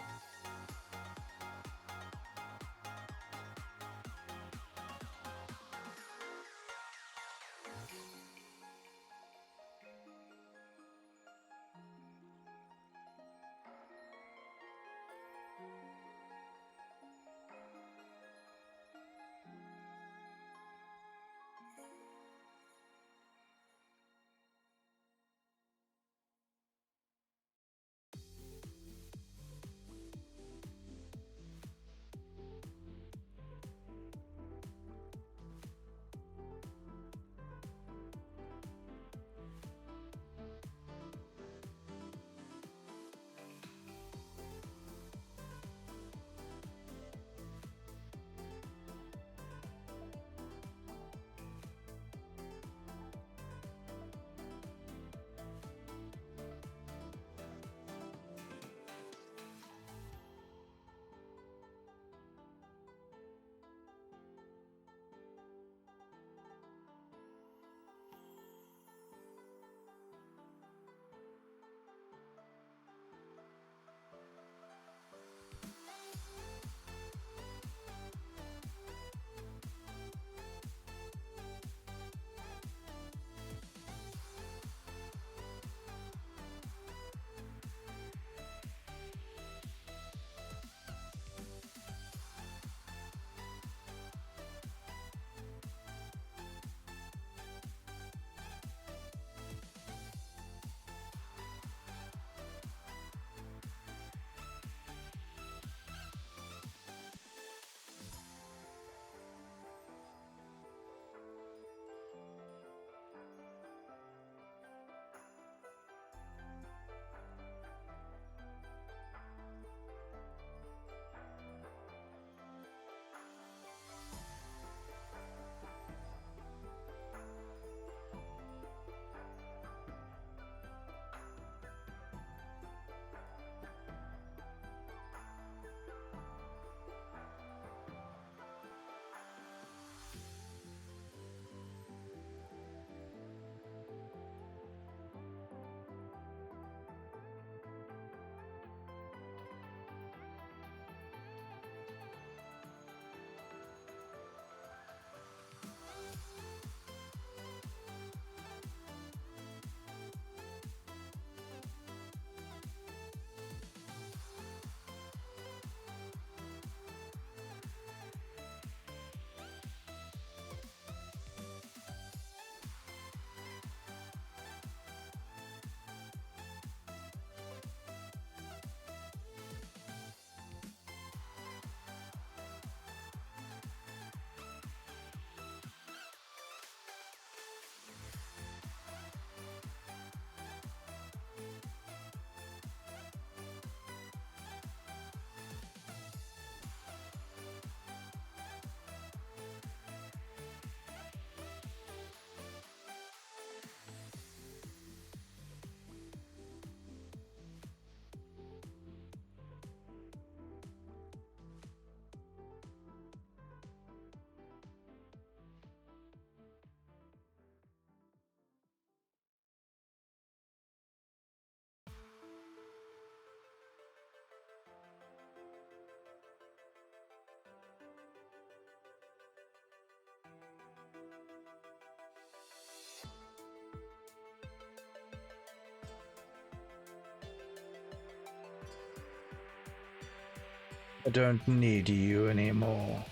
I don't need you anymore.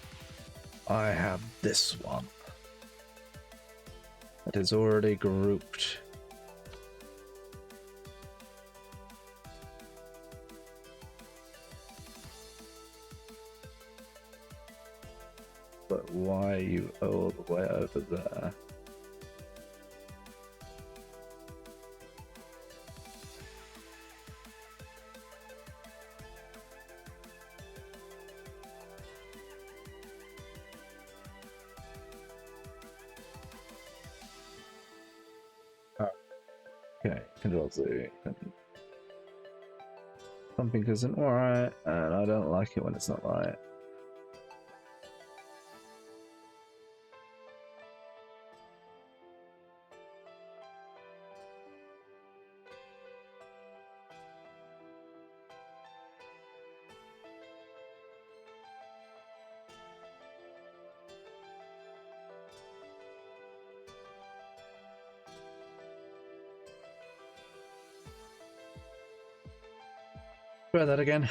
I have this one. It is already grouped. But why are you all the way over there? Okay, Control Z. Something isn't alright, and I don't like it when it's not right. Try that again.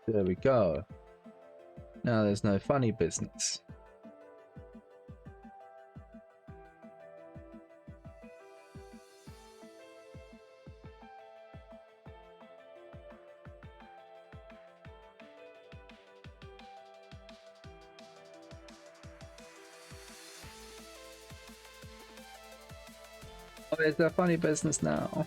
There we go. Now there's no funny business. Oh, is there funny business now?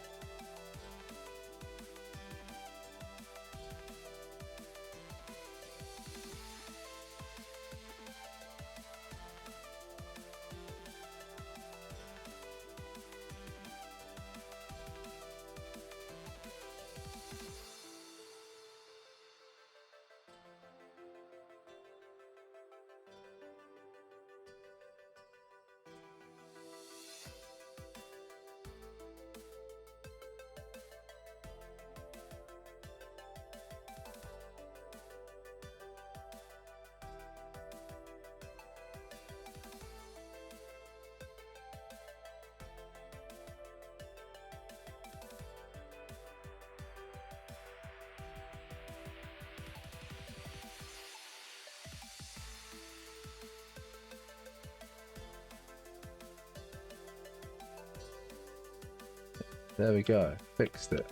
There we go. Fixed it.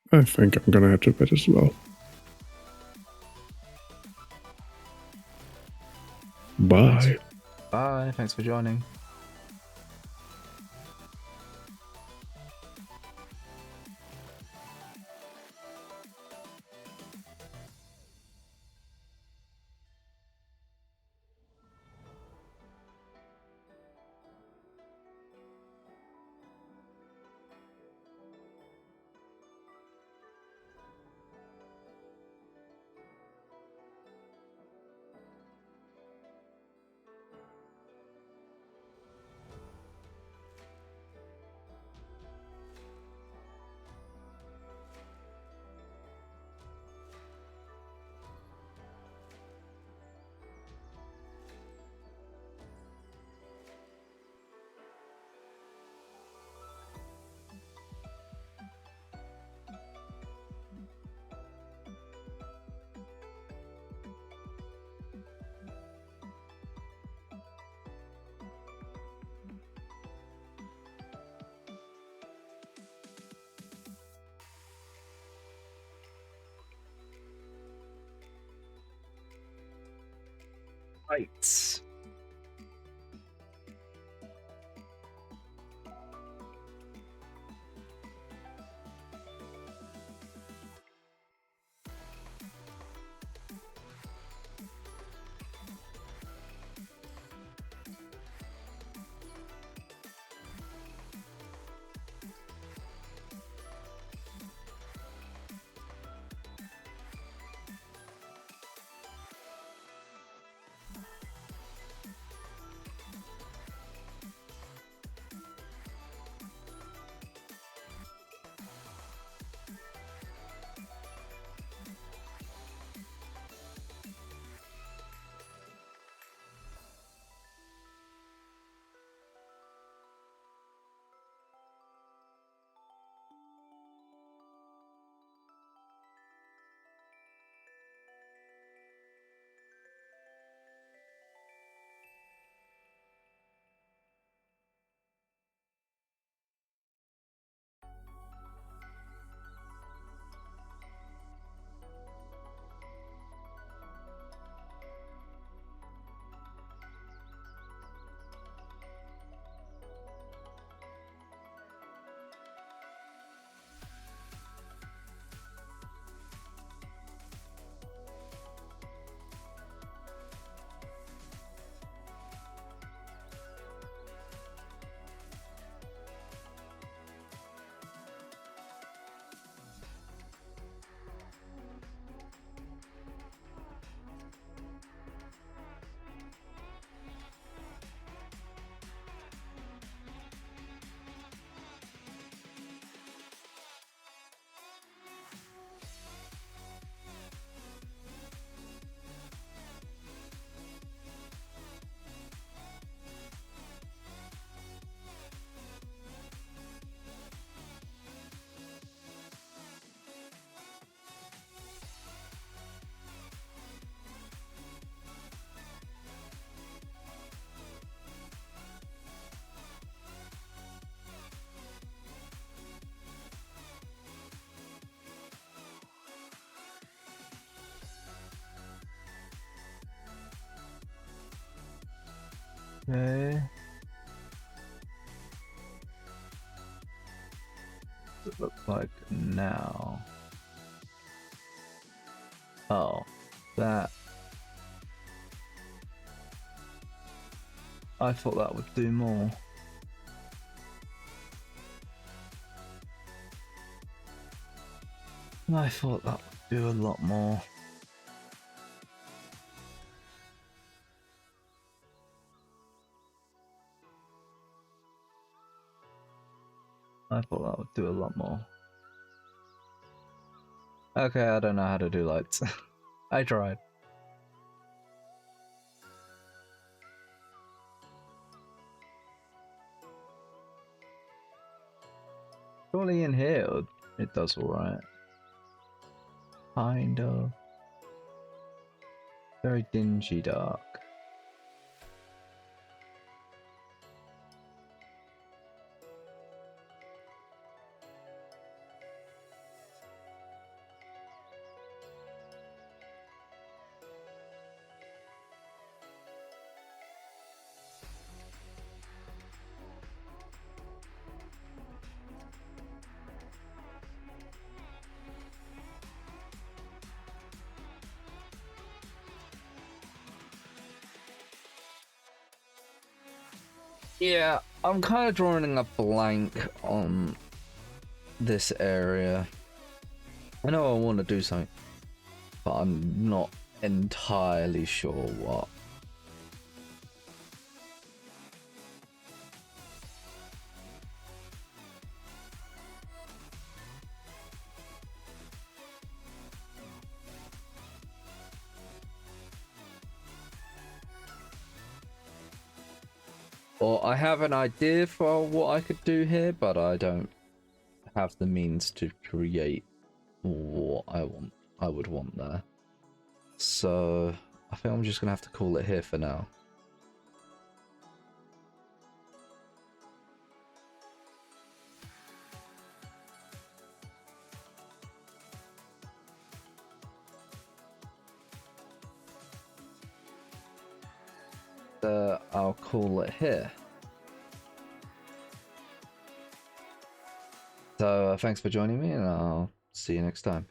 I think I'm gonna head to bed as well. Bye. Bye. Thanks for joining. Right. Okay. What does it look like now? Oh, that. I thought that would do more. I thought that would do a lot more. I thought that would do a lot more. Okay, I don't know how to do lights. I tried. Surely in here it does alright. Kind of. Very dingy dark. Yeah, I'm kind of drawing a blank on this area. I know I want to do something, but I'm not entirely sure what. Or I have an idea for what I could do here, but I don't have the means to create what I would want there. So I think I'm just gonna have to call it here for now. I'll call it here. So thanks for joining me, and I'll see you next time.